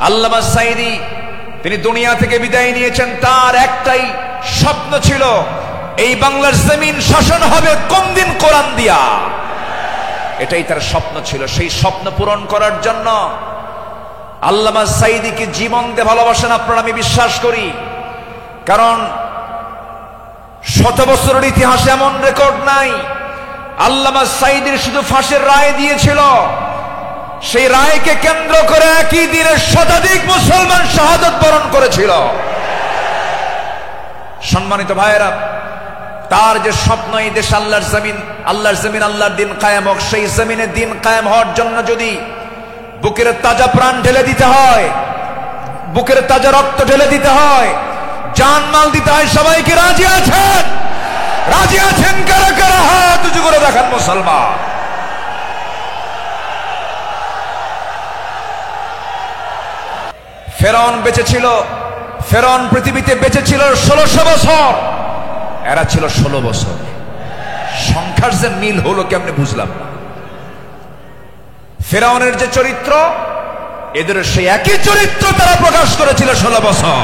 আল্লামা সাঈদী তিনি দুনিয়া থেকে বিদায় নিয়েছেন, তার একটাই স্বপ্ন ছিল, এই বাংলার জমিন শাসন হবে কোন দিন? কোরআন দিয়া। এটাই তার স্বপ্ন ছিল। সেই স্বপ্ন পূরণ করার জন্য আল্লামা সাঈদীকে জীবন দিয়ে ভালোবাসেন আপনারা, আমি বিশ্বাস করি। কারণ 100 বছরের ইতিহাসে এমন রেকর্ড নাই। আল্লামা সাঈদীর শুধু ফাঁসির রায় দিয়েছিল, সেই রায়কে কেন্দ্র করে একই দিনে শতাধিক মুসলমান শাহাদাত বরণ করেছিল। সম্মানিত ভাইয়েরা, তার যে স্বপ্ন এই দেশ আল্লাহর জমিন, আল্লাহর দিন কায়েম হোক, সেই জমিনে দিন কায়েম হওয়ার জন্য যদি বুকের তাজা প্রাণ ঢেলে দিতে হয়, বুকের তাজা রক্ত ঢেলে দিতে হয়, জানমাল দিতে হয়, সবাইকে রাজি আছেন? রাজি আছেন কারা কারা? হাত উঁচু করে দেখান মুসলমান। ফেরাউন বেঁচে ছিল, ফেরাউন পৃথিবীতে বেঁচে ছিল 1600 বছর, এরা ছিল 16 বছর। সংখ্যার যে মিল হলো কেমনে বুঝলাম না। ফেরাউনের যে চরিত্র, এদের সেই একই চরিত্র তারা প্রকাশ করেছিল 16 বছর।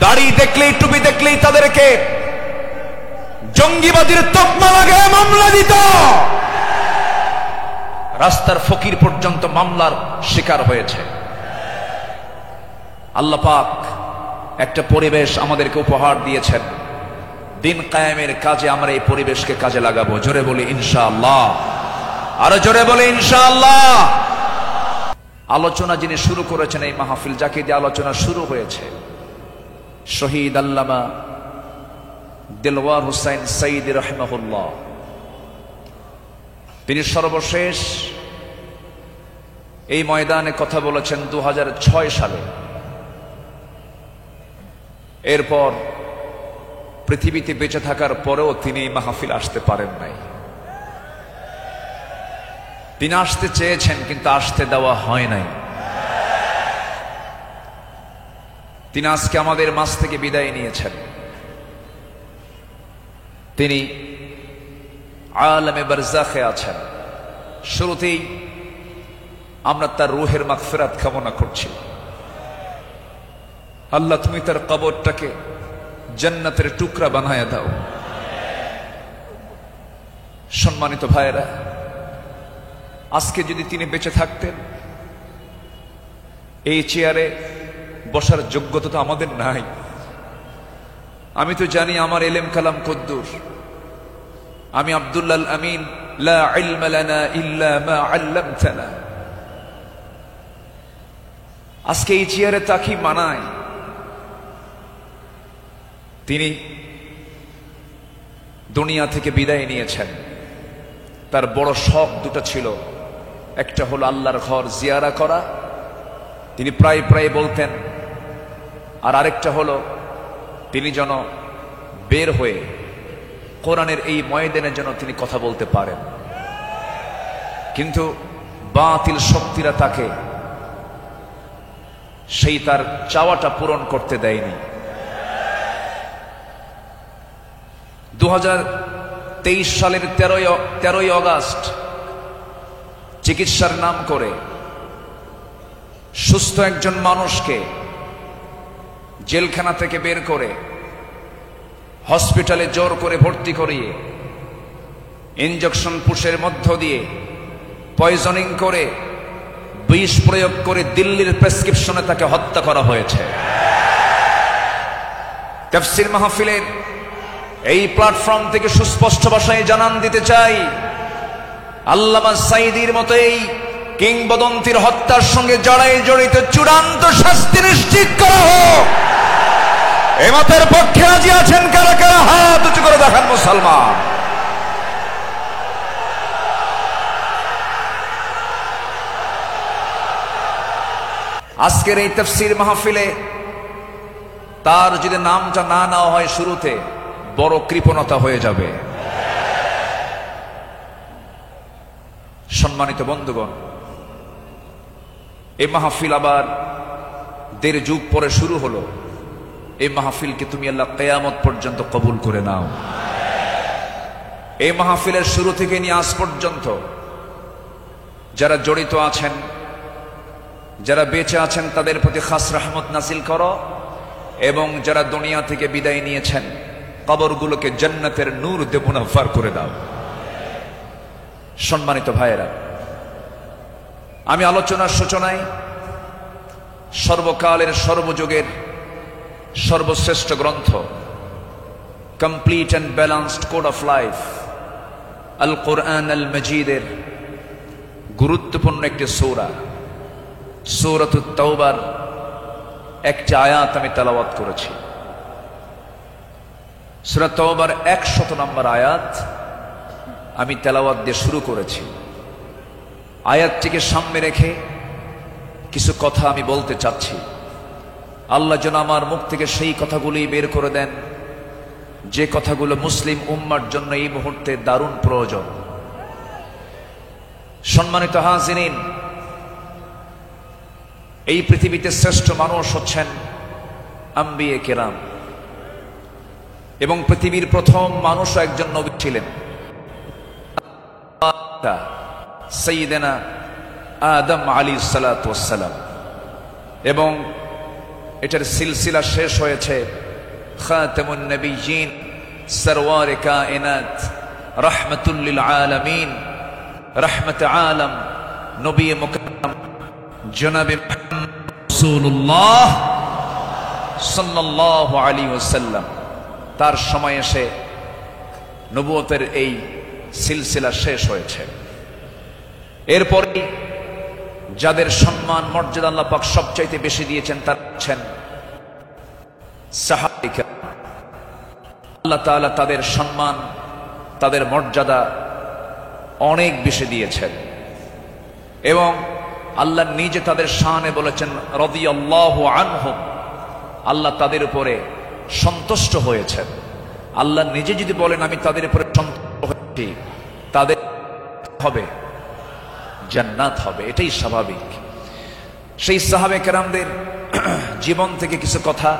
দাড়ি দেখলেই, টুপি দেখলেই তাদেরকে জঙ্গিবাদীর তকমা লাগায় মামলা দিত। রাস্তার ফকির পর্যন্ত মামলার শিকার হয়েছে। আল্লাহ পাক একটা পরিবেশ আমাদেরকে উপহার দিয়েছেন, দিন কায়েমের কাজে আমরা এই পরিবেশকে কাজে লাগাবো। জোরে বলি ইনশাআল্লাহ, আরো জোরে বলি ইনশাআল্লাহ। আলোচনা যিনি শুরু করেছেন, এই মাহফিল যাকে দিয়ে আলোচনা শুরু হয়েছে, শহীদ আল্লামা দেলওয়ার হোসাইন সাঈদী রাহিমাহুল্লাহ। তিনি সর্বশেষ এই ময়দানে কথা বলেছেন 2006 সালে। এরপর পৃথিবীতে বেঁচে থাকার পরেও তিনি এই মাহফিল আসতে পারেন নাই। তিনি আসতে চেয়েছেন কিন্তু আসতে দেওয়া হয় নাই। তিনি আজকে আমাদের মাঝ থেকে বিদায় নিয়েছেন। তিনি আলামে বারজাখে আছেন। শুরুতেই আমরা তার রূহের মাগফিরাত কামনা করছি। আল্লাহ তুমি তার কবরটাকে জান্নাতের টুকরা বানায়া দাও। সম্মানিত ভাইয়েরা, আজকে যদি তিনি বেঁচে থাকতেন, এই চেয়ারে বসার যোগ্যতা তো আমাদের নাই। আমি তো জানি আমার ইলম কালাম কদ্দুর। আমি আব্দুল্লাহ আমিন, লা ইলমা লানা ইল্লা মা আল্লামতানা। আজকে এই চেয়ারে তাকে মানায়। তিনি দুনিয়া থেকে বিদায় নিয়েছেন। তার বড় শখ দুটো ছিল, একটা হলো আল্লাহর ঘর জিয়ারা করা, তিনি প্রায় প্রায় বলতেন, আর আরেকটা হলো তিনি যেন বের হয়ে কোরআনের এই ময়দানে যেন তিনি কথা বলতে পারেন। কিন্তু বাতিল শক্তিরা তাকে সেই তার চাওয়াটা পূরণ করতে দেয়নি। 2023 সালের 13ই আগস্ট চিকিৎসার নাম করে সুস্থ একজন মানুষকে জেলখানা থেকে বের করে হসপিটালে জোর করে ভর্তি করিয়ে ইনজেকশন পুশের মধ্য দিয়ে পয়জনিং করে বিষ প্রয়োগ করে দিল্লির প্রেসক্রিপশনে তাকে হত্যা করা হয়েছে। তাফসীর মাহফিলের এই প্ল্যাটফর্ম থেকে সুস্পষ্ট ভাষায় জানান দিতে চাই, আল্লামা সাঈদীর মতো এই কিংবদন্তির হত্যার সঙ্গে যারাই জড়িত চূড়ান্ত শাস্তি নিশ্চিত করা হোক। এ মতের পক্ষে রাজি আছেন কারা কারা? হাত উঁচু করে দেখান মুসলমান। আজকের এই তাফসীর মাহফিলে তার যদি নামটা না নেওয়া হয় শুরুতে, বড় কৃপণতা হয়ে যাবে। সম্মানিত বন্ধুগণ, এই মাহফিল আবার 1.5 যুগ পরে শুরু হলো। এই মাহফিলকে তুমি আল্লাহ কিয়ামত পর্যন্ত কবুল করে নাও। এই মাহফিলের শুরু থেকে নিয়ে আজ পর্যন্ত যারা জড়িত আছেন, যারা বেঁচে আছেন তাদের প্রতি খাস রহমত নাজিল করো, এবং যারা দুনিয়া থেকে বিদায় নিয়েছেন কবরগুলোকে জান্নাতের নূর দিয়ে মুনাফফার করে দাও। সম্মানিত ভাইয়েরা, আমি আলোচনার সূচনায় সর্বকালের সর্বযুগের সর্বশ্রেষ্ঠ গ্রন্থ complete and balanced code of life আল কোরআন আল মজিদের গুরুত্বপূর্ণ একটি সূরা সূরাতুত তাওবার একটি আয়াত আমি তেলাওয়াত করেছি। সূরা তাওবার 100 নম্বর আয়াত আমি তেলাওয়াত দিয়ে শুরু করেছি। আয়াতটিকে সামনে রেখে কিছু কথা আমি বলতে চাচ্ছি। আল্লাহ যেন আমার মুখ থেকে সেই কথাগুলি বের করে দেন যে কথাগুলো মুসলিম উম্মার জন্য এই মুহূর্তে দারুণ প্রয়োজন। সম্মানিত হাজিরিন, এই পৃথিবীতে শ্রেষ্ঠ মানুষ হচ্ছেন আম্বিয়ে কেরাম, এবং পৃথিবীর প্রথম মানুষও একজন নবী ছিলেন, সাইয়্যিদানা আদম আলাইহিস সালাতু ওয়াস সালাম, এবং এটার সিলসিলা শেষ হয়েছে খাতামুন নবিয়্যিন সরওয়ারে কায়নাত রাহমাতুল লিল আলামিন রাহমাতে আলম নবী মুকাররম জনাবে রাসূলুল্লাহ সাল্লাল্লাহু আলাইহি ওয়াসাল্লাম। তার সময় এসে নবুয়তের এই সিলসিলা শেষ হয়েছে। এরপরে যাদের সম্মান মর্যাদা আল্লাহ পাক সবচাইতে বেশি দিয়েছেন তারা হচ্ছেন সাহাবায়ে কেরাম। আল্লাহ তাআলা তাদের সম্মান, তাদের মর্যাদা অনেক বেশি দিয়েছেন, এবং আল্লাহ নিজে তাদের শানে বলেছেন রাদিয়াল্লাহু আনহুম, আল্লাহ তাদের উপরে সন্তুষ্ট হয়েছেন। আল্লাহ নিজে যদি বলেন আমি তাদের উপরে সন্তুষ্ট হয়েছি, তাদের হবে জান্নাত হবে, এটাই স্বাভাবিক। সেই সাহাবে কেরামদের জীবন থেকে কিছু কথা,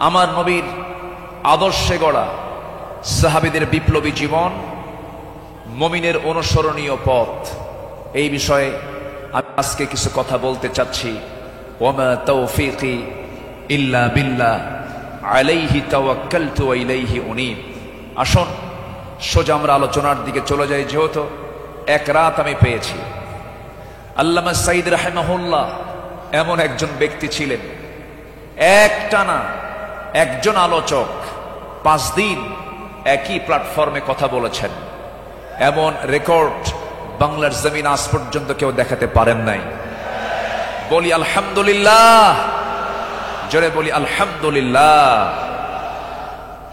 আমার নবীর আদর্শে গড়া সাহাবীদের বিপ্লবী জীবন, মুমিনের অনুসরণীয় পথ, এই বিষয়ে আমি আজকে কিছু কথা বলতে চাচ্ছি। ওয়ামা তাওফীকি ইল্লা বিল্লাহ আলাইহি তাওয়াক্কালতু ওয়া ইলাইহি উনীব। আসুন সোজা আমরা আলোচনার দিকে চলে যাই। যেহেতু এক রাত আমি পেয়েছি, আল্লামা সাঈদ রাহিমাহুল্লাহ এমন একজন ব্যক্তি ছিলেন, একটানা একজন আলোচক 5 দিন একই প্ল্যাটফর্মে কথা বলেছেন। এমন রেকর্ড বাংলার জমিন আজ পর্যন্ত কেউ দেখাতে পারেন নাই। বলি আলহামদুলিল্লাহ, জোরে বলি আলহামদুলিল্লাহ।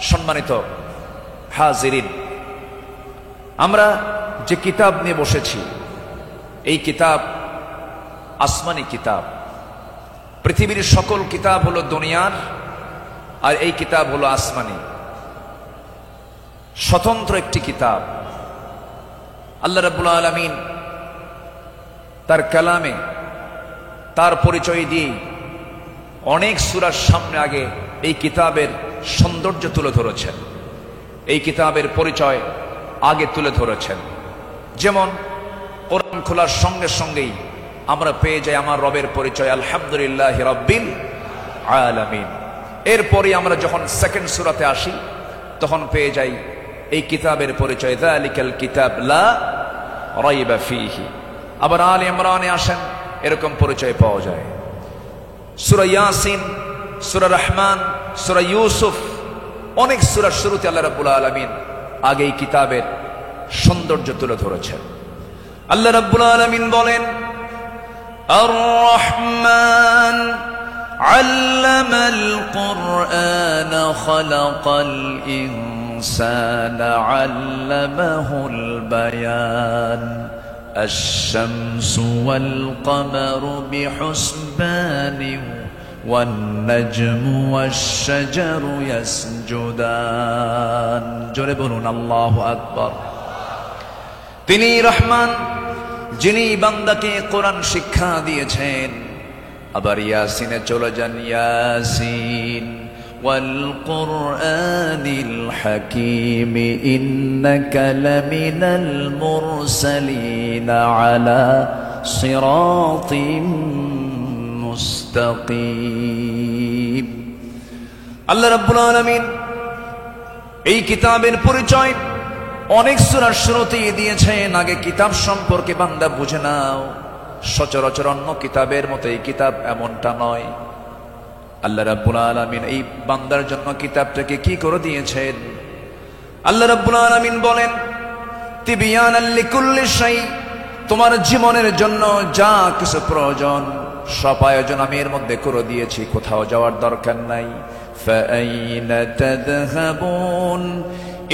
সম্মানিত হাজিরিন, আমরা যে কিতাব নিয়ে বসেছি এই কিতাব আসমানি কিতাব। পৃথিবীর সকল কিতাব হলো দুনিয়ার, আর এই কিতাব হলো আসমানি, স্বতন্ত্র একটি কিতাব। আল্লাহ রাব্বুল আলামিন তার কালামে তার পরিচয় দিয়ে অনেক সূরার সামনে আগে এই কিতাবের সৌন্দর্য তুলে ধরেছেন, এই কিতাবের পরিচয় আগে তুলে ধরেছেন। যেমন কোরআন খোলার সঙ্গে সঙ্গেই আমরা পেয়ে যাই আমার রবের পরিচয় আলহামদুলিল্লাহি রাব্বিল আলামিন। এরপরে আমরা যখন সেকেন্ড সূরাতে আসি তখন পেয়ে যাই এই কিতাবের পরিচয় যালিকাল কিতাব লা রাইবা ফীহি। আবার আলে ইমরানে আসেন, এরকম পরিচয় পাওয়া যায়। সূরা ইয়াসিন, সূরা রহমান, সূরা ইউসুফ, অনেক সূরার শুরুতে আল্লাহ রাব্বুল আলামিন আগে এই কিতাবের সৌন্দর্য তুলে ধরেছেন। আল্লাহ রাব্বুল আলামিন বলেন আর রহমান আল্লামাল কুরআন খালাকাল ইনসানা আল্লামাহুল বায়ান আশ-শামসু ওয়াল কমারু বিহুসবানিন ওয়ান নাজমু ওয়াশ-শাজারু ইয়াসজুদান। জোরে বলুন আল্লাহু আকবার। তিনি রহমান, যিনি বান্দাকে কোরআন শিক্ষা দিয়েছেন। আবার ইয়াসিনে চলে যান, ইয়াসিন والقرآن الحكيم إنك لمن المرسلين على صراط মুস্তাকিম। আল্লাহ রাব্বুল আলামিন এই কিতাবের পরিচয় অনেক সূরার শুরুতেই দিয়েছেন। আগে কিতাব সম্পর্কে বান্দা বুঝে নাও। সচরাচর অন্য কিতাবের মতো এই কিতাব এমনটা নয়। আল্লাহ রাব্বুল আলামিন এই বান্দার জন্য কিতাবটাকে কি করে দিয়েছেন? আল্লাহ রাব্বুল আলামিন বলেন, তিবিয়ানাল লিকুল্লি শাই, তোমার জীবনের জন্য যা কিছু প্রয়োজন সব আয়োজন আমি এর মধ্যে করে দিয়েছি, কোথাও যাওয়ার দরকার নাই। ফাআইনা তাযহাবুন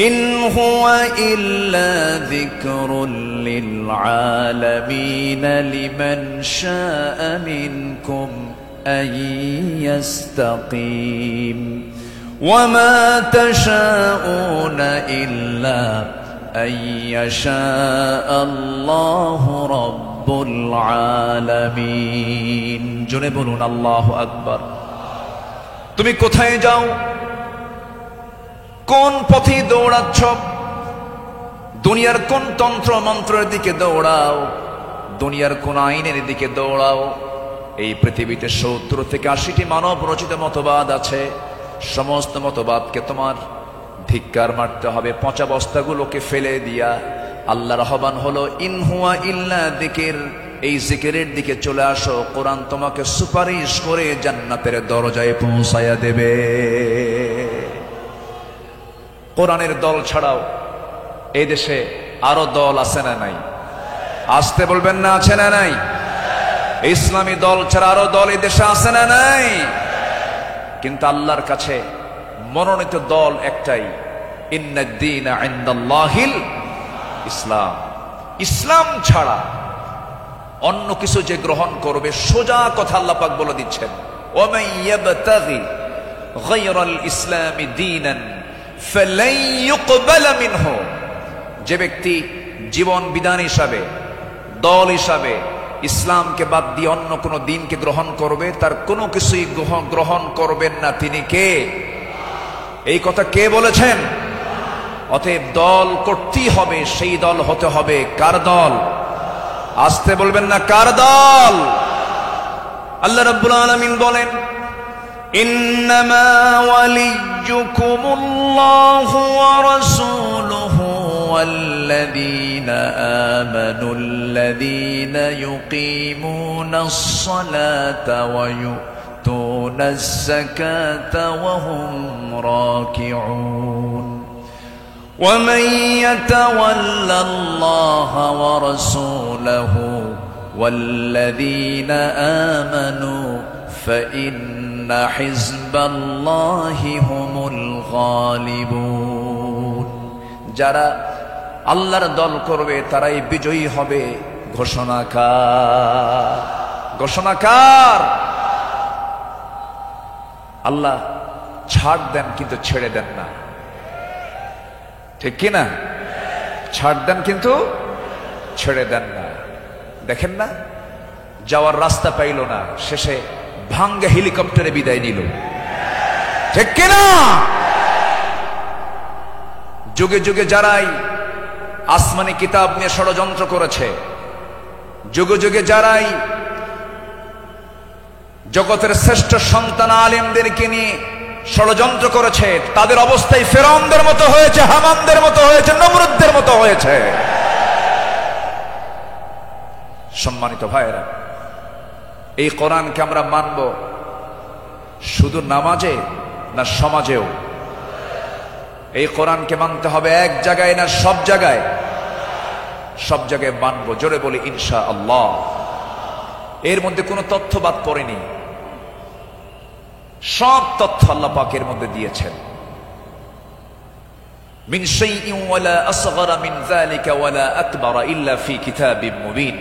ইন হুয়া ইল্লা যিকরুল লিল আলামিন লিমান শাআ মিনকুম আন ইয়াস্তাকিম ওয়া মা তাশাউনা ইল্লা আন ইয়াশা আল্লাহু রাব্বুল আলামিন। জোরে বলুন আল্লাহু আকবার। তুমি কোথায় যাও? কোন পথে দৌড়াচ্ছ? দুনিয়ার কোন তন্ত্র মন্ত্রের দিকে দৌড়াও? দুনিয়ার কোন আইনের দিকে দৌড়াও? এই পৃথিবীতে ৭০ থেকে ৮০টি মানব রচিত মতবাদ আছে। সমস্ত মতবাদকে তোমার ধিক্কার মারতে হবে, পচা বস্তাগুলোকে ফেলে দিয়া আল্লাহর আহ্বান হলো ইন হুয়া ইল্লা যিকির, এই জিকিরের দিকে চলে আসো। কোরআন তোমাকে সুপারিশ করে জান্নাতের দরজায় পৌঁছায়া দেবে। কোরআনের দল ছাড়াও এই দেশে আরো দল আছে না নাই? আসতে বলবেন না, আছে না নাই? ইসলামী দল ছাড়া আরো দল এই দেশে আছে না নাই? কিন্তু আল্লাহর কাছে মনোনীত দল একটাই, ইন্নাদ-দীনা ইনদাল্লাহিল ইসলাম। ইসলাম ছাড়া অন্য কিছু যে গ্রহণ করবে, সোজা কথা আল্লাহ পাক বলে দিচ্ছেন, ওয়ামান ইয়াবতাগি গায়রাল ইসলামি দীনান ফালান ইউকবালা মিনহু, যে ব্যক্তি জীবন বিধান হিসাবে, দল হিসাবে ইসলামকে বাদ দিয়ে অন্য কোন দিনকে গ্রহণ করবে, তার কোনো কিছুই গ্রহণ করবেন না। তিনি কে? এই কথা কে বলেছেন? অতএব দল করতেই হবে, সেই দল হতে হবে কার দল? আসতে বলবেন না, কার দল? আল্লাহ রাব্বুল আলামিন বলেন, ইন্নামা ওয়ালিয়্যুকুমুল্লাহু ওয়া রাসূলুহু ওয়াল্লাযীনা আমানুল্লাযীনা ইউকিমুনাস সালাতা ওয়া ইউতুনাজ যাকাতা ওয়া হুম রাকিউন ومن يتول الله ورسوله والذين آمنوا فإن حزب الله هم الغالبون। যারা আল্লাহর দল করবে তারাই বিজয়ী হবে। ঘোষণাকার, ঘোষণাকার আল্লাহ। ছাড় দেন কিন্তু ছেড়ে দেন না, ঠিক কিনা? ছাড় দেন কিন্তু ছেড়ে দেন না। দেখেন না, যাওয়ার রাস্তা পাইল না, শেষে ভাঙ্গা হেলিকপ্টারে বিদায় নিল, ঠিক কিনা? যুগে যুগে যারাই আসমানি কিতাব নিয়ে ষড়যন্ত্র করেছে, যুগে যুগে যারাই জগতের শ্রেষ্ঠ সন্তান আলেমদেরকে নিয়ে ষড়যন্ত্র করেছে, তাদের অবস্থায় ফেরাউনদের মতো হয়েছে, হামানদের মতো হয়েছে, নমরুদদের মতো হয়েছে। সম্মানিত ভাইয়েরা, এই কোরআনকে আমরা মানব শুধু নামাজে না সমাজেও? এই কোরআনকে মানতে হবে এক জায়গায় না সব জায়গায়? সব জায়গায় মানব। জোরে বলি ইনশাআল্লাহ। এর মধ্যে কোনো তথ্য বাদ পড়েনি, সব তথ্য আল্লাহ পাকের মধ্যে দিয়েছেন। মিন শাইইন ওয়ালা আসগরা মিন যালিকা ওয়ালা আকবারা ইল্লা ফি কিতাবিম মুবিন।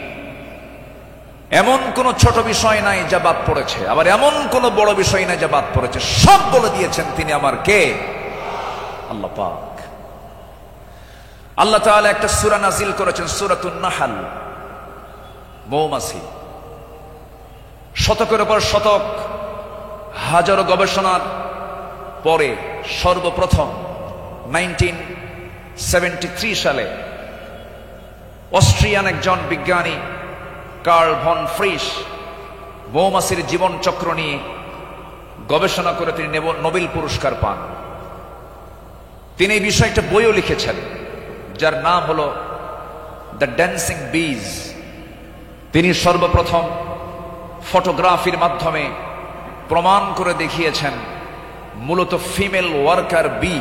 এমন কোন ছোট বিষয় নাই যা বাদ পড়েছে, আবার এমন কোন বড় বিষয় নাই যা বাদ পড়েছে। সব বলে দিয়েছেন তিনি আমার কে? আল্লাহ পাক। আল্লাহ তাআলা একটা সূরা নাযিল করেছেন, সূরাতুন নাহল, মৌমাছি। শতকের উপর শতক, হাজারো গবেষণার পরে সর্বপ্রথম 1973 সালে অস্ট্রিয়ান একজন বিজ্ঞানী কার্ল ভন ফ্রিশ মৌমাছির জীবন চক্র নিয়ে গবেষণা করে তিনি নোবেল পুরস্কার পান। তিনি এই বিষয়ে একটা বইও লিখেছেন যার নাম হলো দ্য ড্যান্সিং বিজ। তিনি সর্বপ্রথম ফটোগ্রাফির মাধ্যমে প্রমাণ করে দেখিয়েছেন মূলত ফিমেল ওয়ার্কার বি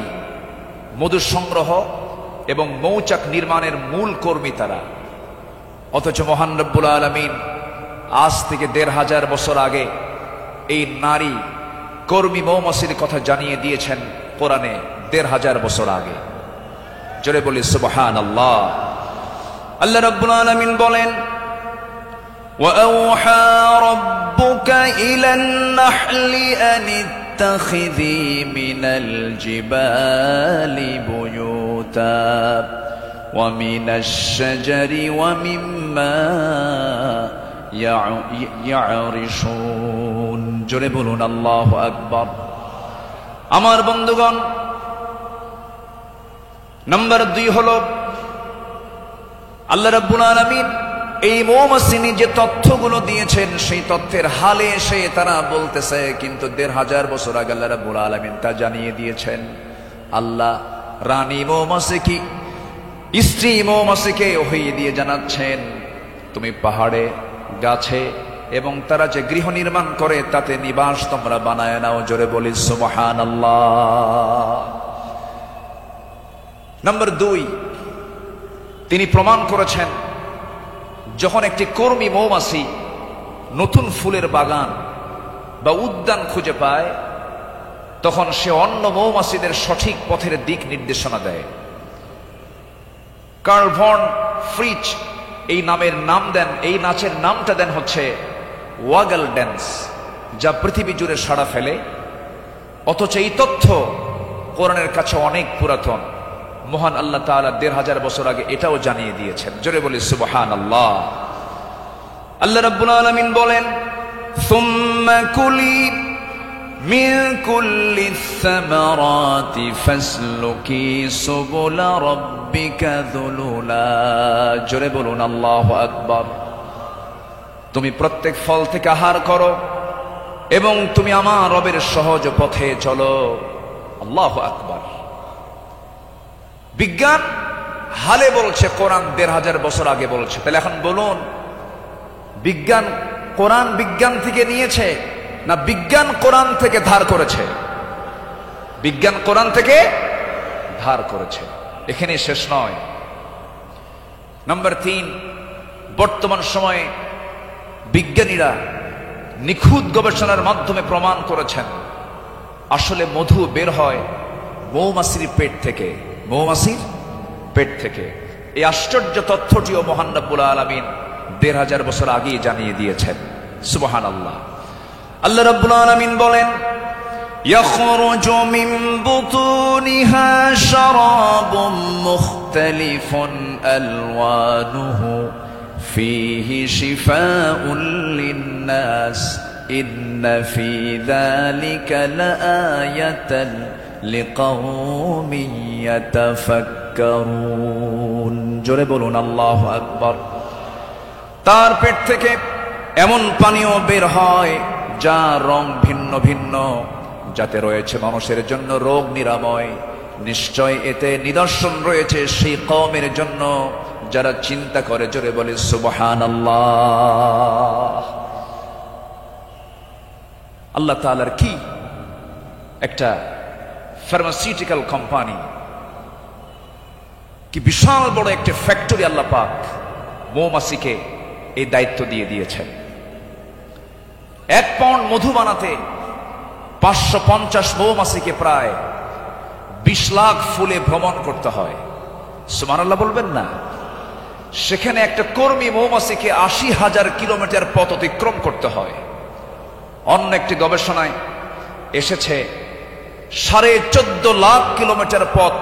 মধু সংগ্রহ এবং মৌচাক নির্মাণের মূল কর্মী তারা। অথচ মহান রব্বুল আলামিন আজ থেকে ১৫০০ বছর আগে এই নারী কর্মী মৌমাছির কথা জানিয়ে দিয়েছেন কোরআনে ১৫০০ বছর আগে। জোরে বলি সুবহানাল্লাহ। আল্লাহ রাব্বুল আলামিন বলেন وَأَوْحَى رَبُّكَ إِلَى النَّحْلِ أَنِ اتَّخِذِي مِنَ الْجِبَالِ بُيُوتًا وَمِنَ الشَّجَرِ وَمِمَّا يَعْرِشُونَ। জোরে বলুন আল্লাহু আকবার। আমার বন্ধুগণ, নাম্বার 2 হলো আল্লাহ রাব্বুল আলামিন এই মৌমাছি যে তথ্যগুলো দিয়েছেন সেই তথ্যের হালে এসে তারা বলতেছে, কিন্তু ১৫০০ বছর আগে আল্লাহ রাব্বুল আলামিন তা জানিয়ে দিয়েছেন। আল্লাহ রানী মৌমাছিকে স্ত্রী মৌমাছিকে ওহী দিয়ে জানাচ্ছেন, তুমি পাহাড়ে গাছে এবং তারা যে গৃহ নির্মাণ করে তাতে নিবাস তোমরা বানায় নাও। জোরে বলি সুবহানাল্লাহ। নাম্বার 2, তিনি প্রমাণ করেছেন যখন একটি কর্মী মৌমাছি নতুন ফুলের বাগান বা উদ্যান খুঁজে পায় তখন সে অন্য মৌমাছিদের সঠিক পথের দিক নির্দেশনা দেয়। কার্ল ভন ফ্রিচ এই নাচের নামটা দেন হচ্ছে ওয়াগল ড্যান্স, যা পৃথিবী জুড়ে সাড়া ফেলে। অথচ এই তথ্য কোরআনের কাছে অনেক পুরাতন। মহান আল্লাহ তাআলা ১৫০০ বছর আগে এটাও জানিয়ে দিয়েছেন। জোরে বলি সুবহানাল্লাহ। আল্লাহ রাব্বুল আলামিন বলেন, সুম্মা কুলি মিন কুল্লি সামারাতি ফাসলুকি সুবুলা রাব্বিকা যুলুলা। জোরে বলুন আল্লাহু আকবার। তুমি প্রত্যেক ফল থেকে আহার করো এবং তুমি আমার রবের সহজ পথে চলো। আল্লাহু আকবার। বিজ্ঞান হালে বলছে, কোরআন ১৫০০ বছর আগে বলছে। তাহলে এখন বলুন, বিজ্ঞান কোরআন বিজ্ঞান থেকে নিয়েছে না বিজ্ঞান কোরআন থেকে ধার করেছে? বিজ্ঞান কোরআন থেকে ধার করেছে। এখানে শেষ নয়। নাম্বার 3, বর্তমান সময়ে বিজ্ঞানীরা নিখুঁত গবেষণার মাধ্যমে প্রমাণ করেছেন আসলে মধু বের হয় মৌমাছির পেট থেকে। মৌমাছির পেট থেকে। এই আশ্চর্য তথ্যটিও মহান রব্বুল আলামিন ১৫০০ বছর আগেই জানিয়ে দিয়েছেন। সুবহানাল্লাহ। আল্লাহ রব্বুল আলামিন বলেন, ইয়াখরুজু মিন বুতুনিহা শারাবুম মুখতালিফুন আলওয়ানুহু ফীহি শিফাউন লিন-নাস ইন্না ফী যালিকা লাআয়াতান লিকাওমিন ইয়াতাফাক্কারুন। জোরে বলুন আল্লাহু আকবার। তার পেট থেকে এমন পানীয় বের হয় যার রং ভিন্ন ভিন্ন, যাতে রয়েছে মানুষের জন্য রোগ নিরাময়। নিশ্চয় এতে নিদর্শন রয়েছে সেই কওমের জন্য যারা চিন্তা করে। জোরে বলে সুবহানাল্লাহ। আল্লাহ তাআলার কি একটা ফার্মাসিউটিক্যাল কোম্পানি, কি বিশাল বড় একটা ফ্যাক্টরি আল্লাহ পাক মৌমাছিকে এই দায়িত্ব দিয়ে দিয়েছেন। 1 পাউন্ড মধু বানাতে 550 মৌমাছিকে প্রায় 20 লাখ ফুলে ভ্রমণ করতে হয়। সুবহানাল্লাহ বলবেন না? সেখানে একটা কর্মী মৌমাছিকে 80,000 কিলোমিটার পথ অতিক্রম করতে হয়। অন্য একটি গবেষণায় এসেছে 14.5 লাখ কিলোমিটার পথ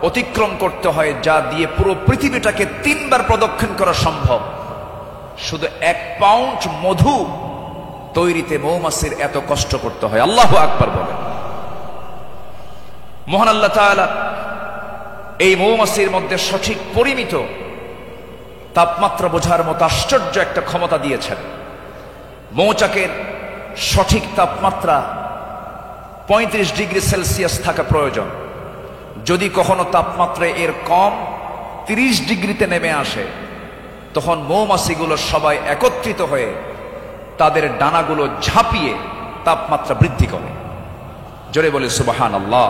অতিক্রম করতে হয়, যা দিয়ে পুরো পৃথিবীটাকে 3 বার প্রদক্ষিণ করা সম্ভব। শুধু 1 পাউন্ড মধু তৈরিতে মৌমাছির এত কষ্ট করতে হয়। আল্লাহু আকবার বলেন। মহান আল্লাহ তাআলা এই মৌমাছির মধ্যে সঠিক পরিমিত তাপমাত্রা বোঝার মতো আশ্চর্য একটা ক্ষমতা দিয়েছেন। মৌচাকের সঠিক তাপমাত্রা 35 ডিগ্রি সেলসিয়াস থাকা প্রয়োজন। যদি কখনো তাপমাত্রা এর কম 30 ডিগ্রিতে নেমে আসে, তখন মৌমাছিগুলো সবাই একত্রিত হয়ে তাদের ডানাগুলো ঝাঁপিয়ে তাপমাত্রা বৃদ্ধি করে। জোরে বলে সুবহানাল্লাহ।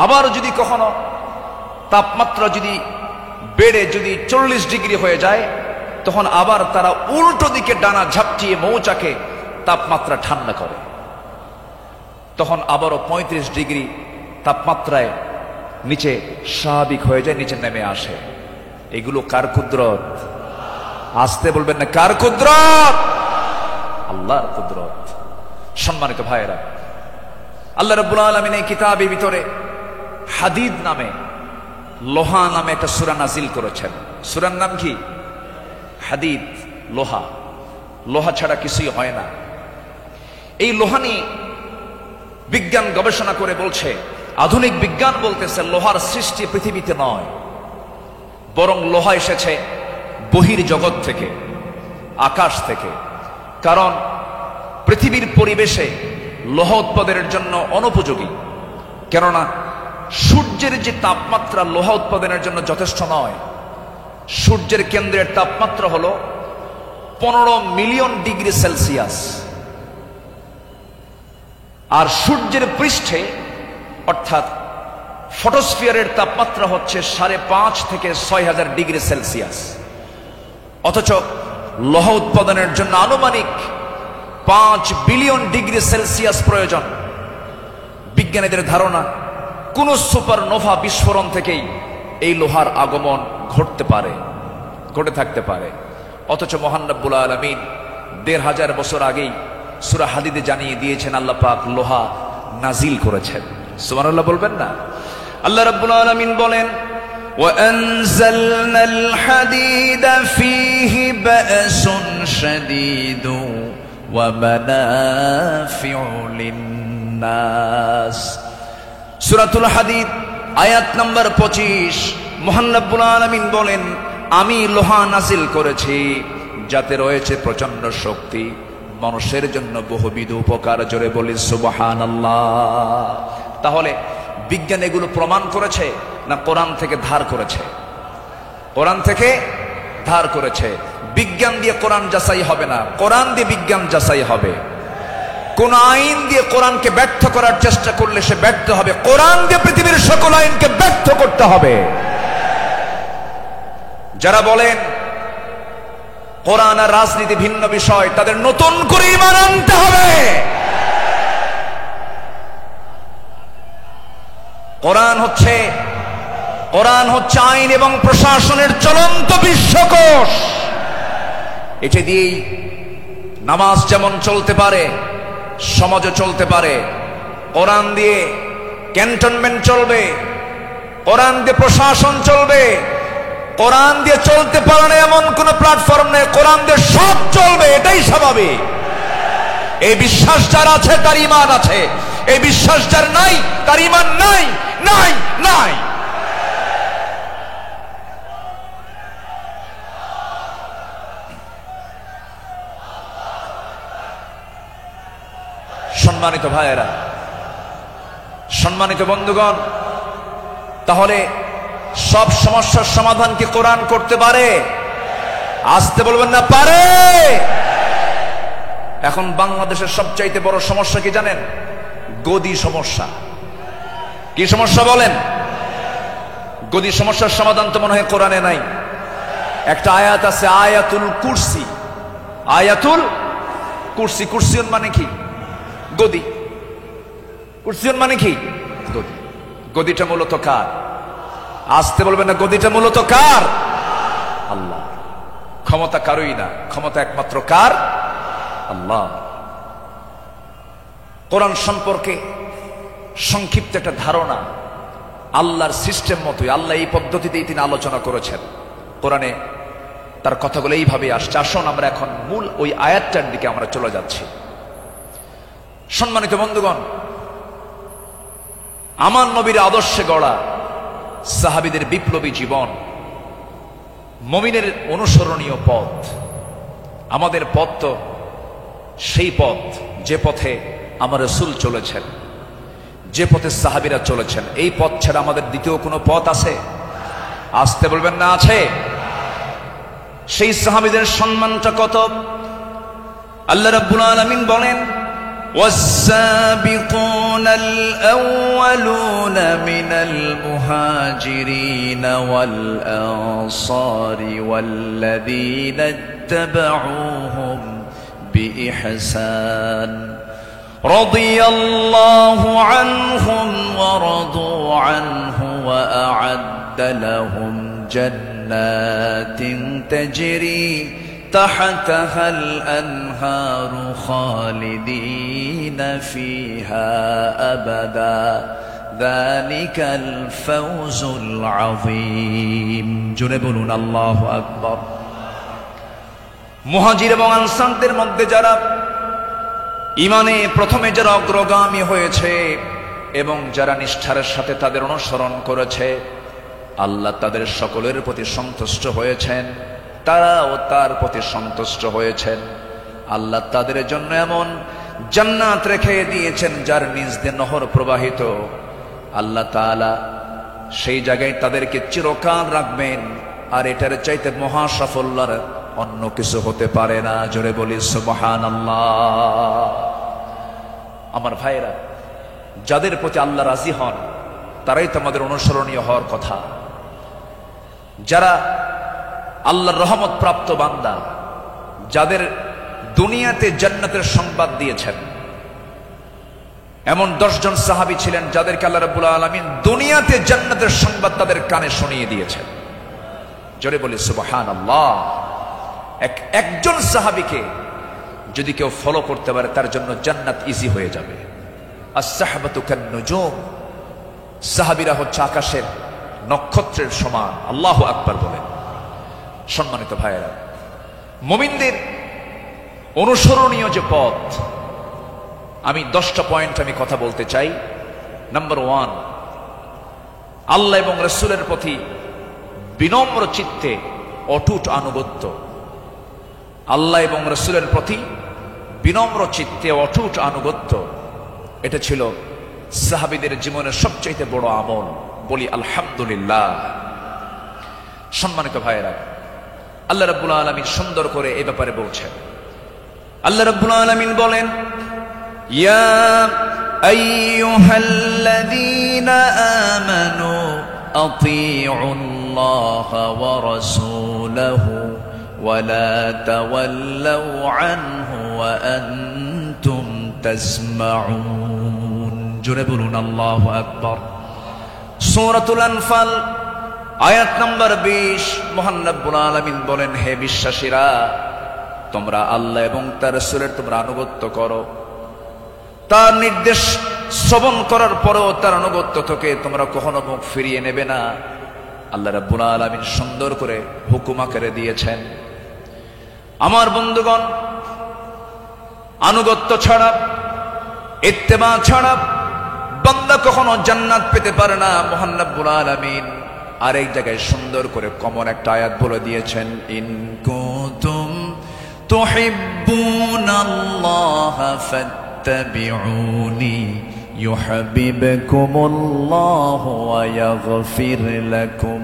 আবার যদি কখনো তাপমাত্রা যদি বেড়ে যদি 40 ডিগ্রি হয়ে যায়, তখন আবার তারা উল্টো দিকে ডানা ঝাপটিয়ে মৌচাকে তাপমাত্রা ঠান্ডা করে। তখন আবারও 35 ডিগ্রি তাপমাত্রায় নিচে স্বাভাবিক হয়ে যায়, নিচে নেমে আসে। এগুলো কার কুদরত? আসতে বলবেন না, কার কুদরত? আল্লাহর কুদরত। সম্মানিত ভাইয়েরা, আল্লাহ রাব্বুল আলামিন এই কিতাবের ভিতরে হাদিদ নামে, লোহা নামে একটা সূরা নাজিল করেছেন। সূরার নাম কি? হাদিদ, লোহা। লোহা ছাড়া কিছুই হয় না। এই লোহা নিয়ে বিজ্ঞান গবেষণা করে বলছে, আধুনিক বিজ্ঞান বলতেছে লোহার সৃষ্টি পৃথিবীতে নয়, বরং লোহা এসেছে বহির জগৎ থেকে, আকাশ থেকে। কারণ পৃথিবীর পরিবেশে লোহা উৎপাদনের জন্য অনুপযোগী। কেননা সূর্যের যে তাপমাত্রা লোহা উৎপাদনের জন্য যথেষ্ট নয়। সূর্যের কেন্দ্রের তাপমাত্রা হলো 15 মিলিয়ন ডিগ্রি সেলসিয়াস, আর সূর্যের পৃষ্ঠে অর্থাৎ ফটোস্ফিয়ারের তাপমাত্রা হচ্ছে 5.5 থেকে 6,000 ডিগ্রি সেলসিয়াস। অথচ লোহা উৎপাদনের জন্য আনুমানিক 5 বিলিয়ন ডিগ্রি সেলসিয়াস প্রয়োজন। বিজ্ঞানীদের ধারণা কোন সুপারনোভা বিস্ফোরণ থেকেই এই লোহার আগমন ঘটে থাকতে পারে। অথচ মহান রব্বুল আলামিন 1500 বছর আগেই সূরা হাদিদে জানিয়ে দিয়েছেন আল্লাহ পাক লোহা নাজিল করেছেন। সুবহানাল্লাহ বলবেন না? আল্লাহ রাব্বুল আলামিন বলেন, وَأَنزَلْنَا الْحَدِيدَ فِيهِ بَأْسٌ شَدِيدٌ وَمَنَافِعُ لِلنَّاسِ। সূরাতুল হাদিদ আয়াত নাম্বার 25। মহান রব্বুল আলামিন বলেন, আমি লোহা নাজিল করেছি যাতে রয়েছে প্রচন্ড শক্তি, মানুষের জন্য বহুবিধ উপকার। জোরে বলি সুবহানাল্লাহ। তাহলে বিজ্ঞান এগুলো প্রমাণ করেছে না কোরআন থেকে ধার করেছে? কোরআন থেকে ধার করেছে। বিজ্ঞান দিয়ে কোরআন যাচাই হবে না, কোরআন দিয়ে বিজ্ঞান যাচাই হবে। কোন আইন দিয়ে কোরআনকে ব্যর্থ করার চেষ্টা করলে সে ব্যর্থ হবে। কোরআন দিয়ে পৃথিবীর সকল আইনকে ব্যর্থ করতে হবে। যারা বলেন কোরআন আর রাজনীতি ভিন্ন বিষয়, তাদের নতুন করে ঈমান আনতে হবে। কোরআন হচ্ছে আইন এবং প্রশাসনের চলন্ত বিশ্বকোষ। এটা দিয়েই নামাজ যেমন চলতে পারে, সমাজও চলতে পারে। কোরআন দিয়ে ক্যান্টনমেন্ট চলবে, কোরআন দিয়ে প্রশাসন চলবে। কোরআন দিয়ে চলতে পারে না এমন কোন প্ল্যাটফর্ম নেই, কোরআন দিয়ে সব চলবে, এটাই স্বাভাবিক। এই বিশ্বাস যার আছে তার ঈমান আছে, এই বিশ্বাস যার নাই তার ঈমান নাই, নাই, নাই। সম্মানিত ভাইয়েরা, সম্মানিত বন্ধুগণ, তাহলে সব সমস্যার সমাধান কি কোরআন করতে পারে? আসতে বলবেন না, পারে। এখন বাংলাদেশের সবচাইতে বড় সমস্যা কি জানেন? গদি সমস্যা। কি সমস্যা বলেন? গদি সমস্যার সমাধান তো মনে হয় কোরআনে নাই। একটা আয়াত আছে, আয়াতুল কুরসি। আয়াতুল কুরসি। কুরসিয়ন মানে কি? গদি। কুরসিয়ন মানে কি? গদি। গদিটা মূলত কার? আসতে বলবেন না, গদিটা মূলত কার? আল্লাহ। ক্ষমতা কারোই না, ক্ষমতা একমাত্র কার? আল্লাহ। কোরআন সম্পর্কে সংক্ষিপ্ত একটা ধারণা আল্লাহর সিস্টেম মতোই, আল্লাহ এই পদ্ধতিতেই তিনি আলোচনা করেছেন। কোরআনে তার কথাগুলো এইভাবে আসছে। আসুন আমরা এখন মূল ওই আয়াতটার দিকে আমরা চলে যাচ্ছি। সম্মানিত বন্ধুগণ, আমার নবীর আদর্শে গড়া সাহাবীদের বিপ্লবী জীবন, মুমিনের অনুসরণীয় পথ। আমাদের পথ তো সেই পথ যে পথে আমার রাসূল চলেছেন, যে পথে সাহাবীরা চলেছেন। এই পথ ছাড়া আমাদের দ্বিতীয় কোনো পথ আছে? আসতে বলবেন না আছে? সেই সাহাবীদের সম্মানটা কত! আল্লাহ রাব্বুল আলামিন বলেন, والسابقون الأولون من المهاجرين والأنصار والذين اتبعوهم بإحسان رضي الله عنهم ورضوا عنه وأعد لهم جنات تجري تحتها الأنهار خالدين فيها أبدا ذلك الفوز العظيم জোরে বলুন আল্লাহু আকবার। মুহাজির এবং আনসারদের মধ্যে যারা ঈমানে প্রথমে যারা অগ্রগামী হয়েছে এবং যারা নিষ্ঠার সাথে তাদের অনুসরণ করেছে, আল্লাহ তাদের সকলের প্রতি সন্তুষ্ট হয়েছেন, তারাও তার প্রতি সন্তুষ্ট হয়েছেন। আল্লাহ তাদের জন্য এমন জান্নাত রেখে দিয়েছেন যার নিচ দিয়ে নহর প্রবাহিত। আল্লাহ তাআলা সেই জায়গায় তাদেরকে চিরকাল রাখবেন, আর এটার চাইতে মহা সাফল্যের অন্য কিছু হতে পারে না। জোরে বলি সুবহানাল্লাহ। আমার ভাইরা, যাদের প্রতি আল্লাহ রাজি হন তারাই তো আমাদের অনুসরণীয় হওয়ার কথা। যারা আল্লাহর রহমত প্রাপ্ত বান্দা, যাদের দুনিয়াতে জান্নাতের সংবাদ দিয়েছেন, এমন 10 জন সাহাবী ছিলেন যাদেরকে আল্লাহ রাব্বুল আলামিন দুনিয়াতে জান্নাতের সংবাদ তাদের কানে শুনিয়ে দিয়েছেন। জোরে বলি সুবহানাল্লাহ। একজন সাহাবীকে যদি কেউ ফলো করতে পারে তার জন্য জান্নাত ইজি হয়ে যাবে। আস-সাহবাতু কান-নুজুম, সাহাবীরা হচ্ছে আকাশের নক্ষত্রের সমান। আল্লাহু আকবার বলেন। সম্মানিত ভাইয়েরা, মুমিনদের অনুসরণীয় যে পথ, আমি 10টা পয়েন্ট আমি কথা বলতে চাই। নাম্বার 1, আল্লাহ এবং রাসূলের প্রতি বিনম্র চিত্তে অটুট আনুগত্য। আল্লাহ এবং রাসূলের প্রতি বিনম্র চিত্তে অটুট আনুগত্য, এটা ছিল সাহাবীদের জীবনের সবচেয়ে বড় আমল। বলি আলহামদুলিল্লাহ। সম্মানিত ভাইয়েরা, আল্লাহ রাব্বুল আলামিন সুন্দর করে এই ব্যাপারে বলছেন। আল্লাহ রাব্বুল আলামিন বলেন, ইয়া আইয়ুহাল্লাযীনা আমানু আতিউল্লাহ ওয়া রাসূলাহু ওয়া লা তাওয়াল্লাউ আনহু ওয়া আনতুম তাসমাউন। জোরে বলুন আল্লাহু আকবার। সূরাতুল আনফাল আয়াত নম্বর 20, মহান রব্বুল আলামিন বলেন, হে বিশ্বাসীরা, তোমরা আল্লাহ এবং তার রাসূলের তোমরা আনুগত্য করো। তার নির্দেশ শ্রবণ করার পরেও তার আনুগত্য থেকে তোমরা কখনো মুখ ফিরিয়ে নেবে না। আল্লাহ রাব্বুল আলামিন সুন্দর করে হুকুম আকারে দিয়েছেন। আমার বন্ধুগণ, আনুগত্য ছাড়া, ইত্তেবা ছাড়া বান্দা কখনো জান্নাত পেতে পারে না। মহান রব্বুল আলামিন আরেক জায়গায় সুন্দর করে কমন একটা আয়াত বলে দিয়েছেন, ইন কুনতুম তুহিব্বুনাল্লাহ ফাত্তাবিউনি ইউহিব্বুকুমুল্লাহ ওয়া ইয়াগফির লাকুম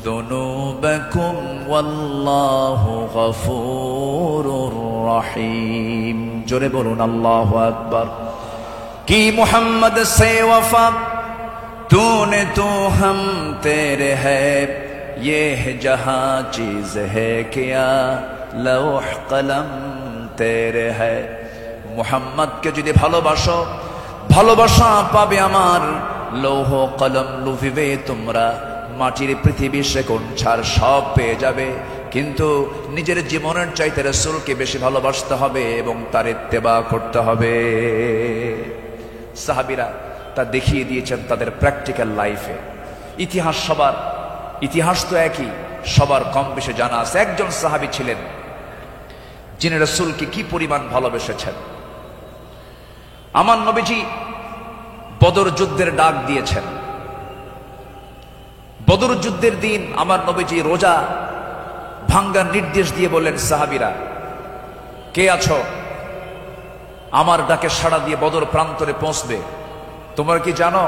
যুনুবাকুম ওয়াল্লাহু গফুরুর রহিম। জোরে বলুন আল্লাহু আকবার। কি মুহাম্মদ সে ওয়াফা तूने तो हम तेरे है, ये जहां चीज है क्या लौह कलम तेरे है। मुहम्मद के যদি ভালোবাসো, ভালোবাসা পাবে আমার। লৌহ কলম লুভিবে তোমরা, মাটির পৃথিবী সেকোন ছাড় সব পেয়ে যাবে, কিন্তু নিজের জীবনের চাইতে রাসূলকে বেশি ভালোবাসতে হবে এবং তার ইত্তেবা করতে হবে। সাহাবীরা তা দেখিয়ে দিয়েছেন তাদের প্র্যাকটিক্যাল লাইফে। ইতিহাস সবার, ইতিহাস তো একই, সবার কম বেশি জানা আছে। একজন সাহাবী ছিলেন যিনি রাসূলকে কি পরিমাণ ভালোবেসেছেন। আমার নবীজি বদর যুদ্ধের ডাক দিয়েছেন। বদর যুদ্ধের দিন আমার নবীজি রোজা ভাঙ্গার নির্দেশ দিয়ে বললেন, সাহাবীরা কে আছো, আমার ডাকে সাড়া দিয়ে বদর প্রান্তরে পৌঁছবে। তোমরা কি জানো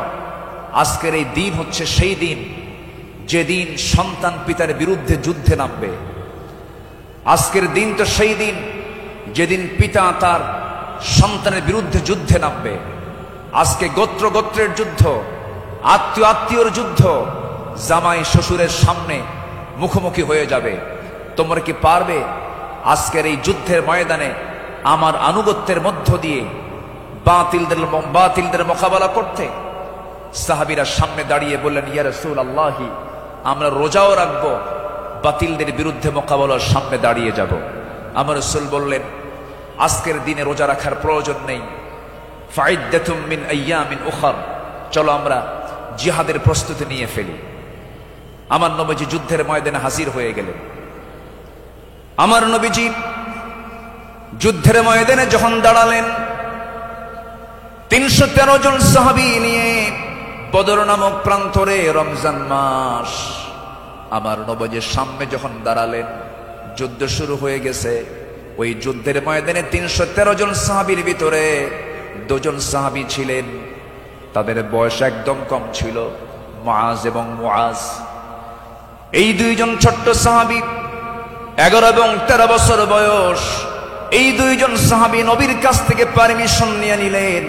আজকের এই দিন হচ্ছে সেই দিন যেদিন সন্তান পিতার বিরুদ্ধে যুদ্ধে নামবে। আজকের দিন তো সেই দিন যেদিন পিতা তার সন্তানের বিরুদ্ধে যুদ্ধে নামবে। আজকে গোত্র গোত্রের যুদ্ধ, আত্মীয় আত্মীয়র যুদ্ধ, জামাই শ্বশুরের সামনে মুখোমুখি হয়ে যাবে। তোমরা কি পারবে আজকের এই যুদ্ধের ময়দানে আমার আনুগত্যের মধ্য দিয়ে বাতিলদের মোকাবেলা করতে? সাহাবীরা সামনে দাঁড়িয়ে বললেন, ইয়া রাসূলুল্লাহি, আমরা রোজাও রাখবো, বাতিলদের বিরুদ্ধে মোকাবেলার সামনে দাঁড়িয়ে যাব। আমার রাসূল বললেন, আজকের দিনে রোজা রাখার প্রয়োজন নেই, ফাইদ্দাতুম মিন আইয়ামিন উখর, চলো আমরা জিহাদের প্রস্তুতি নিয়ে ফেলি। আমার নবীজি যুদ্ধের ময়দানে হাজির হয়ে গেলেন। আমার নবীজি যুদ্ধের ময়দানে যখন দাঁড়ালেন, 313 জন সাহাবী নিয়ে বদর নামক প্রান্তরে, রমজান মাস, আমার নবীজির সামনে যখন দাঁড়ালেন, যুদ্ধ শুরু হয়ে গেছে। ওই যুদ্ধের ময়দানে 313 জন সাহাবীর ভিতরে 2 জন সাহাবী ছিলেন, তাদের বয়স একদম কম ছিল, মুআজ এবং মুআজ। এই 2 জন ছোট্ট সাহাবী, 11 এবং 13 বছর বয়স। এই 2 জন সাহাবী নবীর কাছ থেকে পারমিশন নিয়ে নিলেন,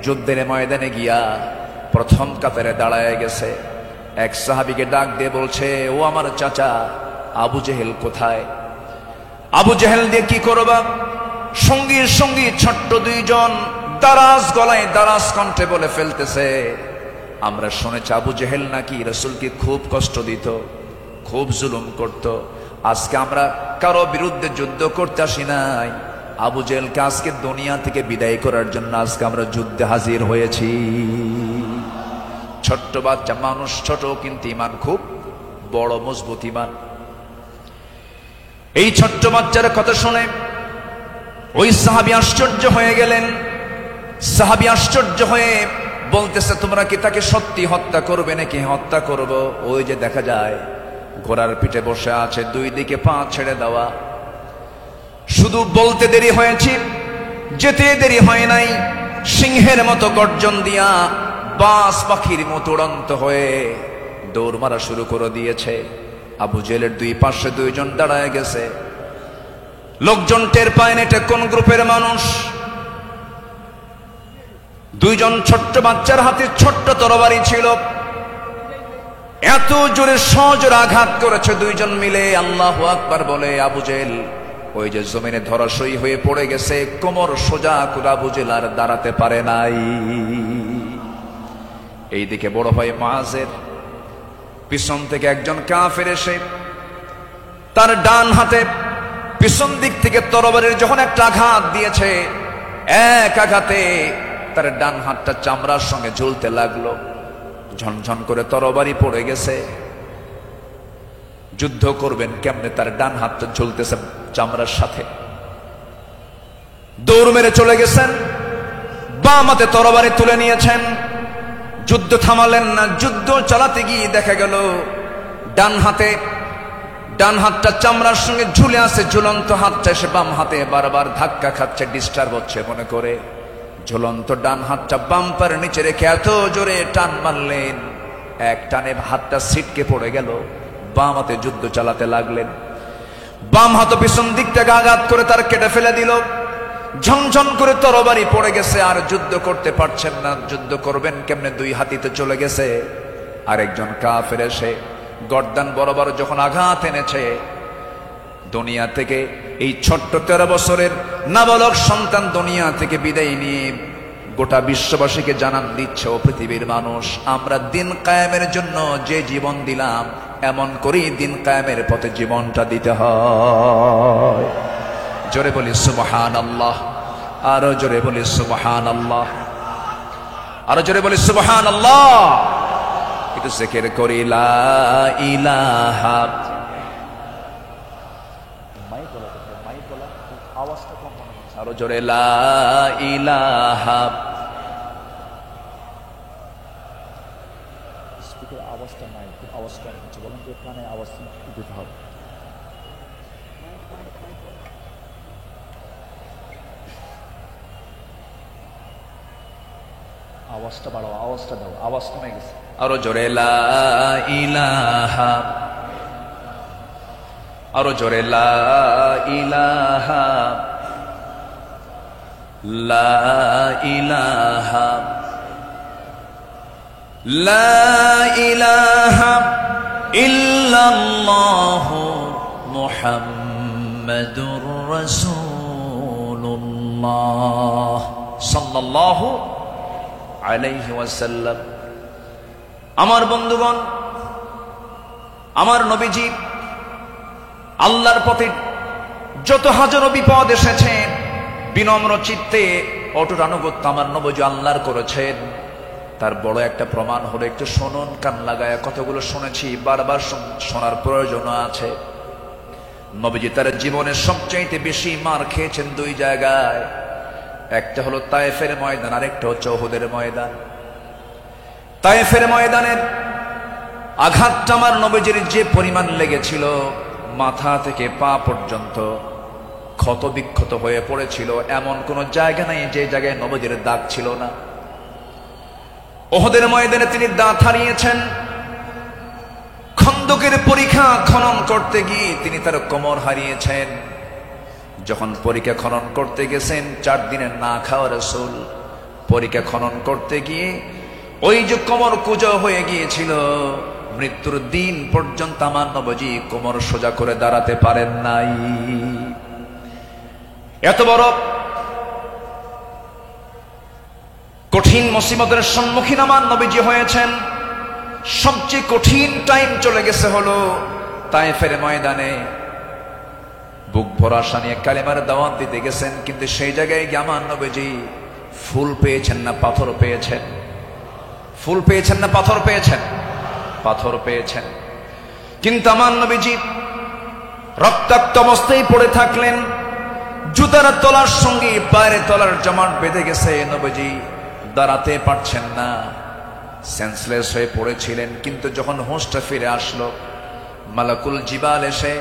যুদ্ধের ময়দানে গিয়া প্রথম কাতারে দাঁড়ায় গেছে। এক সাহাবীকে ডাক দিয়ে বলছে, ও আমার চাচা, আবু জেহেল কোথায়? আবু জেহেল দিয়ে কি করবা? সঙ্গী সঙ্গী ছোট্ট 2 জন দারাজ গলায় দারাজ কণ্ঠে বলে ফেলতেছে, আমরা শুনেছি আবু জেহেল নাকি রাসূলকে খুব কষ্ট দিত, খুব জুলুম করত। আজকে আমরা কারো বিরুদ্ধে যুদ্ধ করতে আসি নাই, আবু জেহেলকে আজকে দুনিয়া থেকে বিদায় করার জন্য আজকে আমরা যুদ্ধে হাজির হয়েছি। ছোট্ট বাচ্চা মানুষ, ছোট কিন্তু ইমান খুব বড়, মজবুত ইমান। এই ছোট্ট বাচ্চার কথা শুনে ওই সাহাবী আশ্চর্য হয়ে গেলেন। সাহাবী আশ্চর্য হয়ে বলতেছে, তোমরা কি তাকে সত্যি হত্যা করবে নাকি? হত্যা করব। ওই যে দেখা যায় ঘোড়ার পিঠে বসে আছে, 2 দিকে পা ছেড়ে দেওয়া। শুধু বলতে দেরি হয়েছে, যেতে দেরি হয় নাই। সিংহের মতো গর্জন দিয়া বাস পাখির মতো উড়ন্ত হয়ে দৌড় মারা শুরু করে দিয়েছে। আবু জেহেলের 2 পাশে 2 জন দাঁড়ায় গেছে। লোকজন টের পায় না এটা কোন গ্রুপের মানুষ। 2 জন ছোট্ট বাচ্চার হাতে ছোট্ট তরবারি ছিল, এত জোরে সজোরে আঘাত করেছে 2 জন মিলে। আল্লাহু আকবার বলে আবু জেহেল ওই যে জমিনে ধরাশয়ী হয়ে পড়ে গেছে, কোমর সোজা করে আবু জেহেল আর দাঁড়াতে পারে নাই। এইদিকে বড় ভাই মুআজের পিছন থেকে একজন কাফের এসে তার ডান হাতে পিছন দিক থেকে তরবারির যখন একটা আঘাত দিয়েছে, এক আঘাতে তার ডান হাতটা চামড়ার সঙ্গে ঝুলতে লাগলো। ঝনঝন করে তরবারি পড়ে গেছে। যুদ্ধ করবেন কেমনে? তার ডান হাতটা ঝুলতেছে চামড়ার সাথে। দৌড় মেরে চলে গেছেন, বাম হাতে তরবারি তুলে নিয়েছেন। যুদ্ধ থামালেন না। যুদ্ধ চালাতে গিয়ে দেখা গেল ডান হাতটা চামড়ার সঙ্গে ঝুলে আছে, ঝুলন্ত হাতটা এসে বাম হাতে বারবার ধাক্কা খাচ্ছে, ডিস্টার্ব হচ্ছে মনে করে ঝুলন্ত ডান হাতটা বাম্পার নিচে রেখে এত জোরে টান মারলেন, এক টানে হাতটা ছিটকে পড়ে গেল। বাম হাতে যুদ্ধ চালাতে লাগলেন। বাম হাত পিছন দিক থেকে আঘাত করে তার কেটে ফেলে দিল। ঝনঝন করে তরবারি পড়ে গেছে, আর যুদ্ধ করতে পারছেন না। যুদ্ধ করবেন কেমনে? 2 হাতিতে চলে গেছে। আরেকজন কাফের এসে গর্দান বরাবর যখন আঘাত এনেছে, দুনিয়া থেকে এই ছোট্ট 13 বছরের নাবালক সন্তান দুনিয়া থেকে বিদায় নিয়ে গোটা বিশ্ববাসীকে জানান দিচ্ছে, ও পৃথিবীর মানুষ, আমরা দিন কায়েমের জন্য যে জীবন দিলাম, এমন করেই দিন কায়েমের পথে জীবনটা দিতে হয়। জোরে বলি সুবহানাল্লাহ, আরো জোরে বলি সুবহানাল্লাহ, আরো জোরে বলি সুবহানাল্লাহ। একটু জিকির করি লা ইলাহা, আরো জোরে লা ইলাহা আওয়াজটা আচ্ছা বলেন তো কানে আওয়াজ দিতে হবে। আওয়াজটা বাড়াও, আওয়াজটা দাও, আওয়াজ কমে গেছে। আরো জোরে লা ইলাহা, আরো জোরে লা ইলাহা, লা ইলাহা, লা ইলাহা ইল্লাল্লাহু মুহাম্মাদুর রাসূলুল্লাহ সাল্লাল্লাহু আলাইহি ওয়াসাল্লাম। আমার বন্ধুগণ, আমার নবীজি আল্লাহর পথে যত হাজারো বিপদ এসেছে, বিনম্র চিত্তে অটুট আনুগত্য আমার নবীজি আল্লাহর করেছেন। তার বড় একটা প্রমাণ হলো, একটু শুনুন, কান লাগায়, কতগুলো শুনেছি, বারবার শোনার প্রয়োজন আছে। নবীজি তার জীবনের সবচাইতে বেশি মার খেয়েছেন দুই জায়গায়, একটা হলো তায়েফের ময়দান, আরেকটা হচ্ছে উহুদের ময়দান। তায়েফের ময়দানের আঘাতটা আমার নবীজির যে পরিমাণ লেগেছিল, মাথা থেকে পা পর্যন্ত ক্ষত বিক্ষত হয়ে পড়েছিল, এমন কোন জায়গা নাই যে জায়গায় নবীজির দাগ ছিল না। উহুদের ময়দানে তিনি দাঁত হারিয়েছেন। খন্দকের পরীক্ষা খনন করতে গিয়ে তিনি তার কোমর হারিয়েছেন। যখন পরীক্ষা খনন করতে গেছেন, 4 দিনের না খাওয়া রাসূল পরীক্ষা খনন করতে গিয়ে ওই যে কোমর কুঁজো হয়ে গিয়েছিল, মৃত্যুর দিন পর্যন্ত আমার নবীজি কোমর সোজা করে দাঁড়াতে পারেন নাই। এত বড় কঠিন মুসিবতের সম্মুখীন আমার নবীজি হয়েছেন। সবচেয়ে কঠিন টাইম চলে গেছে হলো তায়েফের ময়দানে। বুক ভরা আশা নিয়ে কালেমার দাওয়াত দিতে গেছেন, কিন্তু সেই জায়গায় গিয়ে আমার নবীজি ফুল পেয়েছেন না পাথর পেয়েছেন? ফুল পেয়েছেন না পাথর পেয়েছেন? পাথর পেয়েছেন। কিন্তু আমার নবীজি রক্তাক্ত অবস্থায় পড়ে থাকলেন। জুতার তলার সঙ্গে পায়ের তলার জমাট বেঁধে গেছে, নবীজি দাঁড়াতে পারছেন না, সেন্সলেস হয়ে পড়েছিলেন। কিন্তু যখন হোঁশটা ফিরে আসলো, মালাকুল জিবাল এসে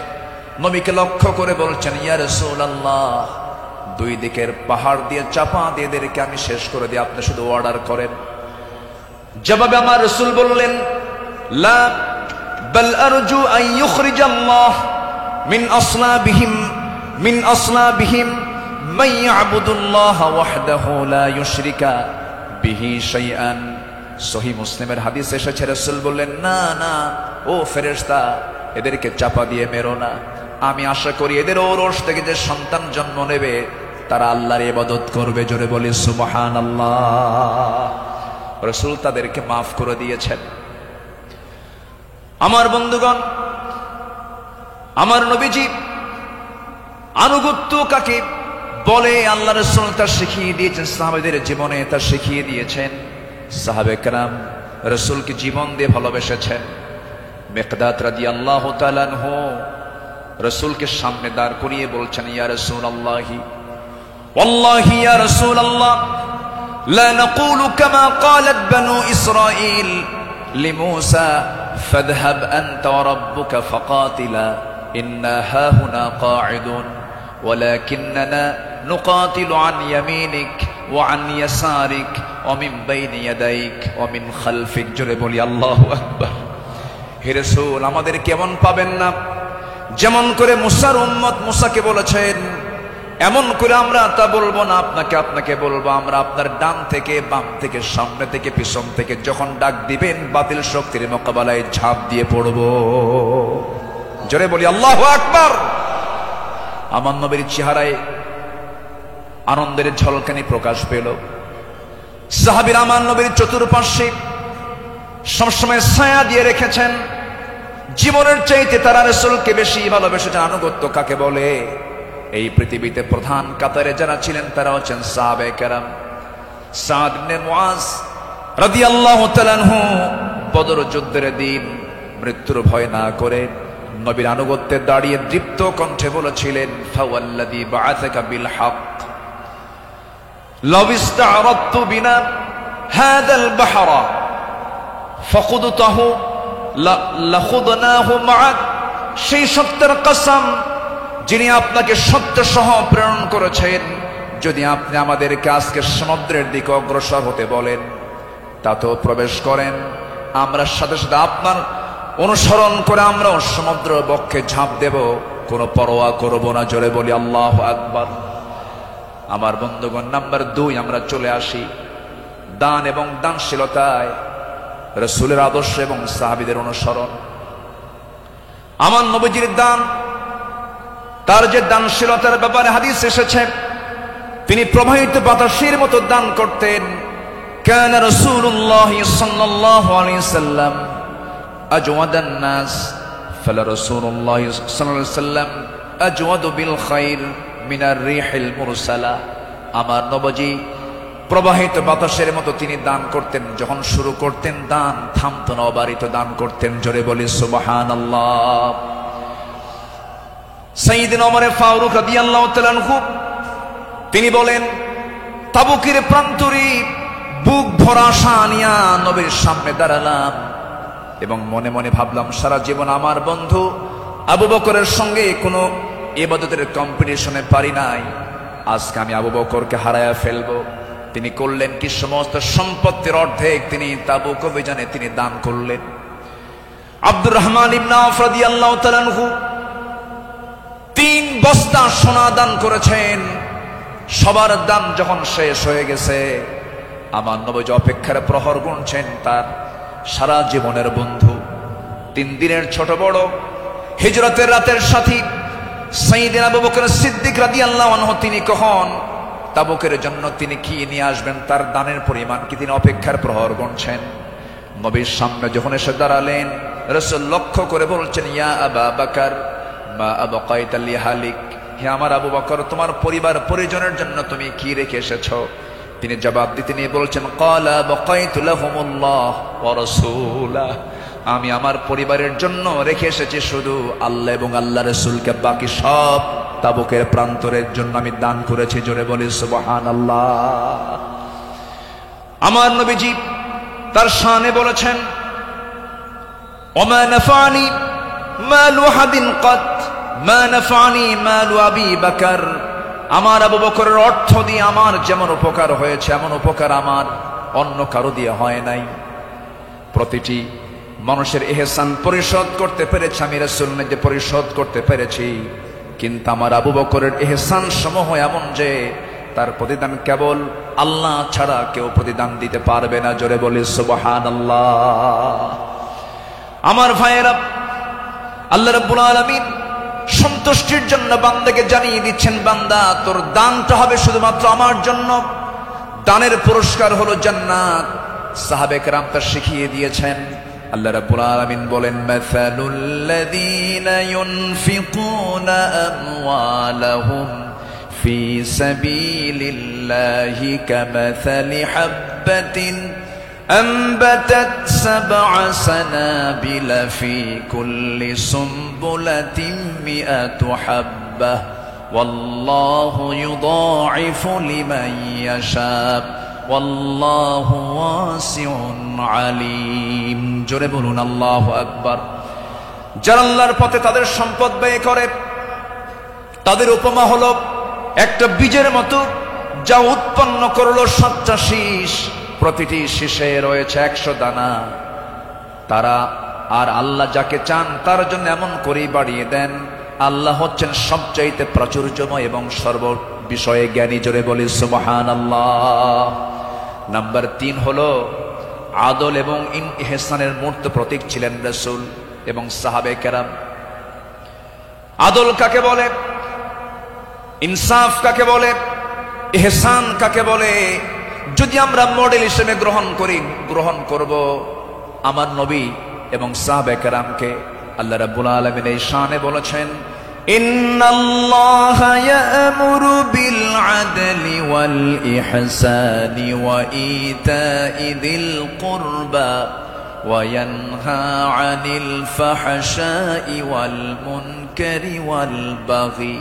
নবীকে লক্ষ্য করে বলছেন, ইয়া রাসূলুল্লাহ, 2 দিকের পাহাড় দিয়ে চাপা দিয়ে এদেরকে আমি শেষ করে দিই, আপনি শুধু অর্ডার করেন। জবাবে আমার রাসূল বললেন, লা বাল আরজু আন ইউখরিজাল্লাহ মিন আসলাবিহিম মান ইয়াবুদুল্লাহ ওয়াহদাহু লা ইউশরিকা বিহি শাইআন। সহিহ মুসলিমের হাদিস এসেছে, রাসূল বললেন, না না ও ফেরেশতা, এদেরকে চাপা দিয়ে মেরো না। আমি আশা করি এদের ঔরস থেকে যে সন্তান জন্ম নেবে তারা আল্লাহর ইবাদত করবে। জোরে বলি সুবহানাল্লাহ। রাসূল তাদেরকে মাফ করে দিয়েছেন। আমার বন্ধুগণ, আমার নবীজি আনুগত্য কাকে বলে আল্লাহ রাসূল তা শিখিয়ে দিয়েছেন, সাহাবাদের জীবনে তা শিখিয়ে দিয়েছেন। সাহাবে কেরাম রাসূলকে জীবন দিয়ে ভালোবেসেছেন। মিকদাদ রাদিয়াল্লাহু তাআলা আনহু রাসূলকে সামনে দাঁড় করিয়ে বলছেন, ইয়া রাসূলুল্লাহি ওয়াল্লাহি ইয়া রাসূলুল্লাহ লা নাকুলু কামা ক্বালাত বানু ইসরাঈল লিমূসা ফাযহাব আনতা ওয়া রাব্বুকা ফাকাতিলা ইন্না হাহুনা কাঈদুন ওয়ালাকিন্নানা নুকাতিলু আন ইয়ামিনিক ওয়া আন ইয়াসারিক ওয়া মিন বাইনি ইয়াদাইক ওয়া মিন খালফিক। জোরে বলি আল্লাহু আকবার। হে রাসূল, আমাদের কেমন পাবেন না? যেমন করে মুসার উম্মত মুসাকে বলেছেন, এমন করে আমরা তা বলবো না, আপনাকে বলবো। আমরা আপনার ডান থেকে বাম থেকে সামনে থেকে পিছন থেকে যখন ডাক দিবেন, বাতিল শক্তির মোকাবেলায় ঝাঁপ দিয়ে পড়ব। জোরে বলি আল্লাহু আকবার। আমার নবীর চেহারায় আনন্দের ঝলকানি প্রকাশ পেল। সাহাবীরা আমার নবীর চতুর্পার্শ্বে সবসময় ছায়া দিয়ে রেখেছেন। জীবনের চাইতে তারা রাসূলকে বেশি ভালোবেসেছেন। আনুগত্য কাকে বলে? এই পৃথিবীতে প্রধান কাতারে যারা ছিলেন তারা হচ্ছেন সাহাবে কেরাম। সাদ ইবনে মুআজ রাদিয়াল্লাহু তাআলা আনহু বদর যুদ্ধের দিন মৃত্যুর ভয় না করে নবীর আনুগত্যে দাঁড়িয়ে দীপ্ত কণ্ঠে বলেছিলেন, ফাওয়াল্লাযী বাআসাকা বিল হক লাউ ইসতা'রাদতু বিনা হাযাল বাহরা ফাকুদতাহু লাখুদনাহু মা'আক, সেই সত্যের কসম যিনি আপনাকে সত্য সহ প্রেরণ করেছেন, যদি আপনি আমাদেরকে আজকে সমুদ্রের দিকে অগ্রসর হতে বলেন তাতেও প্রবেশ করেন, আমরা সাথে সাথে আপনার অনুসরণ করে আমরাও সমুদ্র বক্ষে ঝাঁপ দেব, কোনো পরোয়া করব না। জোরে বলি আল্লাহু আকবার। আমার বন্ধুগণ, নাম্বার 2 আমরা চলে আসি দান এবং দানশীলতায় রাসূলের আদর্শ এবং সাহাবীদের অনুসরণ। আমার নবীজির দান, তার যে দানশীলতার ব্যাপারে হাদিস এসেছে, তিনি প্রবাহিত বাতাসের মতো দান করতেন। কানা রাসূলুল্লাহ সাল্লাল্লাহু আলাইহি সাল্লাম আজওয়াদান নাস, ফালা রাসূলুল্লাহ সাল্লাল্লাহু আলাইহি সাল্লাম আজওয়াদু বিল খাইর মিনার রিহিল মুরসালা। আমার নবীজি প্রবাহিত বাতাসের মতো তিনি দান করতেন। যখন শুরু করতেন দান থামতো না, অবারিত দান করতেন। জোরে বলি সুবহানাল্লাহ। সাইয়েদনা ওমর ফারুক রাদিয়াল্লাহু তাআলা আনহু তিনি বলেন, তাবুকের প্রান্তরে বুক ভরা আশা নিয়া নবীর সামনে দাঁড়ালাম এবং মনে মনে ভাবলাম, সারা জীবন আমার বন্ধু আবু বকরের সঙ্গে কোনো ইবাদতের কম্পিটিশনে পারি নাই, আজকে আমি আবু বকরকে হারায়া ফেলবো। তিনি করলেন কি, সমস্ত সম্পত্তির অর্ধেক তিনি তাবুক অভিযানে তিনি দান করলেন। আব্দুর রহমান ইবনে আওফ রাদিয়াল্লাহু তাআলা আনহু 3 বস্তা সোনা দান করেছেন। সবার দান যখন শেষ হয়ে গেছে, আমার নবী অপেক্ষার প্রহর গুনছেন তার সারা জীবনের বন্ধু, 3 দিনের ছোট বড় হিজরতের রাতের সাথী সাইয়েদনা আবু বকর সিদ্দিক রাদিয়াল্লাহু আনহু তিনি কখন তাবুকের জন্য তিনি কি নিয়ে আসবেন, তার দানের পরিমাণ কি, তিনি অপেক্ষার প্রহর গুনছেন। নবীর সামনে যখন এসে দাঁড়ালেন, রাসূল লক্ষ্য করে বলছেন, ইয়া আবা বকর মা আবকাইতা লিহালিক, হে আমার আবু বকর, তোমার পরিবার পরিজনের জন্য তুমি কি রেখে এসেছো? তিনি জবাব দিতে নিয়ে বলছেন, ক্বালা বাকাইতু লাহুমুল্লাহ ওয়া রাসূলাহ, আমি আমার পরিবারের জন্য রেখে এসেছি শুধু আল্লাহ এবং আল্লাহ রাসূলকে, বাকি সব তাবুকের প্রান্তরের জন্য আমি দান করেছি। জোরে বলি সুবহানাল্লাহ। আমার নবীজি তার শানে বলেছেন, ওমা নাফানি মালু হাদিন কাত মা নাফানি মালু আবি বকর, আমার আবু বকরের অর্থ দিয়ে আমার যেমন উপকার হয়েছে এমন উপকার আমার অন্য কারো দিয়ে হয় নাই। প্রতিটি মানুষের ইহসান পরিশোধ করতে পেরেছি আমি, রাসূল নিজে পরিশোধ করতে পেরেছি, কিন্তু আমার আবু বকরের ইহসান সমূহ এমন যে তার প্রতিদান কেবল আল্লাহ ছাড়া কেউ প্রতিদান দিতে পারবে না। জোরে বলি সুবহানাল্লাহ। আমার ভাইয়েরা, আল্লাহ রাব্বুল আলামিন সন্তুষ্টির জন্য বান্দাকে জানিয়ে দিচ্ছেন, বান্দা তোর দানটা হবে শুধুমাত্র আমার জন্য, দানের পুরস্কার হলো জান্নাত। সাহাবে কেরাম তা শিখিয়ে দিয়েছেন। আল্লাহ রাব্বুল আলামিন বলেন, মাসালুল লাযীনা ইউনফিকুনা আমওয়ালাহুম ফি সাবিলিল্লাহি কামাসালি হাববাতিন أنبتت 7 سنابل في كل سنبلة 100 حبة والله يضاعف لمن يشاء والله واسع عليم। জোরে বলুন আল্লাহু আকবার। যারা আল্লাহর পথে তাদের সম্পদ ব্যয় করে, তাদের উপমা হলো একটা বীজের মতো যা উৎপন্ন করলো 7টা শীষ, প্রতিটি শীষে রয়েছে 100 দানা। তারা আর আল্লাহ যাকে চান তার জন্য এমন করেই বাড়িয়ে দেন। আল্লাহ হচ্ছেন সবচাইতে প্রাচুর্যময় এবং সর্ব বিষয়ে জ্ঞানী। জোরে বলি সুবহানাল্লাহ। নাম্বার 3 হলো আদল এবং ইহসানের মূর্ত প্রতীক ছিলেন রাসূল এবং সাহাবে কেরাম। আদল কাকে বলে, ইনসাফ কাকে বলে, ইহসান কাকে বলে, যদি আমরা মডেল হিসেবে গ্রহণ করব আমার নবী এবং সাহাবে কেরামকে। আল্লাহ রাব্বুল আলামিন এই শানে বলেছেন, ইন্নাল্লাহা ইয়া'মুরু বিল আদলি ওয়াল ইহসানি ওয়া ইতাই যিল কুরবা ওয়া ইয়ানহা আনিল ফাহশাই ওয়াল মুনকারি ওয়াল বাগি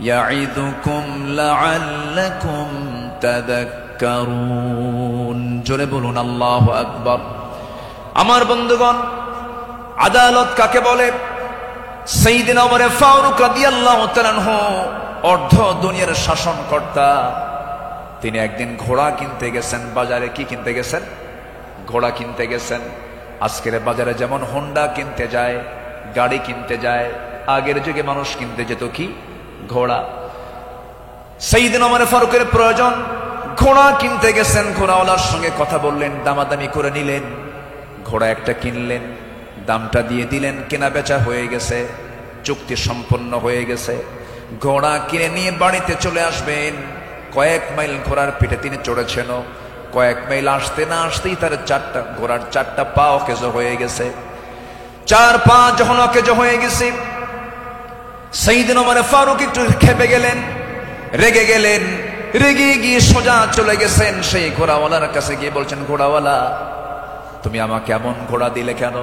ইয়া'iদুকুম লা'আল্লাকুম তাযাক্কারুন। জোরে বলুন আল্লাহু আকবার। আমার বন্ধুগণ, আদালত কাকে বলে? সাইয়েদনা ওমর ফারুক রাদিয়াল্লাহু তাআলা আনহু অর্ধ দুনিয়ার শাসনকর্তা। তিনি একদিন ঘোড়া কিনতে গেছেন বাজারে। কি কিনতে গেছেন? ঘোড়া কিনতে গেছেন। আজকের বাজারে যেমন হোন্ডা কিনতে যায়, গাড়ি কিনতে যায়, আগের যুগে মানুষ কিনতে যেত কি? ঘোড়া। সাইয়েদনা ওমর ফারুকের প্রয়োজন, ঘোড়া কিনতে গেছেন। ঘোড়াওয়ালার সঙ্গে কথা বললেন, দামাদামি করে নিলেন, ঘোড়া একটা কিনলেন, দামটা দিয়ে দিলেন, কেনা বেচা হয়ে গেছে, চুক্তি সম্পন্ন হয়ে গেছে। ঘোড়া কিনে নিয়ে বাড়িতে চলে আসবেন। কয়েক মাইল ঘোড়ার পিঠে তিনি চড়েছেন। কয়েক মাইল আসতে না আসতেই তার ঘোড়ার চারটা পা অকেজ হয়ে গেছে। 4 পা যখন অকেজ হয়ে গেছে, সাইয়েদনা ওমর ফারুক একটু খেপে গেলেন, রেগে গেলেন। রেগে গিয়ে সোজা চলে গেছেন সেই ঘোড়াওয়ালার কাছে গিয়ে বলছেন, ঘোড়াওয়ালা, তুমি আমাকে এমন ঘোড়া দিলে কেন?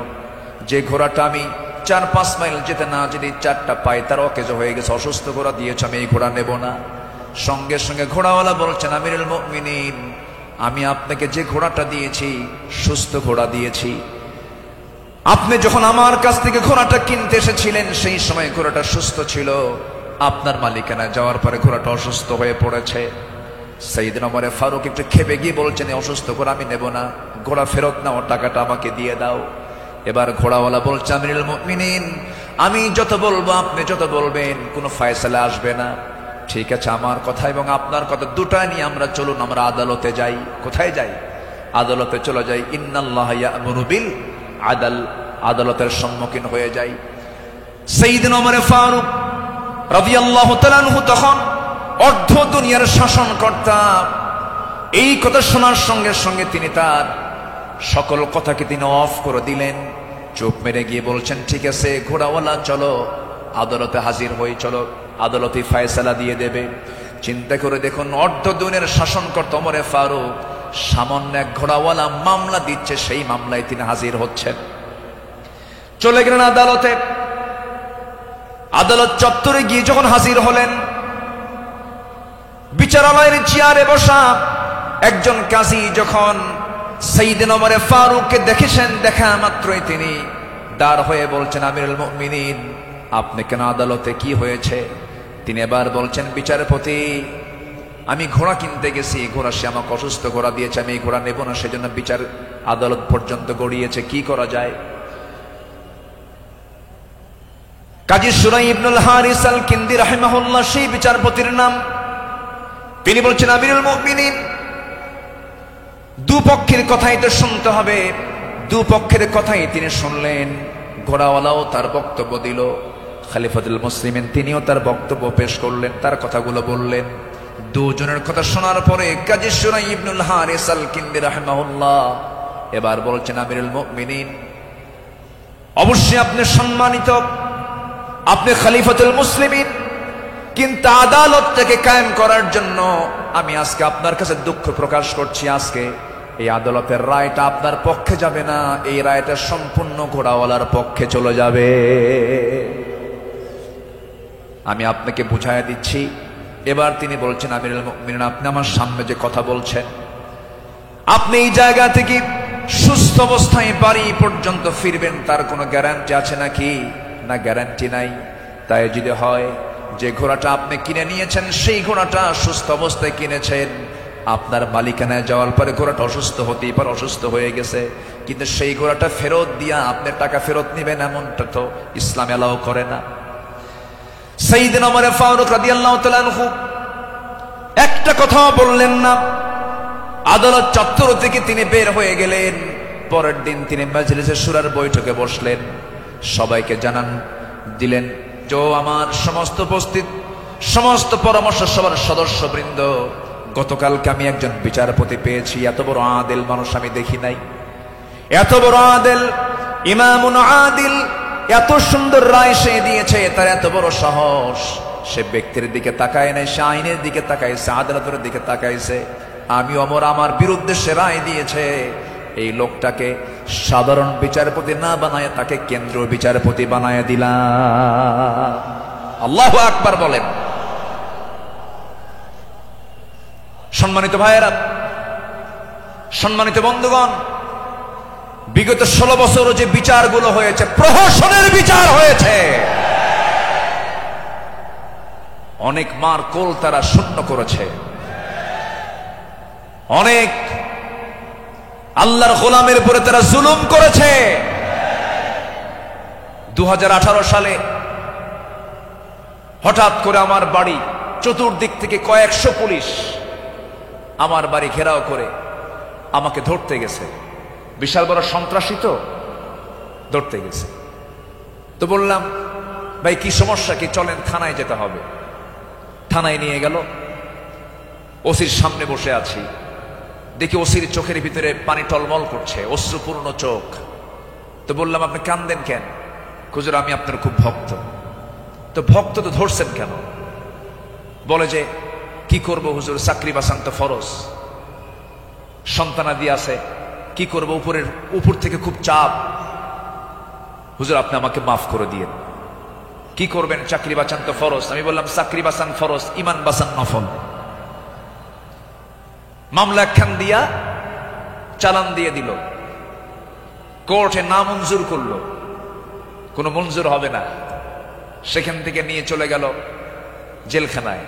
যে ঘোড়াটা আমি 4-5 মাইল যেতে না যদি 4টা পায়ে তার অকেজ হয়ে গেছে, অসুস্থ ঘোড়া দিয়েছ, আমি এই ঘোড়া নেব না। সঙ্গে সঙ্গে ঘোড়াওয়ালা বলছেন, আমিরুল মুমিনিন, আমি আপনাকে যে ঘোড়াটা দিয়েছি সুস্থ ঘোড়া দিয়েছি। আপনি যখন আমার কাছ থেকে ঘোড়াটা কিনতে এসেছিলেন সেই সময় ঘোড়াটা সুস্থ ছিল। আপনার মালিকানা যাওয়ার পরে ঘোড়াটা অসুস্থ হয়ে পড়েছে। সাইয়েদনা ওমর ফারুক একটু খেপে গিয়ে বলছেন, অসুস্থ ঘোড়া আমি নেব না, ঘোড়া ফেরত নাও, টাকাটা আমাকে দিয়ে দাও। এবার ঘোড়াওয়ালা বলছে, আমিরুল মুমিনিন, আমি যত বলবো আপনি যত বলবেন কোনো ফায়সালা আসবে না। ঠিক আছে, আমার কথা এবং আপনার কথা দুটা নিয়ে আমরা চলুন, আমরা আদালতে যাই। কোথায় যাই? আদালতে চলে যাই। ইন্নাল্লাহা ইয়া'মুরু বিল আদল, আদালতের সম্মুখীন হয়ে যাই। সাইয়েদনা ওমর ফারুক রাদিয়াল্লাহু তাআলা আনহু তখন অর্ধ দুনিয়ার শাসনকর্তা। এই কথা শোনার সঙ্গে সঙ্গে তিনি তার সকল কথাকে তিনি অফ করে দিলেন, চুপ মেরে গিয়ে বলছেন, ঠিক আছে ঘোড়াওয়ালা, চলো আদালতে হাজির হই, চলো আদালতে ফয়সালা দিয়ে দেবে। চিন্তা করে দেখুন, অর্ধ দুনিয়ার শাসনকর্তা ওমর ফারুক সামান্য এক ঘোড়াওয়ালা মামলা দিচ্ছে, সেই মামলায় তিনি হাজির হচ্ছেন। চলে গেলেন আদালতে। আদালত চত্বরে গিয়ে যখন হাজির হলেন, বিচারালয়ের চেয়ারে বসা একজন কাজী যখন সাইয়েদনা ওমর ফারুককে দেখেছেন, দেখা মাত্রই তিনি দাঁড় হয়ে বলছেন, আমিরুল মুমিনিন, আপনি কেন আদালতে, কি হয়েছে? তিনি এবার বলছেন, বিচারপতি, আমি ঘোড়া কিনতে গেছি, ঘোড়া সে আমাকে অসুস্থ ঘোড়া দিয়েছে, আমি এই ঘোড়া নেব না, সেজন্য বিচার আদালত পর্যন্ত গড়িয়েছে, কি করা যায়? কাজী সুরাই ইবনুল হারিস আল কিন্দি রাহিমাহুল্লাহ সেই বিচারপতির নাম। তিনি বলছেন, আমিরুল মুমিনিন, দুপক্ষের কথাই তো শুনতে হবে। দুপক্ষের কথাই তিনি শুনলেন। ঘোড়াওয়ালাও তার বক্তব্য দিল, খলিফাতুল মুসলিমিন তিনিও তার বক্তব্য পেশ করলেন, তার কথাগুলো বললেন। দুজনের কথা শোনার পরে কাজী সুরাই ইবনুল হারিস আল কিন্দি রাহিমাহুল্লাহ এবার বলছেন, আমিরুল মুমিনিন, অবশ্যই আপনি সম্মানিত, আপনি খলিফাতুল মুসলিমিন, কিন্তু আদালতটাকে কায়েম করার জন্য আমি আজকে আপনার কাছে দুঃখ প্রকাশ করছি। আজকে এই আদালতের রায়টা আপনার পক্ষে যাবে না, এই রায়টা সম্পূর্ণ ঘোড়াওয়ালার পক্ষে চলে যাবে। আমি আপনাকে বুঝাইয়া দিচ্ছি। এবার তিনি বলছেন, আমিরুল মুমিনিন, আপনি আমার সামনে যে কথা বলছেন, আপনি এই জায়গা থেকে সুস্থ অবস্থায় বাড়ি পর্যন্ত ফিরবেন, তার কোনো গ্যারান্টি আছে নাকি? না, গ্যারান্টি নাই। তাই যদি হয় যে ঘোড়াটা আপনি কিনে নিয়েছেন সেই ঘোড়াটা সুস্থ অবস্থায় কিনেছেন, আপনার মালিকানায় যাওয়ার পরে ঘোড়াটা অসুস্থ হতেই পারে, অসুস্থ হয়ে গেছে, কিন্তু সেই ঘোড়াটা ফেরত দিয়া আপনার টাকা ফেরত নেবেন, এমনটা তো ইসলাম এলাও করে না। সাইয়েদনা ওমর ফারুক রাদিয়াল্লাহু তাআলা আনহু একটা কথাও বললেন না। আদালত চত্বর থেকে তিনি বের হয়ে গেলেন। পরের দিন তিনি মাজলিসে শুরার বৈঠকে বসলেন, সবাইকে জানান দিলেন যে আমার সমস্ত উপস্থিত সমস্ত পরামর্শ সভার সদস্যবৃন্দ, গতকালকে আমি একজন বিচারপতি পেয়েছি, এত বড় আদিল মানুষ আমি দেখি নাই। এত বড় আদিল, ইমামুন আদিল, এত সুন্দর রায় সে দিয়েছে, তার এত বড় সাহস। সে ব্যক্তির দিকে তাকায় নাই, সে আইনের দিকে তাকাইছে, আদালতের দিকে তাকাইছে। আমি ওমর আমার বিরুদ্ধে সে রায় দিয়েছে, এই লোকটাকে সাধারণ বিচারপতি না বানায় তাকে কেন্দ্রীয় বিচারপতি বানায় দিলাম। আল্লাহু আকবার বলেন। সম্মানিত ভাইয়েরা, সম্মানিত বন্ধুগণ, বিগত 16 বছর যে বিচারগুলো হয়েছে, প্রহসনের বিচার হয়েছে, অনেক মার কোল তারা শূন্য করেছে, অনেক আল্লাহর গোলামের উপরে তারা জুলুম করেছে। 2018 সালে হঠাৎ করে আমার বাড়ি চতুর্দিক থেকে কয়েকশো পুলিশ আমার বাড়ি ঘেরাও করে আমাকে ধরতে গেছে। বিশাল বড় সন্ত্রাসী তো, ধরতে গেছে। তো বললাম, ভাই কি সমস্যা কি, চলেন থানায় যেতে হবে। থানায় নিয়ে গেল, ওসির সামনে বসে আছি, দেখি ওসির চোখের ভিতরে পানি টলমল করছে, অশ্রুপূর্ণ চোখ। তো বললাম, আপনি কান্দেন কেন? হুজুর আমি আপনার খুব ভক্ত। তো ভক্ত তো ধরছেন কেন? বলে যে কি করব হুজুর, চাকরি বাঁচান তো ফরজ, সন্তানাদি আছে, কি করব, উপর থেকে খুব চাপ। হুজুর আপনি আমাকে মাফ করে দিয়েন। কি করবেন? চাকরি বাঁচান তো ফরজ। আমি বললাম, চাকরি বাঁচান ফরজ, ইমান বাঁচান নফল। মামলা একখান দিয়া চালান দিয়ে দিল, কোর্টে না মঞ্জুর করলো, কোনো মঞ্জুর হবে না। সেখান থেকে নিয়ে চলে গেল জেলখানায়।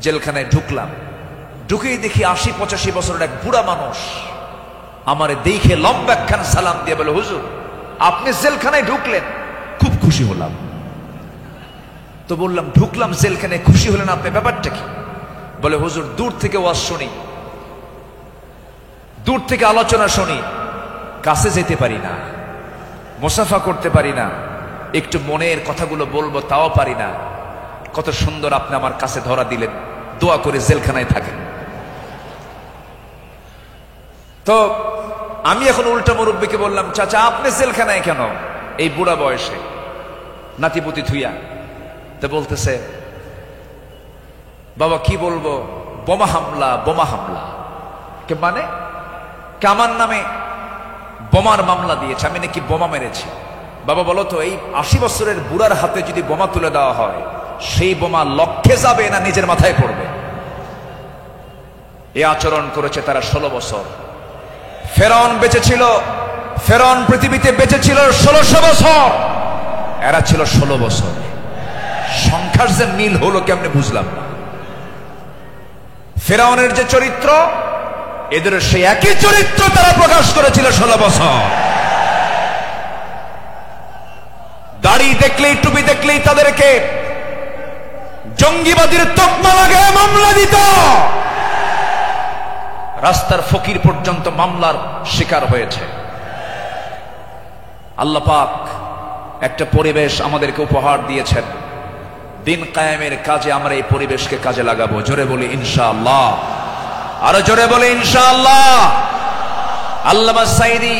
জেলখানায় ঢুকলাম, ঢুকেই দেখি 80-85 বছরের এক বুড়া মানুষ আমারে দেখে লম্বা একখান সালাম দিয়ে বলে, হুজুর আপনি জেলখানায় ঢুকলেন? খুব খুশি হলাম। তো বললাম, ঢুকলাম জেলখানায়, খুশি হলেন আপনি, ব্যাপারটা কি? বলে, হুজুর দূর থেকে ওয়াজ শুনি, দূর থেকে আলোচনা শুনি, কাছে যেতে পারি না, মুসাফা করতে পারি না, একটু মনের কথাগুলো বলবো তাও পারি না। কত সুন্দর আপনি আমার কাছে ধরা দিলেন, দোয়া করে জেলখানায় থাকেন। তো আমি এখন উল্টা মুরব্বীকে বললাম, চাচা আপনি জেলখানায় কেন এই বুড়া বয়সে, নাতিপুতি থুইয়া? তো বলতেছে, বাবা কি বলবো, বোমা হামলা, বোমা হামলা। কে মানে? আমার নামে বোমার মামলা দিয়েছে, আমি নাকি বোমা মেরেছি। বাবা বলো তো, এই 80 বছরের বুড়ার হাতে যদি বোমা তুলে দেওয়া হয়, সেই বোমা লক্ষ্যে যাবে না নিজের মাথায় পড়বে? এই আচরণ করেছে তারা 16 বছর। ফেরাউন বেঁচে ছিল, ফেরাউন পৃথিবীতে বেঁচে ছিল 1600 বছর, এরা ছিল 16 বছর। সংখ্যার যে মিল হলো কেমনে বুঝলাম না। ফেরাউনের যে চরিত্র, এদের সেই একই চরিত্র তারা প্রকাশ করেছিল 16 বছর। দাড়ি দেখলেই, টুপি দেখলেই তাদেরকে জঙ্গিবাদীর তকমা লাগায় মামলা দিত। রাস্তার ফকির পর্যন্ত মামলার শিকার হয়েছে। আল্লাহ পাক একটা পরিবেশ আমাদেরকে উপহার দিয়েছেন, দিন কায়েমের কাজে আমরা এই পরিবেশকে কাজে লাগাবো। জোরে বলি ইনশাআল্লাহ, আরো জোরে বলি ইনশাআল্লাহ। আল্লামা সাঈদী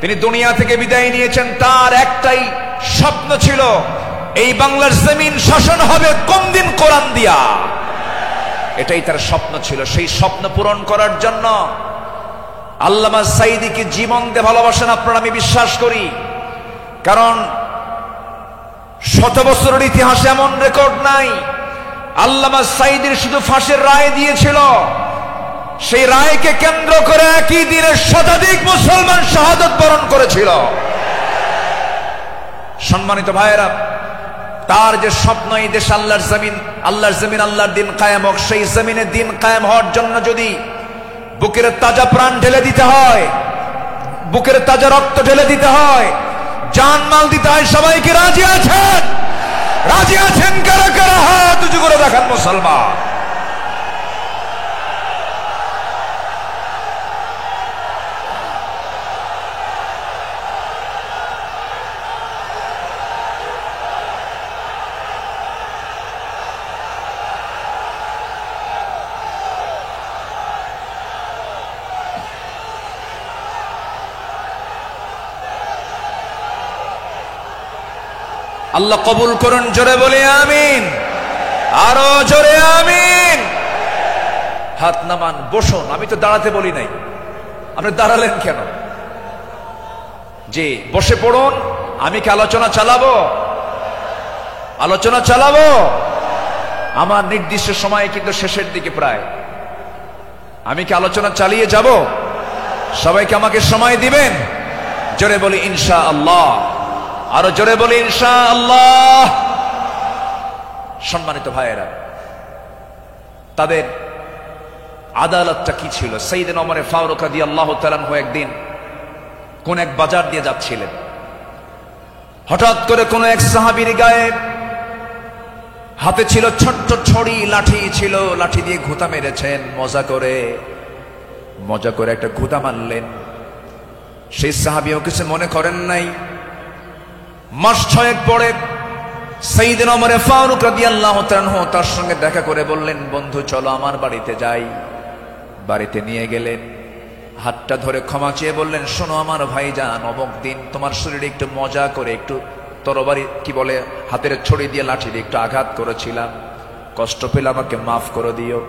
তিনি দুনিয়া থেকে বিদায় নিয়েছেন, তার একটাই স্বপ্ন ছিল, এই বাংলার জমিন শাসন হবে কোন দিন? কোরআন দিয়া। এটাই তার স্বপ্ন ছিল। সেই স্বপ্ন পূরণ করার জন্য আল্লামা সাঈদীকে জীবন দিয়ে ভালোবাসেন আপনারা, আমি বিশ্বাস করি। কারণ 100 বছরের ইতিহাসে এমন রেকর্ড নাই। আল্লামা সাঈদীর শুধু ফাঁসির রায় দিয়েছিল, সেই রায়কে কেন্দ্র করে একই দিনে শতাধিক মুসলমান শাহাদাত বরণ করেছিল। সম্মানিত ভাইয়েরা, তার যে স্বপ্ন, এই দেশ আল্লাহর জমিন, আল্লাহর জমিন, আল্লাহর দিন কায়েম হোক, সেই জমিনে দিন কায়েম হওয়ার জন্য যদি বুকের তাজা প্রাণ ঢেলে দিতে হয়, বুকের তাজা রক্ত ঢেলে দিতে হয়, জানমাল দিতে হয়, সবাইকে রাজি আছেন? রাজি আছেন কারা কারা? হাত উঁচু করে দেখান মুসলমান। আল্লাহ কবুল করুন, জোরে বলে আমিন, আরো জোরে আমিন। হাত নামান, বসুন। আমি তো দাঁড়াতে বলি নাই, আপনি দাঁড়ালেন কেন? যে বসে পড়ুন। আমি কি আলোচনা চালাবো? আলোচনা চালাবো। আমার নির্দিষ্ট সময় কিন্তু শেষের দিকে প্রায়। আমি কি আলোচনা চালিয়ে যাব? সবাইকে আমাকে সময় দিবেন? জোরে বলি ইনশাআল্লাহ, আরো জোরে বলি ইনশাআল্লাহ। সম্মানিত ভাইয়েরা, তাদের আদালতটা কি ছিল? সাইয়েদনা ওমর ফারুক রাদিয়াল্লাহু তাআলা আনহু একদিন কোন এক বাজার দিয়ে যাচ্ছিলেন। হঠাৎ করে কোন এক সাহাবীর গায়ে হাতে ছিল ছোট্ট ছড়ি, লাঠি ছিল, লাঠি দিয়ে ঘুতা মেরেছেন। মজা করে একটা ঘুতা মারলেন। সেই সাহাবীও কিছু মনে করেন নাই। মাস 6 পরে সাইয়েদনা ওমর ফারুক রাদিয়াল্লাহু তাআলা আনহু তার সঙ্গে দেখা করে বললেন, বন্ধু চলো আমার বাড়িতে যাই। বাড়িতে নিয়ে গেলেন, হাতটা ধরে ক্ষমা চেয়ে বললেন, শোনো আমার ভাইজান, অমুক দিন তোমার শরীরে একটু মজা করে একটু তরবারি কি বলে হাতের ছড়ি দিয়ে লাঠি দিয়ে একটু আঘাত করেছিলাম, কষ্ট পেলে আমাকে মাফ করে দিও।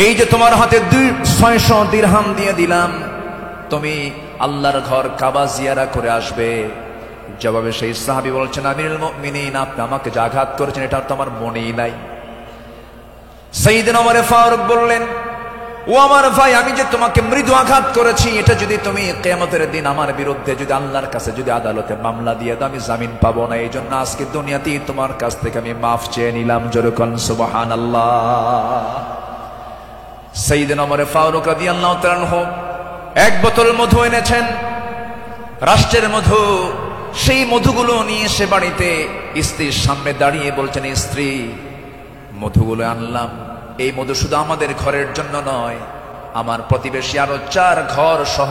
এই যে তোমার হাতে 600 দিরহাম দিয়ে দিলাম, তুমি আল্লাহর ঘর কাবা জিয়ারা করে আসবে। জবাবে সেই সাহাবী বলছেন, আমিরুল মুমিনিন, আপনি আমাকে যে আঘাত করেছেন এটা তো আমার মনেই নাই। সাইয়েদনা ওমর ফারুক বললেন, ও আমার ভাই, আমি যে তোমাকে মৃদু আঘাত করেছি, এটা যদি তুমি কিয়ামতের দিন আমার বিরুদ্ধে যদি আল্লাহর কাছে যদি আদালতে মামলা দিয়ে দাও, আমি জামিন পাবো না। এই জন্য আজকে দুনিয়াতেই তোমার কাছ থেকে আমি মাফ চেয়ে নিলাম। জোরে কোন সুবহানাল্লাহ। সাইয়েদনা ওমর ফারুক রাদিয়াল্লাহু তাআলা আনহু এক বোতল মধু এনেছেন, রাষ্ট্রের মধু। সেই মধুগুলো নিয়ে সে বাড়িতে স্ত্রীর সামনে দাঁড়িয়ে বলছেন, স্ত্রী, মধুগুলো আনলাম। এই মধু শুধু আমাদের ঘরের জন্য নয়, আমার প্রতিবেশী আরো 4 ঘর সহ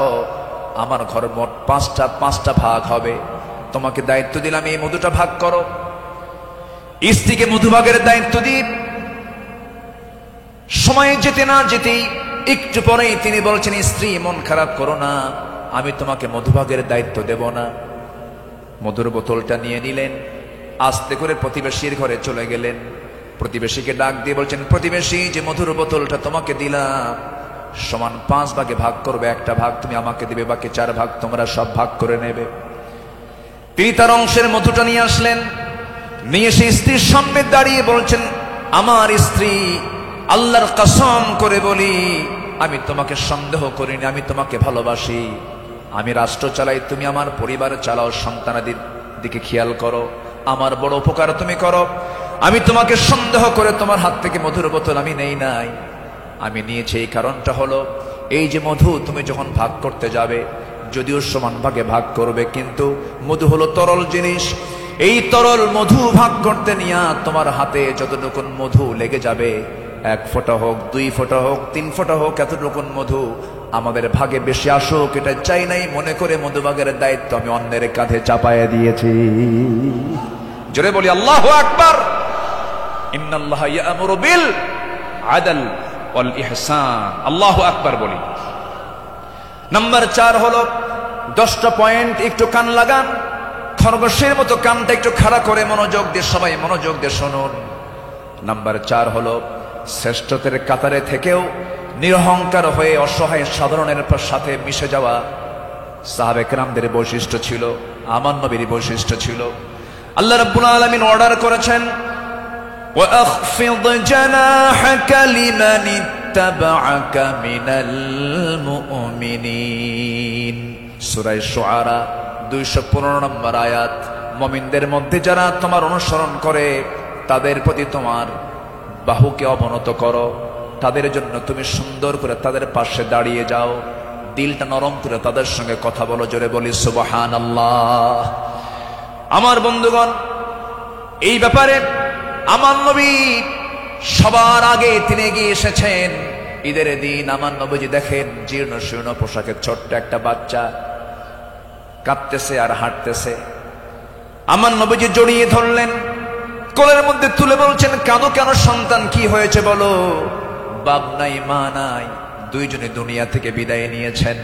আমার ঘর মোট 5টা ভাগ হবে। তোমাকে দায়িত্ব দিলাম, এই মধুটা ভাগ করো। স্ত্রীকে মধু ভাগের দায়িত্ব দিই। সময় যেতে না যেতেই একটু পরেই তিনি বলছেন, স্ত্রী মন খারাপ করো না, আমি তোমাকে মধুভাগের দায়িত্ব দেব না। মধুর বোতলটা নিয়ে নিলেন, আস্তে করে প্রতিবেশীর ঘরে চলে গেলেন। প্রতিবেশীকে ডাক দিয়ে বলছেন, প্রতিবেশী, যে মধুর বোতলটা তোমাকে দিলাম সমান 5 ভাগে ভাগ করবে, একটা ভাগ তুমি আমাকে দিবে, বাকি 4 ভাগ তোমরা সব ভাগ করে নেবে। তিনি তার অংশের মধুটা নিয়ে আসলেন, নিয়ে সেই স্ত্রীর সামনে দাঁড়িয়ে বলছেন, আমার স্ত্রী, আল্লাহর কসম করে বলি, আমি তোমাকে সন্দেহ করিনি, আমি তোমাকে ভালোবাসি। আমি রাষ্ট্র চালাই, তুমি আমার পরিবার চালাও, সন্তানাদের দিকে খেয়াল করো, আমার বড় উপকার তুমি করো। আমি তোমাকে সন্দেহ করে তোমার হাত থেকে মধুর বোতল আমি নেই নাই। আমি নিয়েছি এই কারণটা হলো, এই যে মধু তুমি যখন ভাগ করতে যাবে, যদিও সমান ভাগে ভাগ করবে, কিন্তু মধু হলো তরল জিনিস। এই তরল মধু ভাগ করতে নিয়ে তোমার হাতে যতটুকু মধু লেগে যাবে, 1 ফোঁটা হোক, 2 ফোঁটা হোক, 3 ফোঁটা হোক, এতটুকু মধু আমাদের ভাগে বেশি আসুক এটা চাই নাই। মনে করে মধু ভাগের দায়িত্ব আমি অন্যের কাঁধে চাপায়া দিয়েছি। জোরে বলি আল্লাহু আকবার। ইন্নাল্লাহা ইয়া'মুরু বিল আদল ওয়াল ইহসান। আল্লাহু আকবার বলি। নাম্বার 4 হলো 10টা পয়েন্ট, একটু কান লাগান, খরগোশের মতো কানটা একটু খাড়া করে মনোযোগ দিয়ে, সবাই মনোযোগ দিয়ে শুনুন। নাম্বার 4 হলো শ্রেষ্ঠদের কাতারে থেকেও নিরহংকার হয়ে অসহায় সাধারণের সাথে মিশে যাওয়া সাহাবে কেরামদের বৈশিষ্ট্য ছিল, আমার নবীর বৈশিষ্ট্য ছিল। আল্লাহ রাব্বুল আলামিন অর্ডার করেছেন, ওয়াখফিদ জানাহাকা লিমান ইত্তাবা'আকা মিনাল মুমিনিন। সূরা শুআরা 215 নম্বর আয়াত। মুমিনদের মধ্যে যারা তোমার অনুসরণ করে তাদের প্রতি তোমার বাহুকে অবনত করো, তাদের জন্য তুমি সুন্দর করে তাদের পাশে দাঁড়িয়ে যাও, দিলটা নরম করে তাদের সঙ্গে কথা বলো। জোরে বলি সুবহানাল্লাহ। আমার বন্ধুগণ, এই ব্যাপারে আমার নবী সবার আগে তিনি এগিয়ে এসেছেন। ঈদের দিন আমার নবীজি দেখেন জীর্ণ শীর্ণ পোশাকের ছোট্ট একটা বাচ্চা কাঁদতেছে আর হাঁটতেছে। আমার নবীজি জড়িয়ে ধরলেন, কোলের মধ্যে তুলে বলছেন, কাঁদো কেন সন্তান, কি হয়েছে বলো? বাপ নাই, মা নাই, দুইজনে দুনিয়া থেকে বিদায় নিয়েছেন।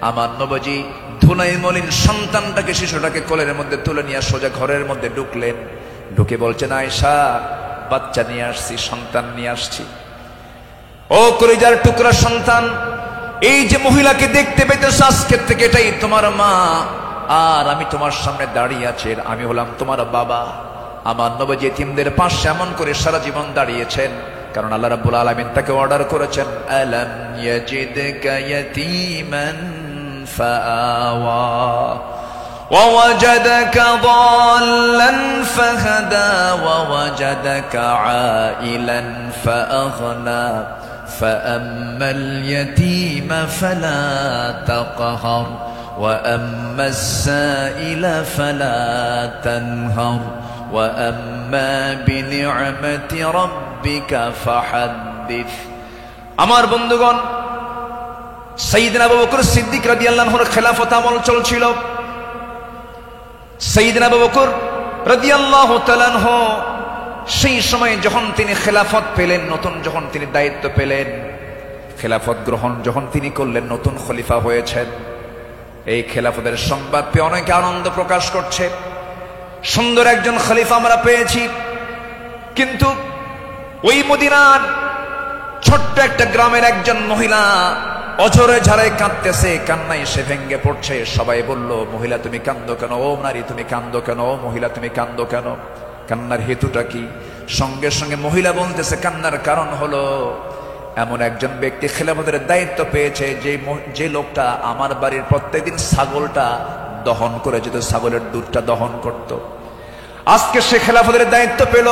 আমার নবীজি ধুলাই মলিন সন্তানটাকে, শিশুটাকে কোলের মধ্যে তুলে নিয়ে সোজা ঘরের মধ্যে ঢুকলেন। ঢুকে বলছেন, আয়েশা, বাচ্চা নিয়ে আসছি, সন্তান নিয়ে আসছি। ও কলিজার টুকরা সন্তান, এই যে মহিলাকে দেখতে পেতেছ আজকের থেকে এটাই তোমার মা, আর আমি তোমার সামনে দাঁড়িয়ে আছি, আমি হলাম তোমার বাবা। আমার নবী এতিমদের পাশে এমন করে সারা জীবন দাঁড়িয়েছেন, কারণ আল্লাহ রাব্বুল আলামিন তাকে অর্ডার করেছেন, আলাম ইয়াজিদকা ইয়াতীমান فآوى ووجدك ضالا فهدى ووجدك عائلا فأغنى فأما اليتيم فلا تقهر وأما السائل فلا تنهر وأما بنعمة ربك فحدث আমার বন্ধুগণ সাইয়েদনা আবু বকর সিদ্দিক রাদিয়াল্লাহু আনহুর খেলাফত আমল চলছিল সাইয়েদনা আবু বকর রাদিয়াল্লাহু তাআলা আনহু সেই সময় যখন তিনি খেলাফত পেলেন নতুন যখন তিনি দায়িত্ব পেলেন খেলাফত গ্রহণ যখন তিনি করলেন নতুন খলিফা হয়েছেন এই খেলাফতের সংবাদ পেয়ে অনেকে আনন্দ প্রকাশ করছে সুন্দর একজন খলিফা আমরা পেয়েছি কিন্তু ওই মদিনার ছোট্ট একটা গ্রামের একজন মহিলা অঝরে ঝাড়ে কাঁদতেছে কান্নায় সে ভেঙ্গে পড়ছে সবাই বলল মহিলা তুমি কাঁদো কেন ও নারী তুমি কাঁদো কেন ও মহিলা তুমি কাঁদো কেন কান্নার হেতুটা কি সঙ্গে সঙ্গে মহিলা বলতেছে কান্নার কারণ হলো এমন একজন ব্যক্তি খেলাফতের দায়িত্ব পেয়েছে যে লোকটা আমার বাড়ির প্রত্যেকদিন ছাগলটা দহন করে যেত ছাগলের দুধটা দহন করত আজকে সে খেলাফতের দায়িত্ব পেল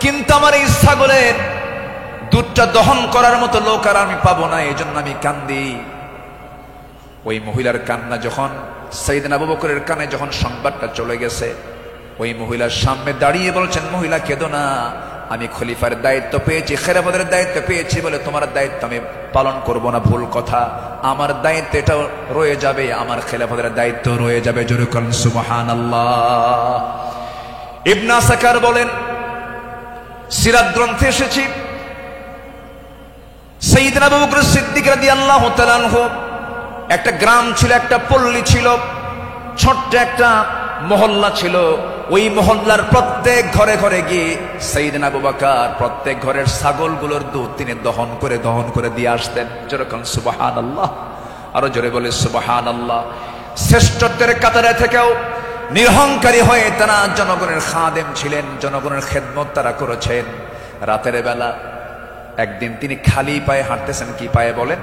কিন্তু আমার এই ছাগলের দুধটা দহন করার মতো লোক আর আমি পাবো না এজন্য আমি কান্দি ওই মহিলার কান্না যখন সাইয়েদনা আবু বকরের কানে যখন সংবাদটা চলে গেছে ওই মহিলার সামনে দাঁড়িয়ে বলছেন মহিলা কেঁদো না আমি খলিফার দায়িত্ব পেয়েছি খেলাফতের দায়িত্ব পেয়েছি বলে তোমার দায়িত্ব আমি পালন করব না ভুল কথা আমার দায়িত্ব এটা রয়ে যাবে আমার খেলাফতের দায়িত্ব রয়ে যাবে জোরে বলেন সুবহানাল্লাহ ইবনে আসাকার বলেন সিরাত গ্রন্থে এসেছে সাইয়েদনা আবু বকর সিদ্দিক রাদিয়াল্লাহু তাআলা আনহু একটা গ্রাম ছিল একটা পল্লী ছিল ছোট্ট একটা মহল্লা ছিল ওই মহল্লার প্রত্যেক ঘরে ঘরে গিয়ে সাইয়েদনা আবু বকর প্রত্যেক ঘরের ছাগলগুলোর দুধ তিনি দহন করে দিয়ে আসতেন যেরকম সুবহানাল্লাহ আরো জোরে বলে সুবহানাল্লাহ শ্রেষ্ঠত্বের কাতারে থেকেও নিরহংকারী হয়ে তারা জনগণের খাদেম ছিলেন জনগণের খেদমত তারা করেছেন রাতের বেলা একদিন তিনি খালি পায়ে হাঁটতেছেন কি পায়ে বলেন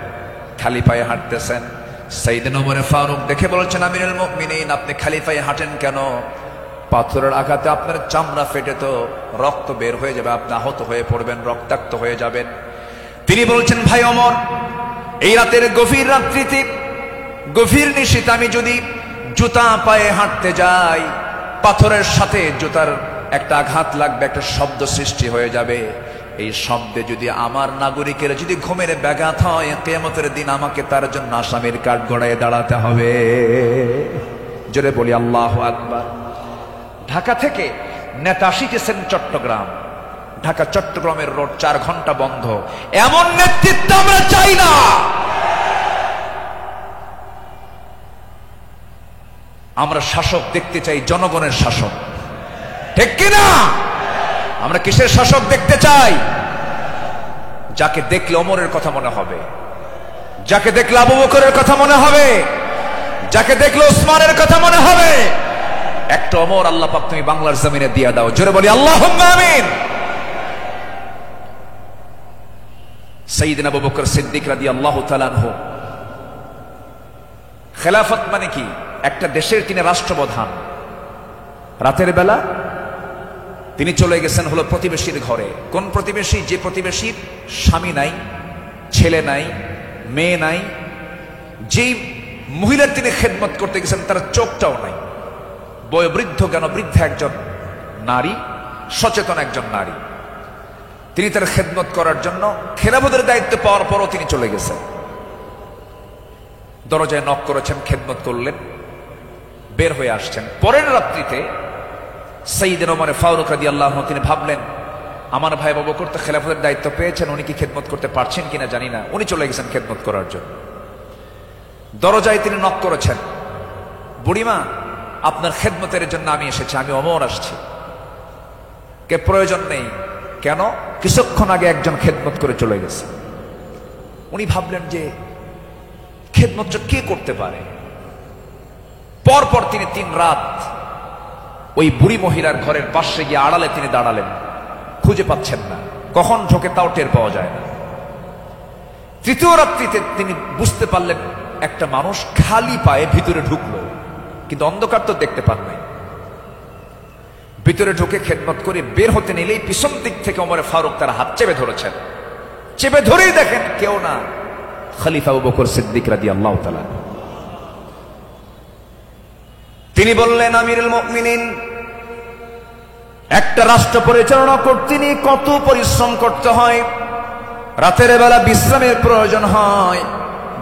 খালি পায়ে হাঁটতেছেন সাইয়েদনা ওমর ফারুক দেখে বলছেন আমিরুল মুমিনিন আপনি খালি পায়ে হাঁটেন কেন পাথরের আঘাতে আপনার চামড়া ফেটে তো রক্ত বের হয়ে যাবে আপনি আহত হয়ে পড়বেন রক্তাক্ত হয়ে যাবেন তিনি বলছেন ভাই ওমর এই রাতের গভীর রাত্রিতে গভীর নিশীথে আমি যদি জুতা পায়ে হাঁটতে যাই পাথরের সাথে জুতার একটা আঘাত লাগবে একটা শব্দ সৃষ্টি হয়ে যাবে এই শব্দে যদি আমার নাগরিকের যদি ঘুমের ব্যাঘাত হয় কিয়ামতের দিন আমাকে তার জন্য আসামির কাঠ গড়ায় দাঁড়াতে হবে জোরে বলি আল্লাহু আকবার ঢাকা থেকে নেতা আসিতেছেন চট্টগ্রাম ঢাকা চট্টগ্রামের রোড 4 ঘন্টা বন্ধ এমন নেতৃত্ব আমরা চাই না আমরা শাসক দেখতে চাই জনগণের শাসক ঠিক কিনা আমরা কিসের শাসক দেখতে চাই যাকে দেখলে ওমরের কথা মনে হবে যাকে দেখলে আবু বকরের কথা মনে হবে যাকে দেখলে ওসমানের কথা মনে হবে একটা ওমর আল্লাহ পাক তুমি বাংলার জমিনে দিয়ে দাও জোরে বলি আল্লাহুম্মা আমিন সাইয়েদনা আবু বকর সিদ্দিক রাদিয়াল্লাহু তাআলা আনহু খেলাফত মানে কি একটা দেশের তিনি রাষ্ট্রপ্রধান রাতের বেলা তিনি চলে গেছেন হলো প্রতিবেশীর ঘরে কোন প্রতিবেশী যে প্রতিবেশীর স্বামী নাই ছেলে নাই মেয়ে নাই যেই মহিলার তিনি খেদমত করতে গেছেন তার চোখটাও নাই বয়োবৃদ্ধ জ্ঞানবৃদ্ধ একজন নারী সচেতন একজন নারী তিনি তার খেদমত করার জন্য খেলাফতের দায়িত্ব পাওয়ার পরও তিনি চলে গেছেন দরজায় নক করেছেন খেদমত করলেন বের হয়ে আসছেন পরের রাত্রিতে সাইয়েদনা ওমর ফারুক রাদিয়াল্লাহু আনহু তিনি ভাবলেন আমার ভাই আবু বকর তো খেলাফতের দায়িত্ব পেয়েছেন উনি কি খেদমত করতে পারছেন কিনা জানি না উনি চলে গেছেন খেদমত করার জন্য দরজায় তিনি নক করেছেন বুড়িমা আপনার খেদমতের জন্য আমি এসেছি আমি ওমর আসছি কে প্রয়োজন নেই কেন কিছুক্ষণ আগে একজন খেদমত করে চলে গেছে উনি ভাবলেন যে খেদমতটা কে করতে পারে পরপর তিনি 3 রাত ওই বুড়ি মহিলার ঘরের পাশে গিয়ে আড়ালে তিনি দাঁড়ালেন খুঁজে পাচ্ছেন না কখন ঢোকে তাও টের পাওয়া যায় না তৃতীয় রাত্রিতে তিনি বুঝতে পারলেন একটা মানুষ খালি পায়ে ভিতরে ঢুকলো, কিন্তু অন্ধকার তো দেখতে পান নাই। ভিতরে ঢুকে খেদমত করে বের হতে নিলেই পিছন দিক থেকে ওমরে ফারুক তার হাত চেপে ধরেছেন। চেপে ধরেই দেখেন কেউ না, খলিফা আবু বকর সিদ্দিক রাদিয়াল্লাহু তাআলা। তিনি বললেন, আমিরুল মুমিনিন, একটা রাষ্ট্র পরিচালনা করতে নিয়ে কত পরিশ্রম করতে হয়। রাতের বেলা বিশ্রামের প্রয়োজন হয়,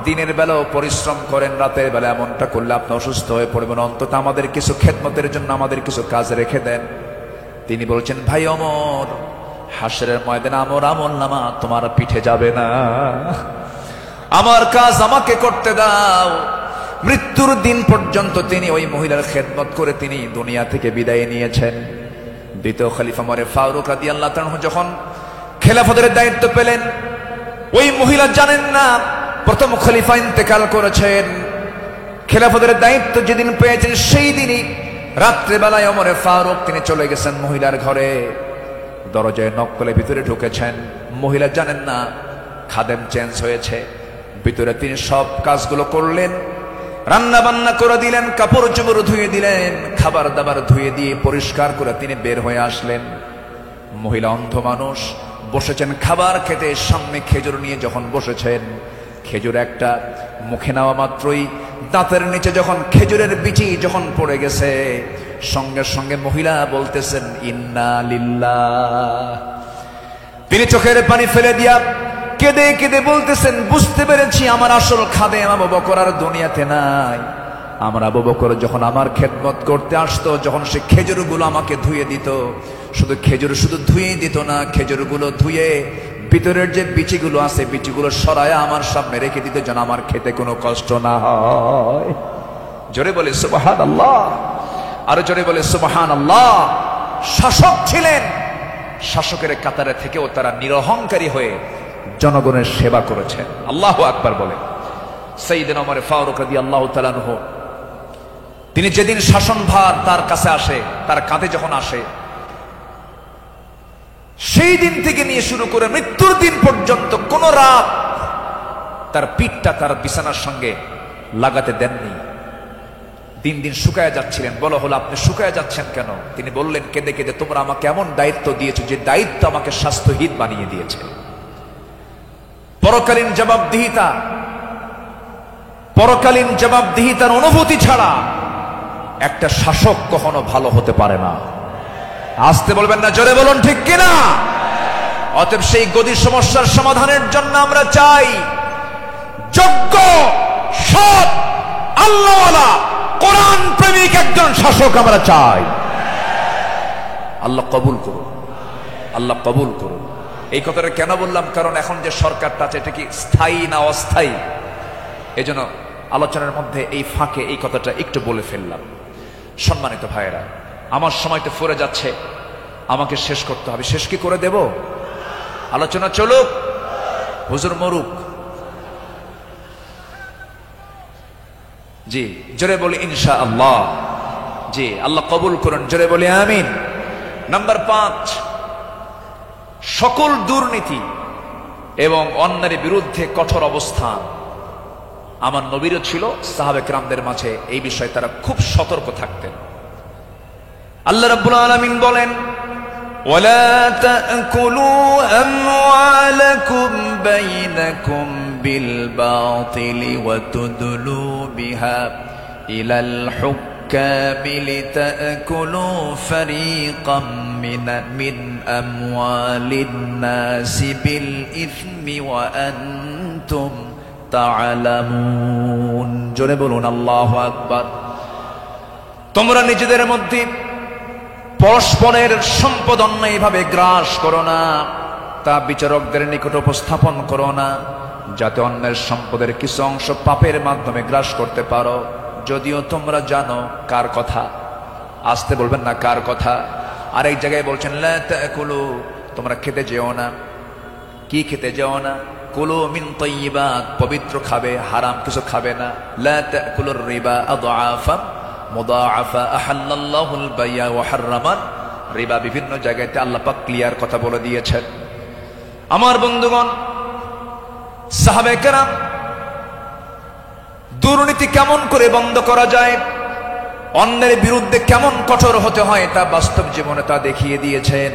দিনের বেলাও পরিশ্রম করেন, রাতের বেলা এমনটা করলে আপনি অসুস্থ হয়ে পড়বেন, অন্তত আমাদের কিছু খেদমতের জন্য আমাদের কিছু কাজ রেখে দেন। তিনি বলছেন, ভাই ওমর, হাসরের ময়দানে আমার আমলনামা তোমার পিঠে যাবে না, আমার কাজ আমাকে করতে দাও। মৃত্যুর দিন পর্যন্ত তিনি ওই মহিলার খেদমত করে তিনি দুনিয়া থেকে বিদায় নিয়েছেন। দ্বিতীয় খলিফা ওমর ফারুক রাদিয়াল্লাহু তাআলা যখন খেলাফতের দায়িত্ব পেলেন, ওই মহিলা জানেন না প্রথম খলিফা ইন্তেকাল করেছেন। খেলাফতের দায়িত্ব যেদিন পেয়েছেন সেই দিনই রাত্রেবেলায় ওমর ফারুক তিনি চলে গেছেন মহিলার ঘরে, দরজায় নক করে ভিতরে ঢুকেছেন। মহিলা জানেন না খাদেম চেঞ্জ হয়েছে। ভিতরে তিনি সব কাজগুলো করলেন, রান্না বান্না করে দিলেন, কাপড় চোপড় ধুয়ে দিলেন, খাবার দাবার ধুয়ে দিয়ে পরিষ্কার করে তিনি বের হয়ে আসলেন। মহিলা অন্ধ মানুষ, বসেছেন খাবার খেতে, সামনে খেজুর নিয়ে যখন বসেছেন, খেজুর একটা মুখে নেওয়া মাত্রই দাঁতের নিচে যখন খেজুরের বিচি যখন পড়ে গেছে, সঙ্গে সঙ্গে মহিলা বলতেছেন, ইন্না লিল্লাহ। তিনি চোখের পানি ফেলে দিয়া কেঁদে কেঁদে বলতেছেন, বুঝতে পেরেছি আমার আসল খাদেম আবু বকর আর দুনিয়াতে নাই। আমার আবু বকর যখন আমার খেদমত করতে আসতো, যখন সে খেজুরগুলো আমাকে ধুয়ে দিত, শুধু খেজুর শুধু ধুয়ে দিত না, খেজুরগুলো ধুয়ে ভিতরের যে বিচিগুলো আছে বিচিগুলো সরায়া আমার সামনে রেখে দিত, যেন আমার খেতে কোনো কষ্ট না হয়। জোরে বলে সুবহানাল্লাহ, আরো জোরে বলে সুবহানাল্লাহ। শাসক ছিলেন, শাসকের কাতারে থেকেও তারা নিরহংকারী হয়ে জনগণের সেবা করেছেন। আল্লাহু আকবার বলে। সাইয়েদনা ওমর ফারুক রাদিয়াল্লাহু তাআলা আনহু, তিনি যেদিন শাসনভার তার কাছে আসে, তার কাঁধে যখন আসে, সেই দিন থেকে নিয়ে শুরু করে মৃত্যুর দিন পর্যন্ত কোন রাত তার পিঠটা তার বিছানার সঙ্গে লাগাতে দেননি। দিন দিন শুকায় যাচ্ছিলেন। বলা হলো, আপনি শুকায় যাচ্ছেন কেন? তিনি বললেন কেঁদে কেঁদে, তোমরা আমাকে এমন দায়িত্ব দিয়েছো যে দায়িত্ব আমাকে স্বাস্থ্যহীন বানিয়ে দিয়েছে। পরকালীন জবাবদিহিতা, পরকালীন জবাবদিহিতার অনুভূতি ছাড়া একটা শাসক কখনো ভালো হতে পারে না। আসতে বলবেন না, জোরে বলুন ঠিক কিনা? অতএব সেই গদির সমস্যার সমাধানের জন্য আমরা চাই যোগ্য, সৎ, আল্লাহওয়ালা, কোরআন প্রেমিক একজন শাসক আমরা চাই। আল্লাহ কবুল করুন, আল্লাহ কবুল করুন। এই কথাটা কেন বললাম? কারণ এখন যে সরকারটা আছে এটা কি স্থায়ী না অস্থায়ী? এজন্য আলোচনার মধ্যে এই ফাঁকে এই কথাটা একটু বলে ফেললাম। সম্মানিত ভাইয়েরা, আমার সময় তো ফুরে যাচ্ছে, আমাকে শেষ করতে হবে। শেষ কি করে দেব? আলোচনা চলুক, হুজুর মরুক। জি, জোরে বলি ইনশাআল্লাহ। জি, আল্লাহ কবুল করুন, জোরে বলি আমিন। নাম্বার 5, সকল দুর্নীতি এবং অন্যায়ের বিরুদ্ধে কঠোর অবস্থান। আমার নবীরও ছিল, সাহাবে কেরামদের মাঝে এই বিষয়ে তারা খুব সতর্ক থাকতেন। আল্লাহ রাব্বুল আলামিন বলেন, ওয়ালা তাকুলু আমওয়ালাকুম বাইনাকুম বিল বাতিলি ওয়া তুদলু বিহা ইলাল হুক্কামি লিতাকুলু ফারীকাম মিন আমওয়ালিন নাসি বিল ইসমি ওয়া আনতুম তা'লামুন। জোরে বলুন আল্লাহু আকবার। তোমরা নিজেদের মধ্যে পরস্পরের সম্পদ অন্যায়ভাবে গ্রাস করো না, তা বিচারকদের নিকট উপস্থাপন করো না, যাতে অন্যের সম্পদের কিছু অংশ পাপের মাধ্যমে গ্রাস করতে পারো, যদিও তোমরা জানো কার কথা। আসতে বলবেন না, কার কথা? আরেক জায়গায় বলছেন, লা তাকুলু, তোমরা খেতে যেও না। কি খেতে যেও না? কুলু মিন তাইয়্যিবাত, পবিত্র খাবে, হারাম কিছু খাবে না। লা তাকুলুর রিবা আদআফা মুদাআফা আহাল্লাল্লাহুল বাই'a ওয়া হাররামান রিবা। বিভিন্ন জায়গাতে আল্লাহ পাক ক্লিয়ার কথা বলে দিয়েছেন। আমার বন্ধুগণ, সাহাবায়ে কেরাম দুর্নীতি কেমন করে বন্ধ করা যায়, অন্যের বিরুদ্ধে কেমন কঠোর হতে হয়, তা বাস্তব জীবনে তা দেখিয়ে দিয়েছেন।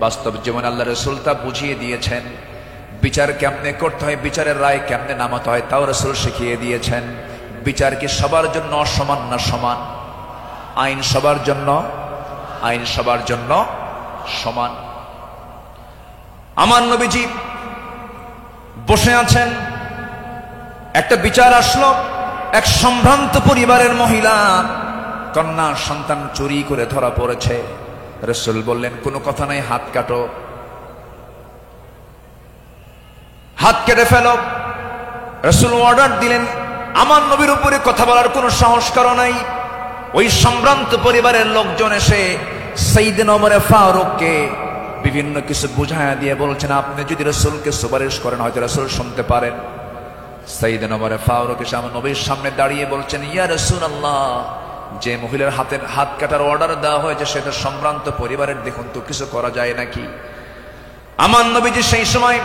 বাস্তব জীবনে আল্লাহ রাসূল তা বুঝিয়ে দিয়েছেন। বিচার কেমনে করতে হয়, বিচারের রায় কেমনে নামাতে হয়, তাও রাসূল শিখিয়ে দিয়েছেন। বিচার কি সবার জন্য সমান না সমান? আইন সবার জন্য, আইন সবার জন্য সমান। আমার নবীজি বসে আছেন, একটা বিচার আসলো। এক সম্ভ্রান্ত পরিবারের মহিলা কন্যা সন্তান চুরি করে ধরা পড়েছে। রাসূল বললেন, কোনো কথা নাই, হাত কাটো, হাত কেটে ফেলো। রাসূল অর্ডার দিলেন। আমার নবীর উপরে কথা বলার কোনো সাহস কারো নাই। ওই সম্ভ্রান্ত পরিবারের লোকজন এসে সাইয়েদনা ওমর ফারুককে বিভিন্ন কিছু বুঝায়া দিয়ে বলছেন, আপনি যদি রাসূলকে সুপারিশ করেন হয়তো রাসূল শুনতে পারেন। সাইয়েদনা ওমর ফারুক এসে আমার নবীর সামনে দাঁড়িয়ে বলছেন, ইয়া রাসূলুল্লাহ, যে মহিলার হাত কাটার অর্ডার দেওয়া হয়েছে সেটা সম্ভ্রান্ত পরিবারের, দেখুন তো কিছু করা যায় নাকি? আমার নবীজি সেই সময়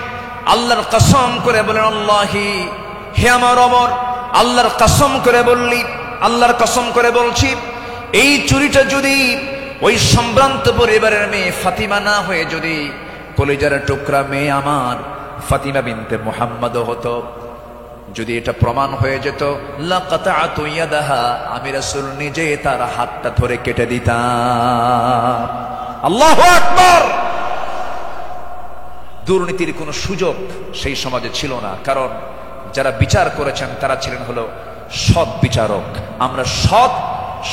আল্লাহর কসম করে বলেন, আল্লাহি, হে আমার ওমর, আল্লাহর কসম করে বললি, আল্লাহর কসম করে বলছি, এই চুরিটা যদি ওই সম্ভ্রান্ত পরিবারের মেয়ে ফাতিমা না হয়ে যদি কলিজার টুকরা মেয়ে আমার ফাতিমা বিনতে মুহাম্মদ হতো, যদি এটা প্রমাণ হয়ে যেত, লাকাতাতু ইয়াদাহা, আমি রাসূল নিজে তার হাতটা ধরে কেটে দিতাম। আল্লাহু আকবার। দুর্নীতির কোনো সুযোগ সেই সমাজে ছিল না, কারণ যারা বিচার করেছেন তারা ছিলেন হলো সৎ বিচারক। আমরা সৎ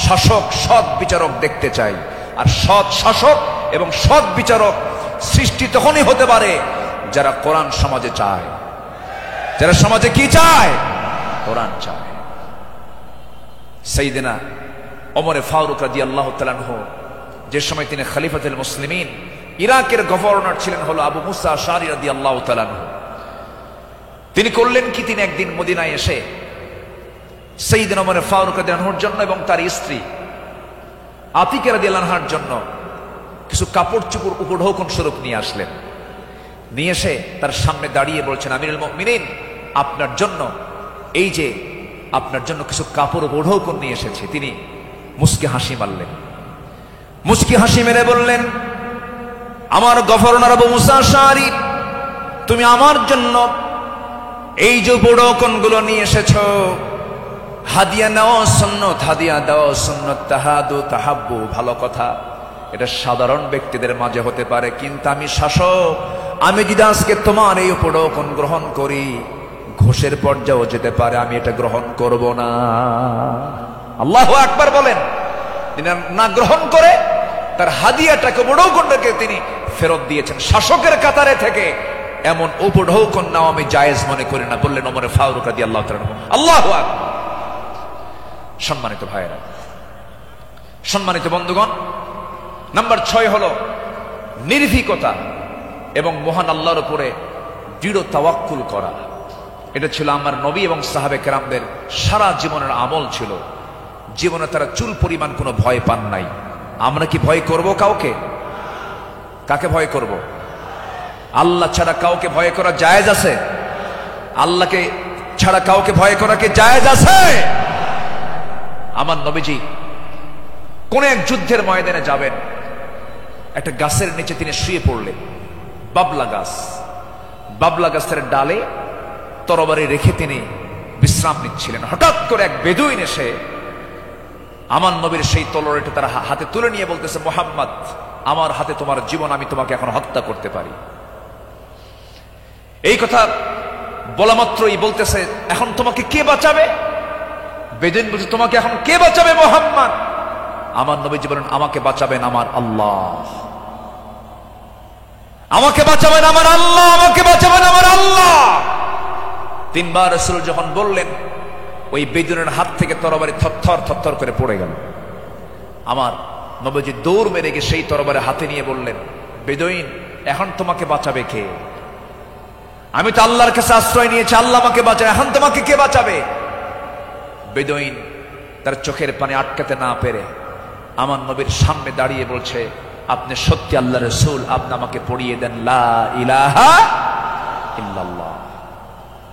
শাসক, সৎ বিচারক দেখতে চাই। আর সৎ শাসক এবং সৎ বিচারক সৃষ্টি তখনই হতে পারে যারা কোরআন সমাজে চায়। যারা সমাজে কি চায়? কোরআন চায়। সাইয়েদনা ওমর ফারুক রাদিয়াল্লাহু তাআলা আনহু, যে সময় তিনি খলিফাতুল মুসলিমিন, ইরাকের গভর্নর ছিলেন হলো আবু মুসা আশআরী রাদিয়াল্লাহু তাআলা আনহু। তিনি করলেন কি, তিনি একদিন মদিনায় এসে সাইয়েদনা ওমর ফারুক রাদিয়াল্লাহু আনহুর জন্য এবং তার স্ত্রী আতিকা রাদিয়াল্লাহু আনহার জন্য কিছু কাপড় চোপড় উপঢৌকন স্বরূপ নিয়ে আসলেন। নিয়ে এসে তার সামনে দাঁড়িয়ে বলছেন, আমিরুল মুমিনিন, আপনার জন্য এই যে আপনার জন্য কিছু কাপড় উপঢৌকন নিয়ে এসেছি। তিনি মুচকি হাসি মারলেন। মুচকি হাসি মেরে বললেন, আমার গভর্নর আবু মুসা আশআরী, তুমি আমার জন্য এই যে উপঢৌকনগুলো নিয়ে এসেছো, হাদিয়া নেওয়া সুন্নত, হাদিয়া দেওয়া সুন্নত, তাহাদু তাহাব্বু, ভালো কথা, এটা সাধারণ ব্যক্তিদের মাঝে হতে পারে, কিন্তু আমি শাসক, আমি যদি আজকে তোমার এই উপঢৌকন গ্রহণ করি, ঘোষের পর্যায়েও যেতে পারে, আমি এটা গ্রহণ করব না। আল্লাহু আকবার বলেন। তিনি না গ্রহণ করে তার হাদিয়াটাকে, উপঢৌকনটাকে তিনি ফেরত দিয়েছেন। শাসকের কাতারে থেকে এমন উপঢৌকন নাও আমি জায়েজ মনে করি না, বললেন ওমর ফারুক রাদিয়াল্লাহু তাআলা আনহু। আল্লাহু আকবার। সম্মানিত ভাইয়েরা, সম্মানিত বন্ধুগণ, নাম্বার 6 হলো নির্ভীকতা এবং মহান আল্লাহর উপরে দৃঢ় তাওয়াক্কুল করা। এটা ছিল আমার নবী এবং সাহাবে কেরামদের সারা জীবনের আমল ছিল। জীবনে তারা চুল পরিমাণ কোনো ভয় পান নাই। আমরা কি ভয় করব কাউকে? কাকে ভয় করব? আল্লাহ ছাড়া কাউকে ভয় করা জায়েজ আছে? আল্লাহকে ছাড়া কাউকে ভয় করা কি জায়েজ আছে? আমার নবীজি কোন এক যুদ্ধের ময়দানে যাবেন, একটা গাছের নিচে তিনি শুয়ে পড়লেন। বাবলা গাছ, বাবলা গাছের ডালে তরবারি রেখে তিনি বিশ্রাম নিচ্ছিলেন। হঠাৎ করে এক বেদুইন এসে আমার নবীর সেই তলোয়ারটা তার হাতে তুলে নিয়ে বলতেছে, মুহাম্মদ, আমার হাতে তোমার জীবন, আমি তোমাকে এখন হত্যা করতে পারি। এই কথা বলা মাত্রই বলতেছে, এখন তোমাকে কে বাঁচাবে? বেদুইন বলছে, তোমাকে এখন কে বাঁচাবে মুহাম্মদ? আমার নবীজি বলেন, আমাকে বাঁচাবেন আমার আল্লাহ, আমাকে বাঁচাবেন আমার আল্লাহ, আমাকে বাঁচাবেন আমার আল্লাহ। 3 বার রাসূল যখন বললেন, ওই বেদুইনের হাত থেকে তরবারি থরথর থরথর করে পড়ে গেল। আমার নবীজি দৌড় মেরে গিয়ে সেই তরবারি হাতে নিয়ে বললেন, বেদুইন, এখন তোমাকে বাঁচাবে কে? আমি তো আল্লাহর কাছে আশ্রয় নিয়েছি, আল্লাহ আমাকে বাঁচাবে, এখন তোমাকে কে বাঁচাবে? বেদুইন তার চোখের পানি আটকাতে না পেরে আমার নবীর সামনে দাঁড়িয়ে বলছে, আপনি সত্যি আল্লাহ রাসূল, আপনি আমাকে পড়িয়ে দেন লা ইলাহা ইল্লাল্লাহ,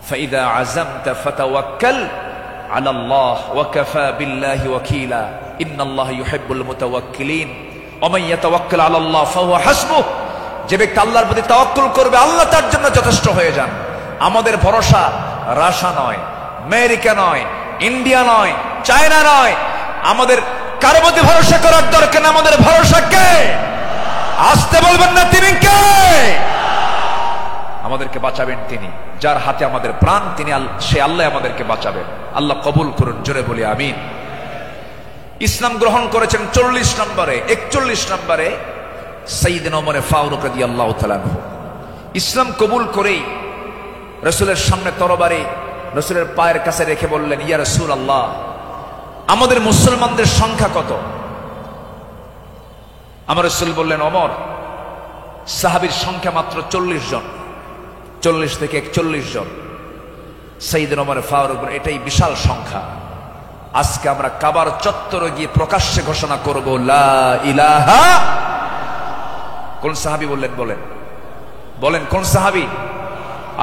ফাইদা আযামতা ফাতাওয়াক্কাল আলাল্লাহ ওয়া কাফা বিল্লাহি ওয়াকিলা ইন্নাল্লাহা ইউহিব্বুল মুতাওয়াক্কিলিন ওয়া মান ইয়াতাওয়াক্কাল আলাল্লাহ ফাহুয়া হাসবুহ। যে ব্যক্তি আল্লাহর প্রতি তাওয়াক্কুল করবে আল্লাহ তার জন্য যথেষ্ট হয়ে যান। আমাদের ভরসা রাশিয়া নয়, আমেরিকা নয়, ইন্ডিয়া নয়, চায়না নয়। আমাদের কারো প্রতি ভরসা করার দরকার না, আমাদের ভরসা কে? আসতে বলবেন না তিনি কে? আমাদেরকে বাঁচাবেন তিনি, যার হাতে আমাদের প্রাণ, তিনি সে আল্লাহ আমাদেরকে বাঁচাবেন। আল্লাহ কবুল করুন, জোরে বলি আমিন। ইসলাম গ্রহণ করেছেন 40 নম্বরে, 41 নম্বরে সাইয়েদনা ওমর ফারুক রাদিয়াল্লাহু তাআলা আনহু। ইসলাম কবুল করেই রাসূলের সামনে তরবারি রাসূলের পায়ের কাছে রেখে বললেন, ইয়া রাসূলুল্লাহ, আমাদের মুসলমানদের সংখ্যা কত? আমার রাসূল বললেন, ওমর, সাহাবীর সংখ্যা মাত্র 40 জন, 40 থেকে 41 জন। সাইয়েদনা ওমর ফারুক বলেন, এটাই বিশাল সংখ্যা। আজকে আমরা কাবার চত্বরে গিয়ে প্রকাশ্যে ঘোষণা করব লা ইলাহা। কোন সাহাবী বললেন? বলেন বলেন কোন সাহাবী?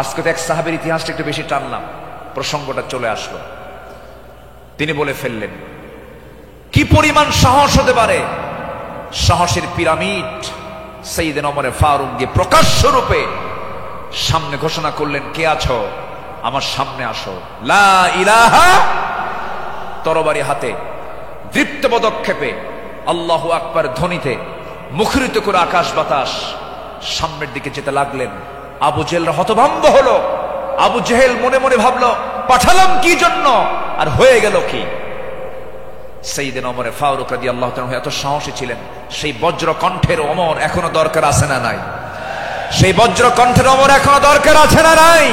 আজকে তো এক সাহাবীর ইতিহাসটা একটু বেশি টানলাম, প্রসঙ্গটা চলে আসলো। তিনি বলে ফেললেন, কি পরিমাণ সাহস হতে পারে! সাহসের পিরামিড সাইয়েদনা ওমর ফারুক দিয়ে প্রকাশ্য রূপে সামনে ঘোষণা করলেন, কে আছো আমার সামনে আসো, লা ইলাহা। তরবারি হাতে দৃপ্ত পদক্ষেপে আল্লাহু আকবার ধ্বনিতে মুখরিত করে আকাশ বাতাস সামনের দিকে যেতে লাগলেন। আবু জেহেল হতভম্ব হলো। আবু জেহেল মনে মনে ভাবলো, পাঠালাম কি জন্য, আর হয়ে গেল কি? সাইয়েদনা ওমর ফারুক রাদিয়াল্লাহু তাআলা এত সাহসী ছিলেন, সেই বজ্র কণ্ঠের ওমর এখনো দরকার আছে না নাই? সেই বজ্র কণ্ঠের ওমর এখনো দরকার আছে না নাই?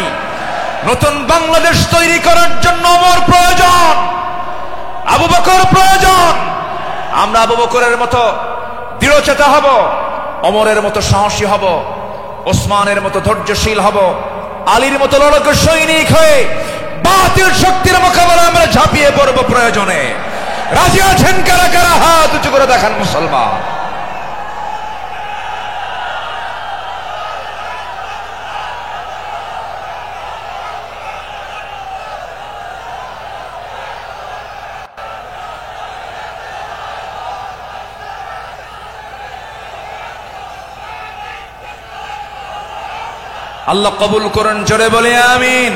নতুন বাংলাদেশ তৈরি করার জন্য ওমর প্রয়োজন, আবু বকর প্রয়োজন। আমরা আবু বকরের মতো দৃঢ়চেতা হব, ওমরের মতো সাহসী হব, ওসমানের মতো ধৈর্যশীল হব, আলীর মতো লড়াকু সৈনিক হয়ে বাতিল শক্তির মোকাবেলায় আমরা ঝাঁপিয়ে পড়ব প্রয়োজনে। রাজি আছেন কারা কারা? হাত উঁচু করে দেখান মুসলমান। আল্লাহ কবুল করুন, জোরে বলে আমিন,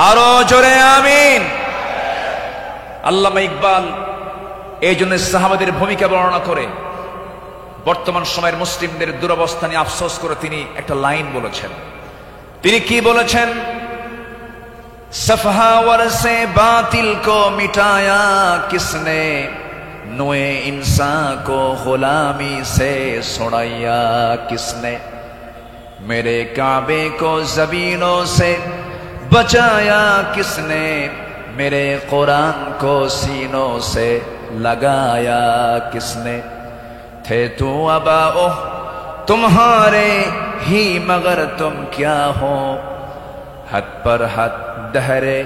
আরো জোরে আমিন। আল্লামা ইকবাল এই জন্য সাহাবাদের ভূমিকা বর্ণনা করে বর্তমান সময়ের মুসলিমদের দুরবস্থা নিয়ে আফসোস করে তিনি একটা লাইন বলেছেন। তিনি কি বলেছেন? সফহা ওয়ারসে বাতিল কো মিটায়া কিসনে, নোয়ে ইনসান কো গুলামি সে ছুড়ায়া কিসনে, मेरे काबे को जमीनों से बचाया किसने, मेरे कुरान को सीनों से लगाया किसने, थे तू अबाओ तुम्हारे ही मगर तुम क्या हो, हद पर हद दहरे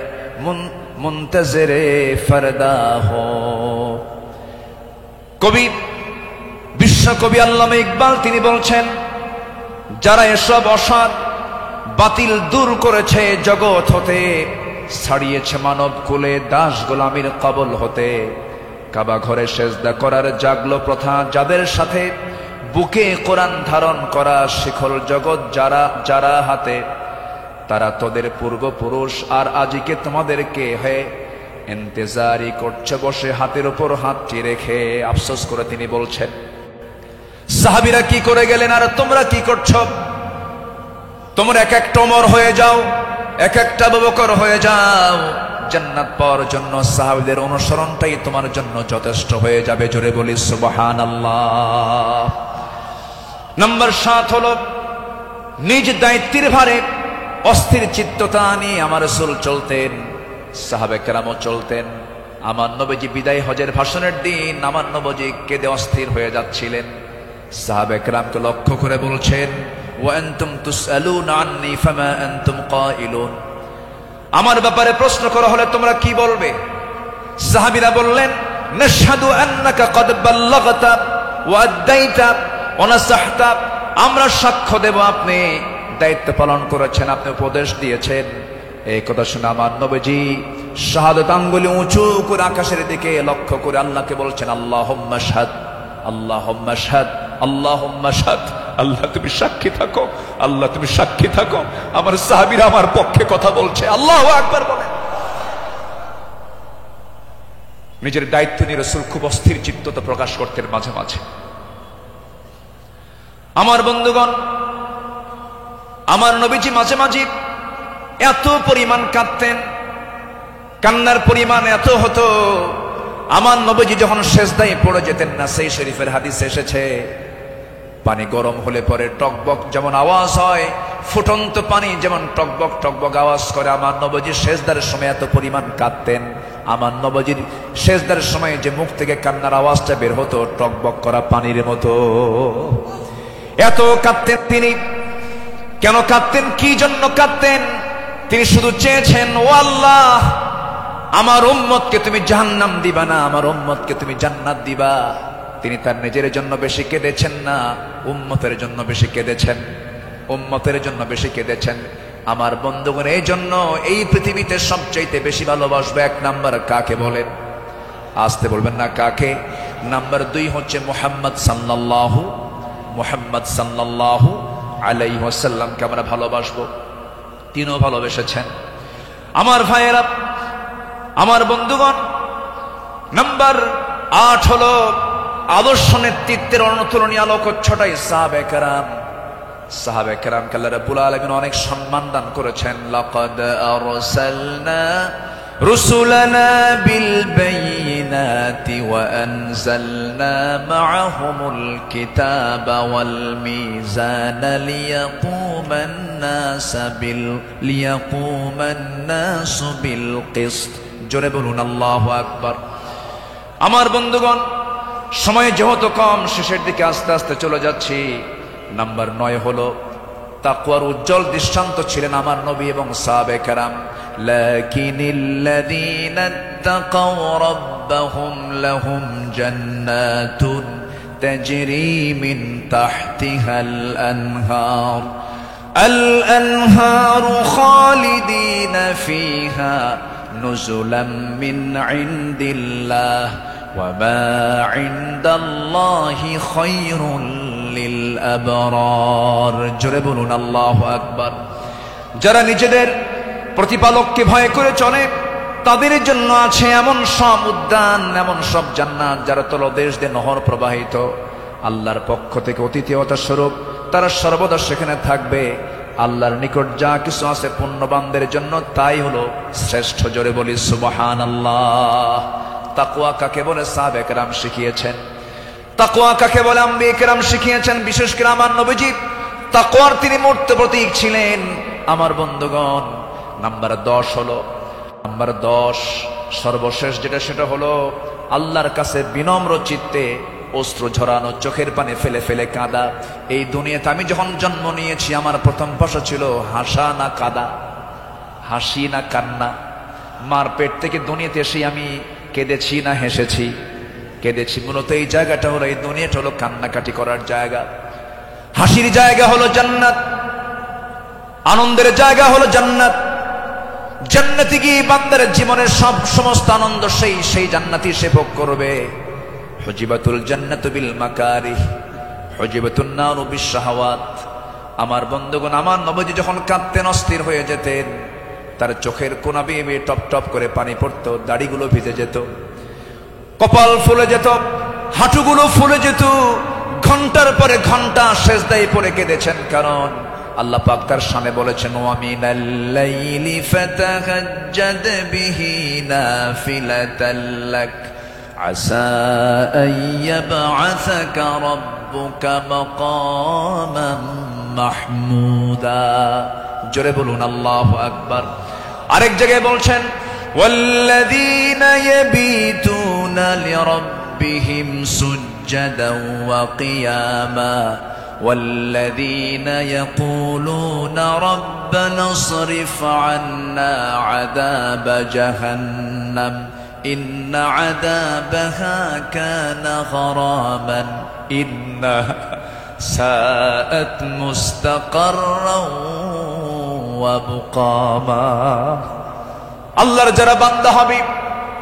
मुंतजरे फरदा हो। कवि विश्व कवि আল্লামা ইকবাল তিনি বলছেন, যারা এসব অসৎ বাতিল দূর করেছে জগৎ হতে, ছাড়িয়েছে মানব কুলে দাস গোলামির কবল হতে, কাবা ঘরে সেজদা করার জাগলো প্রথা যাদের সাথে, বুকে কোরআন ধারণ করা শিখল জগৎ যারা যারা হাতে, তারা তোদের পূর্বপুরুষ আর আজিকে তোমাদেরকে হে ইন্তজারি করছে বসে হাতের উপর হাতটি রেখে। আফসোস করে তিনি বলছেন, সাহাবীরা কি করে গেলেন আর তোমরা কি করছো? তোমরা এক একটা ওমর হয়ে যাও, এক একটা আবু বকর হয়ে যাও, জান্নাত পাওয়ার জন্য সাহাবীদের অনুসরণটাই তোমার জন্য যথেষ্ট হয়ে যাবে। জোরে বলি সুবহানাল্লাহ। নাম্বার 7 হলো নিজ দায়িত্বের ভারে অস্থির চিত্ততা নিয়ে আমার রাসূল চলতেন, সাহাবে কেরামও চলতেন। আমার নবীজি বিদায় হজের ভাষণের দিন আমার নবীজি কেঁদে অস্থির হয়ে যাচ্ছিলেন। সাহাবে কেরামকে লক্ষ্য করে বলছেন, ওয়া আনতুম তুসআলুনা আন্নী ফামা আনতুম কাইলুন, আমার ব্যাপারে প্রশ্ন করা হলে তোমরা কি বলবে? সাহাবীরা বললেন, নাশহাদু আন্নাকা ক্বাদ বাল্লাগতা ওয়া আদাইতা ওয়া নাসাহতা, আমরা সাক্ষ্য দেব আপনি দায়িত্ব পালন করেছেন, আপনি উপদেশ দিয়েছেন, এই কথা শুনে আমার নবীজি শাহাদাত আঙ্গুলি উঁচু করে আকাশের দিকে লক্ষ্য করে আল্লাহকে বলছেন, আল্লাহুম্মা শাহাদ, আল্লাহুম্মা শাহাদ, আল্লাহুম্মা শাহাদ। আল্লাহ তুমি সাক্ষী থাকো, আল্লাহ তুমি সাক্ষী থাকো, আমার সাহাবীরা আমার পক্ষে কথা বলছে। আল্লাহু আকবার বলেন। নিজের দায়িত্ব নিয়ে রাসূল খুব অস্থির চিত্ততা প্রকাশ করতেন মাঝে মাঝে। আমার বন্ধুগণ, আমার নবীজি মাঝে মাঝে এত পরিমাণ কাঁদতেন, কান্নার পরিমাণ এত হতো, আমার নবীজি যখন সেজদায় পড়ে যেতেন না, সেই শরীফের হাদিসে এসেছে পানি গরম হলে পরে টকবক যেমন আওয়াজ হয়, ফুটন্ত পানি যেমন টকবক টকবক আওয়াজ করে, আমার নবীজি সেজদার সময় এত পরিমাণ কাঁদতেন। আমার নবীজির সেজদার সময় যে মুখ থেকে কান্নার আওয়াজটা বের হতো টকবক করা পানির মতো, এত কাঁদতেন তিনি। কেন কাঁদতেন, কি জন্য কাঁদতেন? তিনি শুধু চেয়েছেন, ও আল্লাহ, আমার উম্মতকে তুমি জাহান্নাম দিবা না, আমার উম্মতকে তুমি জান্নাত দিবা। তিনি তার নিজের জন্য বেশি কেঁদেছেন না, উম্মতের জন্য বেশি কেঁদেছেন, উম্মতের জন্য বেশি কেঁদেছেন। আমার বন্ধুগণ, এই জন্য এই পৃথিবীতে সবচাইতে বেশি ভালোবাসবে এক নাম্বার কাকে বলেন? আসতে বলবেন না কাকে? নাম্বার 2 হচ্ছে মুহাম্মদ সাল্লাল্লাহু আলাইহি ওয়াসাল্লামকে আমরা ভালোবাসবো। তিনিও ভালোবেসেছেন। আমার ভাইয়েরা, আমার বন্ধুগণ, নাম্বার 8 হলো আদর্শ নেতৃত্বের অনুতুলনীয় আলোকচ্ছটাই সাহাবে কেরাম। সাহাবে কেরামকে আল্লাহ রাব্বুল আলামিন অনেক সম্মান দান করেছেন। লাকাদ আরসালনা রুসুলানা বিল বাইয়িনাতি ওয়া আনজালনা মাআহুমুল কিতাবা ওয়াল মিজানা লিয়াকুমান নাসু বিল কিসত। জোরে বলুন আল্লাহু আকবার। আমার বন্ধুগণ, সময় যেহেতু কম, শেষের দিকে আস্তে আস্তে চলে যাচ্ছি। নাম্বার 9 হলো তাকওয়ার উজ্জ্বল দৃষ্টান্ত ছিলেন আমার নবী এবং সাহাবে কেরাম। লাকিনিল্লাযীনা তাকাও রাব্বাহুম লাহুম জান্নাতুন তাজরি মিন তাহতিহাল আনহার আল-আনহারু খালিদিনা ফিহা নুজুলাম মিন ইনদিল্লাহ ওয়া মা ইনদাল্লাহি খায়রুল লিল আবরার। জোরে বলুন আল্লাহু আকবার। যারা নিজেদের প্রতিপালককে ভয় করে চলে, তাদের জন্য আছে এমন সব উদ্যান, এমন সব জান্নাত যারা তলদেশ দিয়ে নহর প্রবাহিত। আল্লাহর পক্ষ থেকে অতিথিয়তা স্বরূপ তারা সর্বদা সেখানে থাকবে। আল্লাহর নিকট যা কিছু আছে পুণ্যবানদের জন্য তাই হলো শ্রেষ্ঠ। জোরে বলি সুবহানাল্লাহ। তাকওয়া কাকে বলে সাহাবে কেরাম শিখিয়েছেন, তাকওয়া কাকে বলে আম্বিয়ে কেরাম শিখিয়েছেন। বিশেষ করে আমার নবীজি তাকওয়ার তিনি মূর্ত প্রতীক ছিলেন। আমার বন্ধুগণ, নাম্বার 10 হলো, নাম্বার 10 সর্বশেষ যেটা, সেটা হলো আল্লাহর কাছে বিনম্র চিত্তে অশ্রু ঝরানো, চোখের পানি ফেলে ফেলে কাঁদা। এই দুনিয়াতে আমি যখন জন্ম নিয়েছি আমার প্রথম ভাষা ছিল হাসা না কাঁদা, হাসি না কান্না। মার পেট থেকে দুনিয়াতে এসে আমি কেঁদেছি না হেসেছি? কেঁদেছি। মূলত এই জায়গাটা হলো, এই দুনিয়াটা হলো কান্নাকাটি করার জায়গা। হাসির জায়গা হলো জান্নাত, আনন্দের জায়গা হলো জান্নাত। জান্নাতে গিয়ে বান্দার জীবনের সমস্ত আনন্দ সেই জান্নাতই সে ভোগ করবে। হুজিবাতুল জান্নাতু বিল মাকারিহ হুজিবাতুন নারু বিশ শাহাওয়াত। আমার বন্ধুগণ, আমার নবীজি যখন কাঁদতেন, অস্থির হয়ে যেতেন, তার চোখের কোনা বেয়ে বেয়ে টপ টপ করে পানি পড়তো, দাড়িগুলো ভিজে যেত, কপাল ফুলে যেত, হাঁটুগুলো ফুলে যেত। ঘন্টার পরে ঘন্টা সেজদায় পড়ে কেঁদেছেন, কারণ আল্লাহ পাক তার শানে বলেছেন, ওয়া মিনাল লাইলি ফাতাহাজ্জাদ বিহি নাফিলাতাল লাক আসা আন ইয়াবআসাকা রাব্বুকা মাকামান মাহমুদা। জোরে বলুন আল্লাহু আকবার। আরেক জায়গায় বলছেন, ওয়াল্লাযীনা ইয়াবিতুনা লিরাব্বিহিম সুজ্জাদান ওয়া কিয়ামা والذين يقولون ربنا اصرف عنا عذاب جهنم إن عذابها كان غراما إنها ساءت مستقرا ومقاما আল্লাহর যারা বান্দা হবে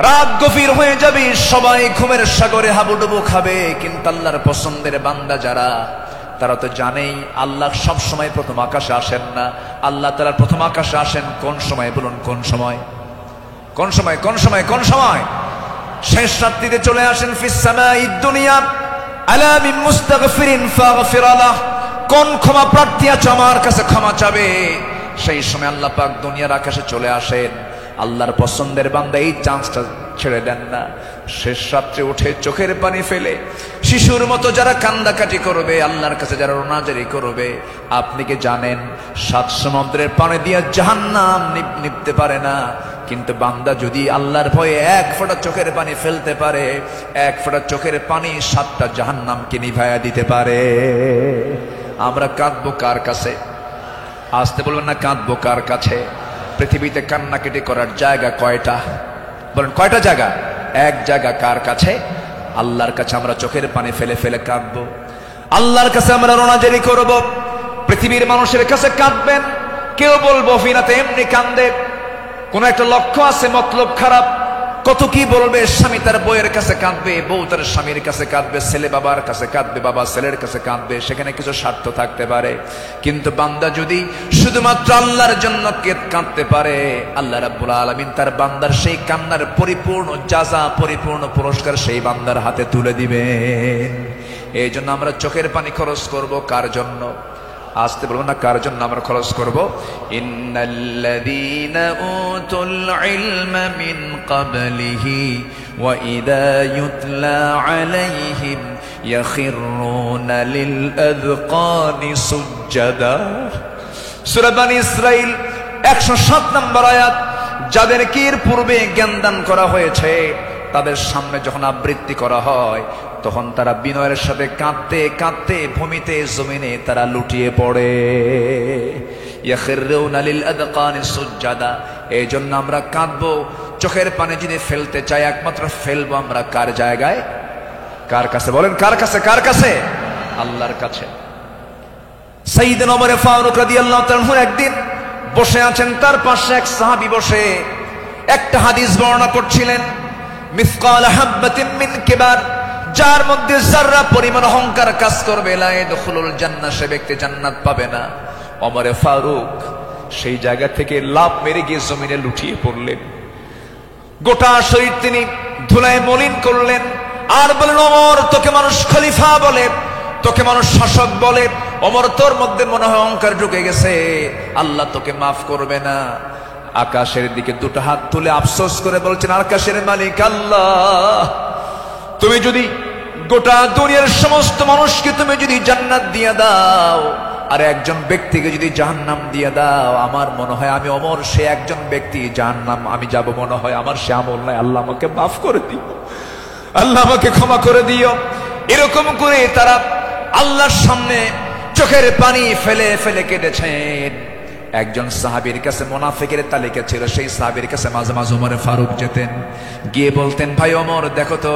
রাত গভীর হয়ে যাবে সবাই ঘুমের সাগরে হাবুডুবু খাবে কিন্তু আল্লাহর পছন্দের বান্দা যারা তারা তো জানেই আল্লাহ সব সময় প্রথম আকাশে আসেন না আল্লাহ তাআলা প্রথম আকাশে আসেন কোন সময় বলুন কোন সময় কোন সময় কোন সময় কোন সময় শেষ রাত্রিতে চলে আসেন ফিস সামাঈদ দুনিয়া আলা মিন মুস্তাগফিরিন ফাগফির লাহ কোন ক্ষমা প্রার্থী আছে আমার কাছে ক্ষমা চাবে সেই সময় আল্লাহ পাক দুনিয়ার আকাশে চলে আসেন আল্লাহর পছন্দের বান্দা এই চান্সটা ছেড়ে দেন না শেষ রাত্রে উঠে চোখের পানি ফেলে শিশুর মতো যারা কান্দাকাটি করবে আল্লাহর কাছে যারা রোনাজারি করবে আপনি কি জানেন 7 সমুদ্রের পানি দিয়ে জাহান্নাম নিভতে পারে না কিন্তু বান্দা যদি আল্লাহর ভয়ে এক ফোঁটা চোখের পানি ফেলতে পারে এক ফোঁটা চোখের পানি 7টা জাহান্নামকে নিভায়া দিতে পারে আমরা কাঁদবো কার কাছে আসতে বলবেন না কাঁদবো কার কাছে পৃথিবীতে কান্নাকাটি করার জায়গা কয়টা বলেন কয়টা জায়গা এক জায়গা কার কাছে আল্লাহর কাছে আমরা চোখের পানি ফেলে ফেলে কাঁদবো আল্লাহর কাছে আমরা রোনাজারি করব পৃথিবীর মানুষের কাছে কাঁদবেন কেউ বলবো ফিনাতে এমনি কান্দে কোন একটা লক্ষ্য আছে মতলব খারাপ কত কি বলবে স্বামী তার বউয়ের কাছে কাঁদবে বউ তার স্বামীর কাছে কাঁদবে ছেলে বাবার কাছে কাঁদবে বাবা ছেলের কাছে কাঁদবে সেখানে কিছু স্বার্থ থাকতে পারে কিন্তু বান্দা যদি শুধুমাত্র আল্লাহর জন্য কাঁদতে পারে আল্লাহ রাব্বুল আলামিন তার বান্দার সেই কান্নার পরিপূর্ণ জাযা পরিপূর্ণ পুরস্কার সেই বান্দার হাতে তুলে দিবেন এই জন্য আমরা চোখের পানি খরচ করব কার জন্য আসতে বলবো না কার জন্য আমরা খরচ করব ইন্নাল্লাযীনা উতুল ইলমা মিন ক্বাবলিহি ওয়া ইযা ইউতলা আলাইহিম ইয়াখিরুনা লিল আযকানি সুজদা সূরা বনী ইসরাঈল 107 নম্বর আয়াত যাদেরকে এর পূর্বে জ্ঞান দান করা হয়েছে তাদের সামনে যখন আবৃত্তি করা হয় তখন তারা বিনয়ের সাথে কাঁদতে কাঁদতে ভূমিতে জমিনে তারা লুটিয়ে পড়ে ইয়াখিরুনা লিল আযকানি সুজদা এই জন্য আমরা কাঁদবো চোখের পানি যদি ফেলতে চাই একমাত্র ফেলবো আমরা কার জায়গায় কার কাছে বলেন কার কাছে কার কাছে আল্লাহর কাছে সাইয়েদনা ওমর ফারুক রাদিয়াল্লাহু তাআলা একদিন বসে আছেন তার পাশে এক সাহাবী বসে একটা হাদিস বর্ণনা করছিলেন মিসকাল হাববাতিন মিন কিবার যার মধ্যে যাররা পরিমাণ অহংকার কাজ করবে লা ইয়াদখুলুল জান্নাহ সে ব্যক্তি জান্নাত পাবে না ওমর ফারুক সেই জায়গা থেকে লাফ মেরে গিয়ে জমিনে লুটিয়ে পড়লেন গোটা শরীর তিনি ধুলায় মলিন করলেন আর বলেন ওমর তোকে মানুষ খলিফা বলে তোকে মানুষ শাসক বলে ওমর তোর মধ্যে মনে হয় অহংকার ঢুকে গেছে আল্লাহ তোকে মাফ করবে না আকাশের দিকে দুটো হাত তুলে আফসোস করে বলছেন আকাশের মালিক আল্লাহ তুমি যদি গোটা দুনিয়ার সমস্ত মানুষকে তুমি যদি জান্নাত দিয়ে দাও আর একজন ব্যক্তিকে যদি জাহান্নাম দিয়ে দাও আমার মনে হয় আমি ওমর সে একজন ব্যক্তি জাহান্নাম আমি যাব মনে হয় আমার সে আমল নাই আল্লাহ আমাকে মাফ করে দিও আল্লাহ আমাকে ক্ষমা করে দিও এরকম করে তারা আল্লাহর সামনে চোখের পানি ফেলে ফেলে কেঁদেছেন একজন সাহাবীর কাছে মুনাফিকের তালিকা ছিল সেই সাহাবীর কাছে মাঝে মাঝে ওমর ফারুক যেতেন গিয়ে বলতেন ভাই ওমর দেখো তো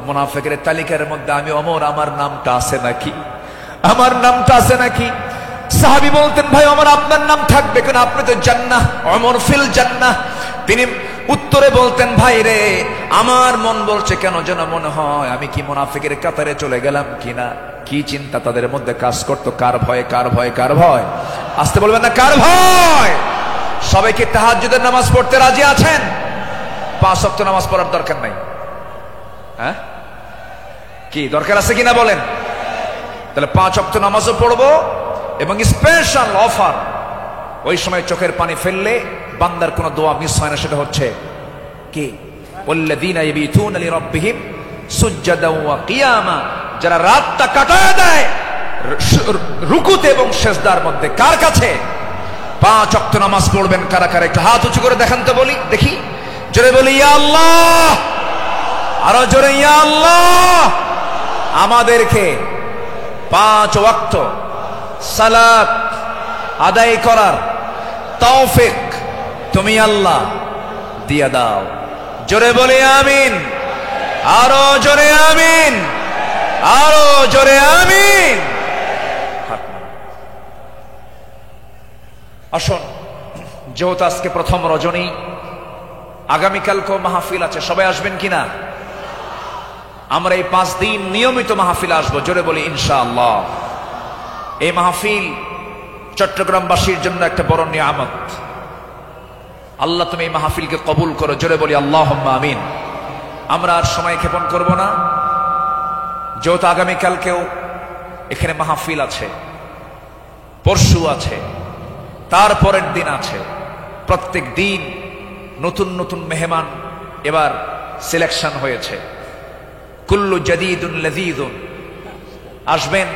মুনাফিকের তালিকার মধ্যে আমি ওমর আমার নামটা আছে নাকি আমার নামটা আছে নাকি সাহাবী বলতেন ভাই ওমর আপনার নাম থাকবে কেন আপনি তো জান্নাহ ওমর ফিল জান্নাহ তিনি উত্তরে বলতেন ভাই রে আমার মন বলছে কেন যেন মনে হয় আমি কি মুনাফিকের কাতারে চলে গেলাম কিনা কি চিন্তা তাদের মধ্যে কাজ করতো কার ভয় কার ভয় কার ভয় আসতে বলবেন না কার ভয় সবাই কি তাহাজ্জুদের নামাজ পড়তে রাজি আছেন 5 ওয়াক্ত নামাজ পড়ার দরকার নাই হ্যাঁ কি দরকার আছে কিনা বলেন তাহলে 5 ওয়াক্ত নামাজও পড়বো এবং স্পেশাল অফার ওই সময় চোখের পানি ফেললে বান্দার কোনো দোয়া মিস হয় না সেটা হচ্ছে কি ওয়াল্লাযীনা ইয়াবিতুনা লিরাব্বিহিম সুজদান ওয়া কিয়ামা যারা রাতটা কাটায় দেয় রুকুতে এবং সিজদার মধ্যে কার কাছে 5 ওয়াক্ত নামাজ পড়বেন কারা কারা একটু হাত উঁচু করে দেখান তো বলি দেখি জোরে বলি ইয়া আল্লাহ আরো জোরে ইয়া আল্লাহ আমাদেরকে 5 ওয়াক্ত সালাত আদায় করার তৌফিক তুমি আল্লাহ দিয়া দাও জোরে বলি আমিন আরো জোরে আমিন আরো জোরে আমিন আসুন যেহেতু আজকে প্রথম রজনী, আগামীকালকেও মাহফিল আছে, সবাই আসবেন কিনা? আমরা এই 5 দিন নিয়মিত মাহফিল আসবো, জোরে বলি ইনশাআল্লাহ। এই মাহফিল চট্টগ্রামবাসীর জন্য একটা বড় নিয়ামত। আল্লাহ তুমি এই মাহফিলকে কবুল করো, জোরে বলি আল্লাহুম্মা আমিন। আমরা আর সময় ক্ষেপণ করব না, যেহেতু আগামীকালকেও এখানে মাহফিল আছে, পরশু আছে, তারপরের দিন আছে, প্রত্যেক দিন নতুন নতুন মেহমান এবার সিলেকশন হয়েছে। কুল্লু জাদীদুন লাযীযুন, আসবেন,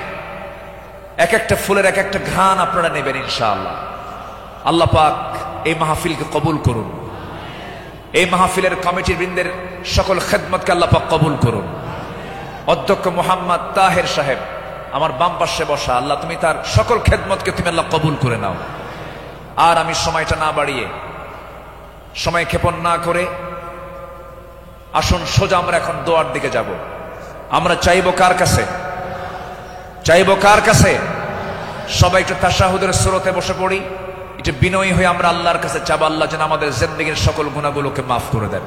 এক একটা ফুলের এক একটা ঘ্রাণ আপনারা নেবেন ইনশাআল্লাহ। আল্লাহ পাক এই মাহফিলকে কবুল করুন, এই মাহফিলের কমিটির বৃন্দের সকল খেদমতকে আল্লাহ পাক কবুল করুন। অধ্যক্ষ মোহাম্মদ তাহের সাহেব আমার বাম পাশে বসা, আল্লাহ তুমি তার সকল খেদমতকে তুমি আল্লাহ কবুল করে নাও। আর আমি সময়টা না বাড়িয়ে, সময় ক্ষেপণ না করে, আসুন সোজা আমরা এখন দোয়ার দিকে যাব। আমরা চাইবো কার কাছে? চাইবো কার কাছে? সবাই একটু তাশাহুদের সুরতে বসে পড়ি, একটু বিনয়ী হয়ে আমরা আল্লাহর কাছে চাবো, আল্লাহ যেন আমাদের জিন্দেগীর সকল গুনাহগুলোকে মাফ করে দেন।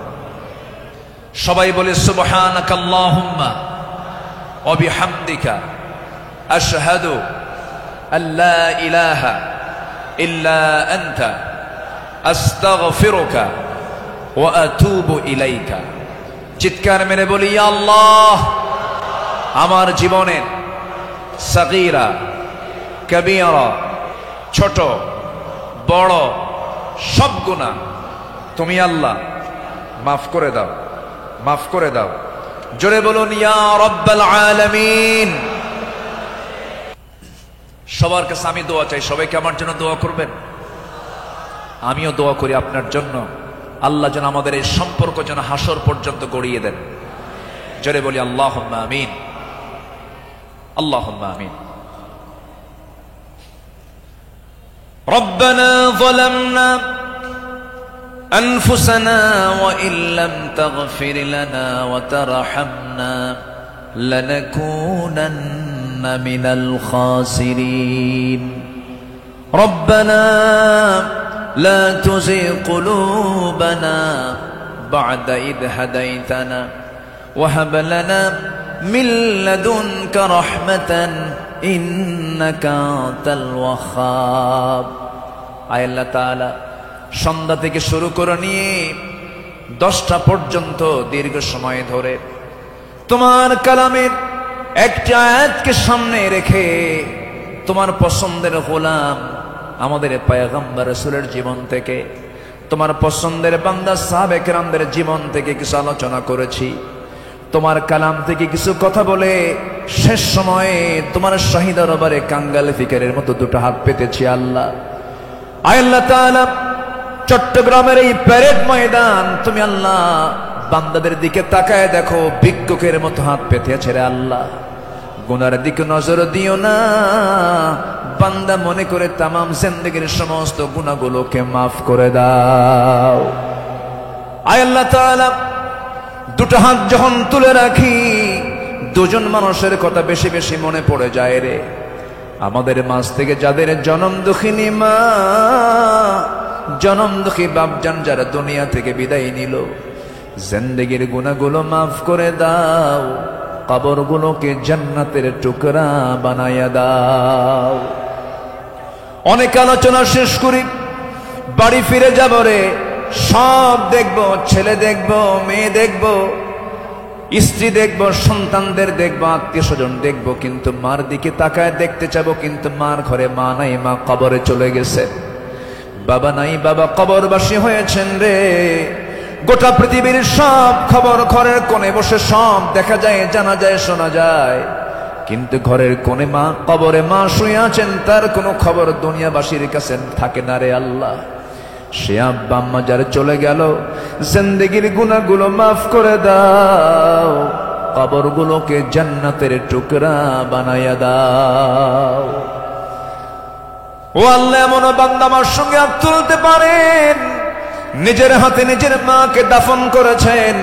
সবাই বলে সুবহানাকা আল্লাহুম্মা ওয়া বিহামদিকা আশহাদু আল্লা ইলাহা ইল্লা আনতা আস্তাগফিরুকা ওয়া আতুবু ইলাইকা। চিৎকার মেরে বলি, ইয়া আল্লাহ, আমার জীবনের সাগীরা কবীরা, ছোট বড় সব গুনাহ তুমি আল্লাহ মাফ করে দাও, মাফ করে দাও। জোরে বলুন ইয়া রাব্বাল আলামিন। সবার কাছে আমি দোয়া চাই, সবাইকে আমার জন্য দোয়া করবেন। আমিও দোয়া করি আপনার জন্য, আল্লাহ যেন আমাদের এই সম্পর্ক যেন হাসর পর্যন্ত গড়িয়ে দেন। জোরে বলি আল্লাহুম্মা আমিন, আল্লাহুম্মা আমিন। ربنا ظلمنا أنفسنا وإن لم تغفر لنا وترحمنا لنكونن من الخاسرين ربنا لا تزغ قلوبنا بعد إذ هديتنا وهب لنا من لدنك رحمة إنك أنت الوهاب। আয় আল্লাহ তাআলা, সন্ধ্যা থেকে শুরু করে নিয়ে 10টা পর্যন্ত দীর্ঘ সময় ধরে তোমার কালামের একটি আয়াতকে সামনে রেখে তোমার পছন্দের গোলাম আমাদের পয়গম্বর রাসূলের জীবন থেকে, তোমার পছন্দের বান্দা সাহাবে কেরামদের জীবন থেকে কিছু আলোচনা করেছি। তোমার কালাম থেকে কিছু কথা বলে শেষ সময়ে তোমার শাহী দরবারে কাঙ্গাল ফিকিরের মতো দুটো হাত পেতেছি আল্লাহ। আয় আল্লাহ তাআলা, চট্টগ্রামের এই প্যারেড ময়দান তুমি আল্লাহ বান্দাদের দিকে তাকায় দেখো, ভিক্ষুকের মতো হাত পেতে আছে রে আল্লাহ। গুনার দিকে নজর দিও না, বান্দা মনে করে তামাম জিন্দেগীর সমস্ত গুনাহগুলোকে মাফ করে দাও। আয় আল্লাহ তাআলা, দুটো হাত যখন তুলে রাখি, দুজন মানুষের কথা বেশি বেশি মনে পড়ে যায় রে। আমাদের মাঝ থেকে যাদের জনম দুঃখিনী মা, জনম দুঃখী বাপজান যারা দুনিয়া থেকে বিদায় নিল, জিন্দেগীর গুনাহগুলো মাফ করে দাও, কবরগুলোকে জান্নাতের টুকরা বানায়া দাও। অনেক আলোচনা শেষ করি, বাড়ি ফিরে যাব রে। সব দেখবো, ছেলে দেখবো, মেয়ে দেখবো, স্ত্রী দেখবো, সন্তানদের দেখবো, আত্মীয় স্বজন দেখবো, কিন্তু মার দিকে তাকায় দেখতে চাবো, কিন্তু মার ঘরে মা নাই, মা কবরে চলে গেছে। বাবা নাই, বাবা কবরবাসী হয়েছেন রে। গোটা পৃথিবীর সব খবর ঘরের কোণে বসে সব দেখা যায়, জানা যায়, শোনা যায়, কিন্তু ঘরের কোণে মা, কবরে মা শুয়ে আছেন, তার কোনো খবর দুনিয়াবাসীর কাছে থাকে না রে আল্লাহ। সে আব্বা আম্মা যারা চলে গেল, জিন্দেগীর গুনাহগুলো মাফ করে দাও, কবরগুলোকে জান্নাতের টুকরা বানায়া দাও। ও আল্লাহ, এমন বান্দা আমার সঙ্গে হাত তুলতে পারেন, নিজের হাতে নিজের মাকে দাফন করেছেন,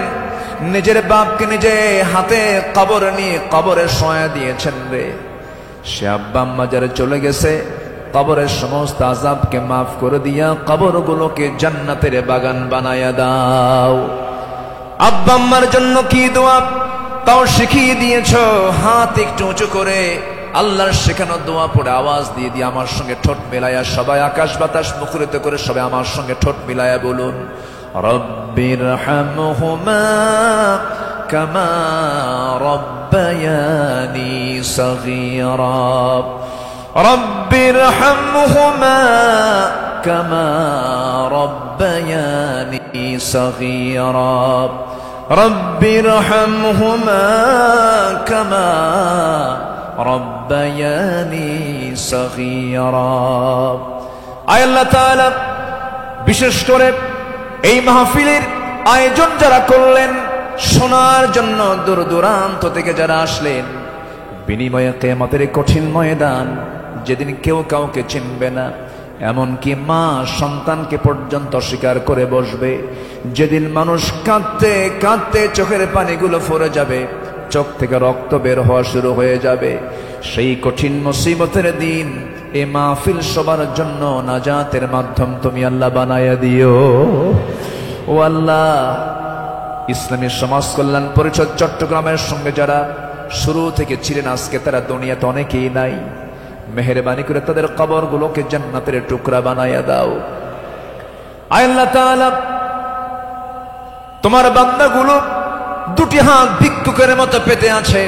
নিজের বাপকে নিজে হাতে কবরে নিয়ে কবরে শোয়া দিয়েছেন রে। সে আব্বা আম্মা যারা চলে গেছে, কবরের সমস্ত আযাবকে মাফ করে দিয়া কবরগুলোকে জান্নাতের বাগান বানায়া দাও। আব্বা আম্মার জন্য কি দোয়া তাও শিখিয়ে দিয়েছো, হাত একটু উঁচু করে আল্লাহর শেখানো দোয়া পড়ে আওয়াজ দিয়ে দিয়ে আমার সঙ্গে ঠোঁট মিলায়া সবাই আকাশ বাতাস মুখরিত করে সবাই আমার সঙ্গে ঠোঁট মিলায়া বলুন, রব্বিরহামহুমা কামা রব্বায়ানি সগীরা, রব্বিরহামহুমা কামা রব্বায়ানি সগীরা, রব্বিরহামহুমা কামা রব্বায়ানি সগীরা। আয় আল্লাহ তাআলা, বিশেষ করে এই মাহফিলের আয়োজন যারা করলেন, শোনার জন্য দূর দূরান্ত থেকে যারা আসলেন, বিনিময়ে কিয়ামতের কঠিন ময়দান যেদিন কেউ কাউকে চিনবে না, এমনকি মা সন্তানকে পর্যন্ত স্বীকার করে বসবে, যেদিন মানুষ কাঁদতে কাঁদতে চোখের পানিগুলো ফরে যাবে, চোখ থেকে রক্ত বের হওয়া শুরু হয়ে যাবে, সেই কঠিন মুসিবতের দিন এ মাহফিল সবার জন্য নাজাতের মাধ্যম তুমি আল্লাহ বানায়া দিও। ও আল্লাহ, ইসলামী সমাজ কল্যাণ পরিষদ চট্টগ্রামের সঙ্গে যারা শুরু থেকে ছিলেন, আজকে তারা দুনিয়াতে অনেকেই নাই, মেহেরবানি করে তাদের কবরগুলোকে জান্নাতের টুকরা বানায়া দাও। আয় আল্লাহ তাআলা, তোমার বান্দাগুলো দুটি হাত ভিক্ষুকের মতো পেতে আছে,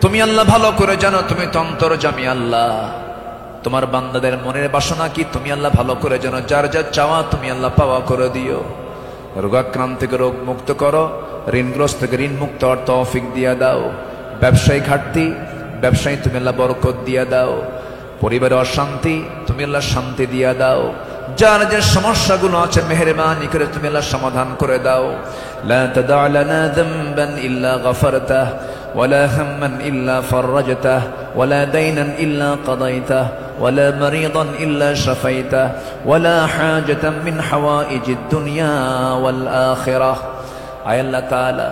তুমি আল্লাহ ভালো করে জানো, তুমি তো অন্তর্যামী আল্লাহ, তোমার বান্দাদের মনের বাসনা কি তুমি আল্লাহ ভালো করে জানো, যার যার চাওয়া তুমি আল্লাহ পাওয়া করে দিও। রোগাক্রান্ত থেকে রোগ মুক্ত করো, ঋণগ্রস্ত থেকে ঋণ মুক্ত হওয়ার তৌফিক দিয়া দাও, ব্যবসায়ী ঘাটতি ব্যবসায়ী তুমি আল্লাহ বরকত দিয়া দাও, পরিবারে অশান্তি তুমি আল্লাহ শান্তি দিয়া দাও, যার যে সমস্যাগুলো আছে মেহেরবানি করে তুমি আল্লাহ সমাধান করে দাও। লা তাদা লানা যামবান ইল্লা গফরতাহ ওয়ালা হাম্মান ইল্লা ফাররাজতাহ ওয়ালা দাইনান ইল্লা কাদাইতাহ ওয়ালা মারিদান ইল্লা শাফাইতাহ ওয়ালা হাজাতাম মিন হাওয়াইজিদ দুনিয়া ওয়াল আখিরাহ। আয় আল্লাহ তাআলা,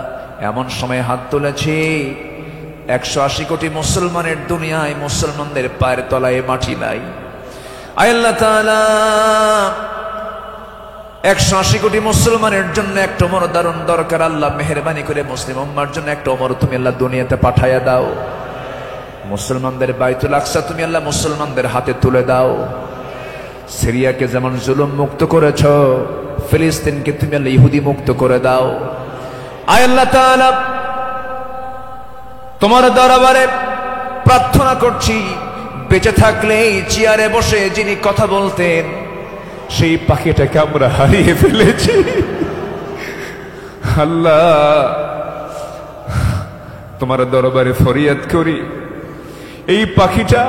এমন সময় হাত তুলেছি 180 কোটি মুসলমানের দুনিয়ায় মুসলমানদের পায়ের তলায় মাটি নাই। আয় আল্লাহ তাআলা, 180 কোটি মুসলমানের জন্য একটা ওমর দারুণ দরকার, আল্লাহ মেহেরবানি করে মুসলিম উম্মার জন্য একটা ওমর তুমি আল্লাহ দুনিয়াতে পাঠায়া দাও। মুসলমানদের বাইতুল আকসা তুমি আল্লাহ মুসলমানদের হাতে তুলে দাও। সিরিয়াকে যেমন জুলুম মুক্ত করেছ, ফিলিস্তিনকে তুমি আল্লাহ ইহুদি মুক্ত করে দাও। আয় আল্লাহ তাআলা, তোমার দরবারে প্রার্থনা করছি, বেঁচে থাকলে এই চেয়ারে বসে যিনি কথা বলতেন, সেই পাখিটাকে আমরা হারিয়ে ফেলেছি। আল্লাহ, তোমার দরবারে ফরিয়াদ করি, এই পাখিটা,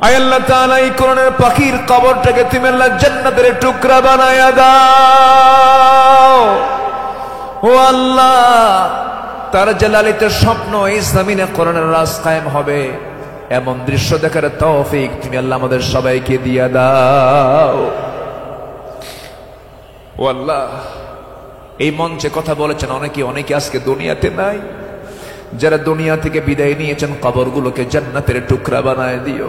আয় আল্লাহ তাআলা, এই কোরআনের পাখির কবরটাকে তুমি আল্লাহ জান্নাতের টুকরা বানায়া দাও। ও আল্লাহ, তার জালালিত স্বপ্ন এই জমিনে কোরআনের রাজ কায়েম হবে, এমন দৃশ্য দেখার তৌফিক তুমি আল্লাহ আমাদের সবাইকে দিয়া দাও। ও আল্লাহ, এই মঞ্চে কথা বলেছেন অনেকে আজকে দুনিয়াতে নাই, যারা দুনিয়া থেকে বিদায় নিয়েছেন কবরগুলোকে জান্নাতের টুকরা বানায় দিও।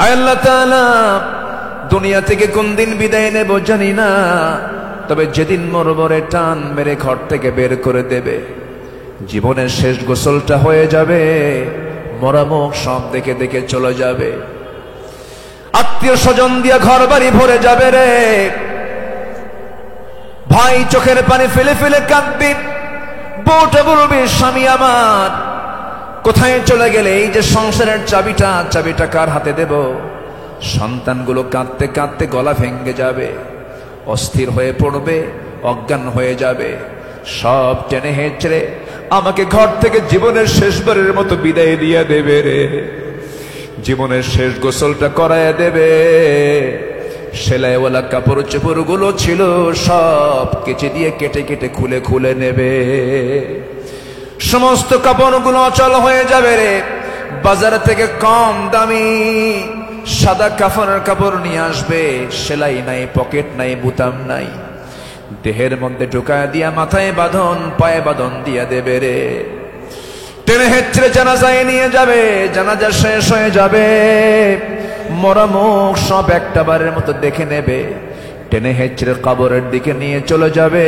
আয় আল্লাহ তাআলা, দুনিয়া থেকে কোন দিন বিদায় নেব জানি না, তবে যেদিন মরবরে টান মেরে ঘর থেকে বের করে দেবে, জীবনের শেষ গোসলটা হয়ে যাবে, মরামুখ সব দেখে দেখে চলে যাবে, আত্মীয় স্বজন দিয়া ঘর বাড়ি ভরে যাবে রে ভাই, চোখের পানি ফেলে ফেলে কাঁদবি, বউটা বলবি স্বামী আমার কোথায় চলে গেলে, এই যে সংসারের চাবিটা কার হাতে দেব। সন্তানগুলো কাঁদতে কাঁদতে গলা ভেঙে যাবে, অস্থির হয়ে পড়বে, অজ্ঞান হয়ে যাবে, সব টেনে হেঁচড়ে আমাকে ঘর থেকে জীবনের শেষবারের মতো বিদায় দিয়ে দেবে রে, জীবনের শেষ গোসলটা করায় দেবে। সেলাইওয়ালা কাপড় চোপড় গুলো ছিল সব কেচে দিয়ে কেটে কেটে খুলে খুলে নেবে, সমস্ত কাপড়গুলো অচল হয়ে যাবে রে। বাজার থেকে কম দামি সাদা কাফনের কাপড় নিয়ে আসবে, সেলাই নাই, পকেট নাই, বুতাম নাই, দেহের মধ্যে ঢুকায় দিয়া মাথায় বাঁধন, পায়ে বাঁধন দিয়া দেবে রে। টেনে হেঁচড়ে জানাজায় নিয়ে যাবে, জানাজা শেষ হয়ে যাবে, মরা মুখ সব একটা বারের মতো দেখে নেবে, টেনে হেঁচড়ে কবরের দিকে নিয়ে চলে যাবে,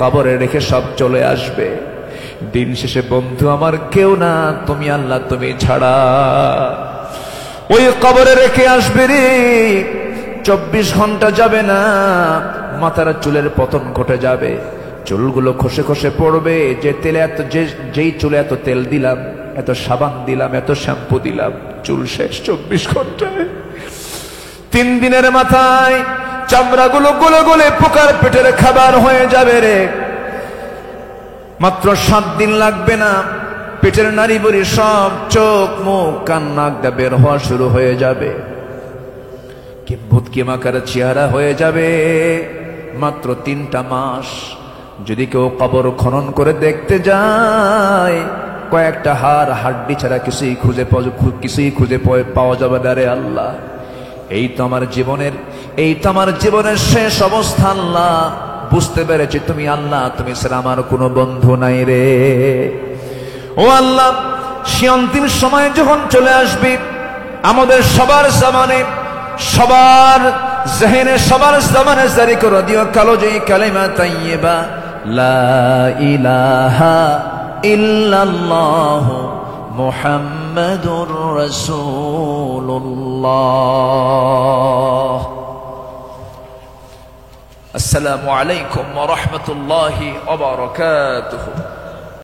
কবরে রেখে সব চলে আসবে। দিন শেষে বন্ধু আমার কেউ না, তুমি আল্লাহ, তুমি ছাড়া। ওই কবরে রেখে আসবে রে, 24 ঘন্টা যাবে না, মাথার চুলের পতন ঘটে যাবে, চুলগুলো খসে খসে পড়বে। যে তেলে যেই চুলে এত তেল দিলাম, এত সাবান দিলাম, এত শ্যাম্পু দিলাম, চুল শেষ 24 ঘন্টায়। 3 দিনের মাথায় চামড়াগুলো গলে গলে পোকার পেটের খাবার হয়ে যাবে রে। মাত্র 7 দিন লাগবে না, পেটের নাড়ি বুড়ি সব চোখ মুখ কান নাক দিয়ে বের হওয়া শুরু হয়ে যাবে, কিম্ভূত কিমাকার চেহারা হয়ে যাবে। মাত্র 3টা মাস। যদি কেউ কবর খনন করে দেখতে যায়, কয়েকটা হাড় হাড্ডি ছাড়া কিছুই খুঁজে পাওয়া যাবে না রে আল্লাহ। এই তো আমার জীবনের শেষ অবস্থা আল্লাহ। বুঝতে পেরেছি তুমি আল্লাহ, তুমি ছাড়া আমার কোনো বন্ধু নাই রে। ও আল্লাহ, সে অন্তিম সময় যখন চলে আসবি, আমাদের সবার জামানে, সবার জেহেনে, সবার জামানে জারি করে দিও কালো যে কালিমা তাইয়্যিবা, লা ইলাহা ইল্লাল্লাহু মুহাম্মাদুর রাসূলুল্লাহ। আসসালামু আলাইকুম ওয়া রাহমাতুল্লাহি ওয়া বারাকাতুহু।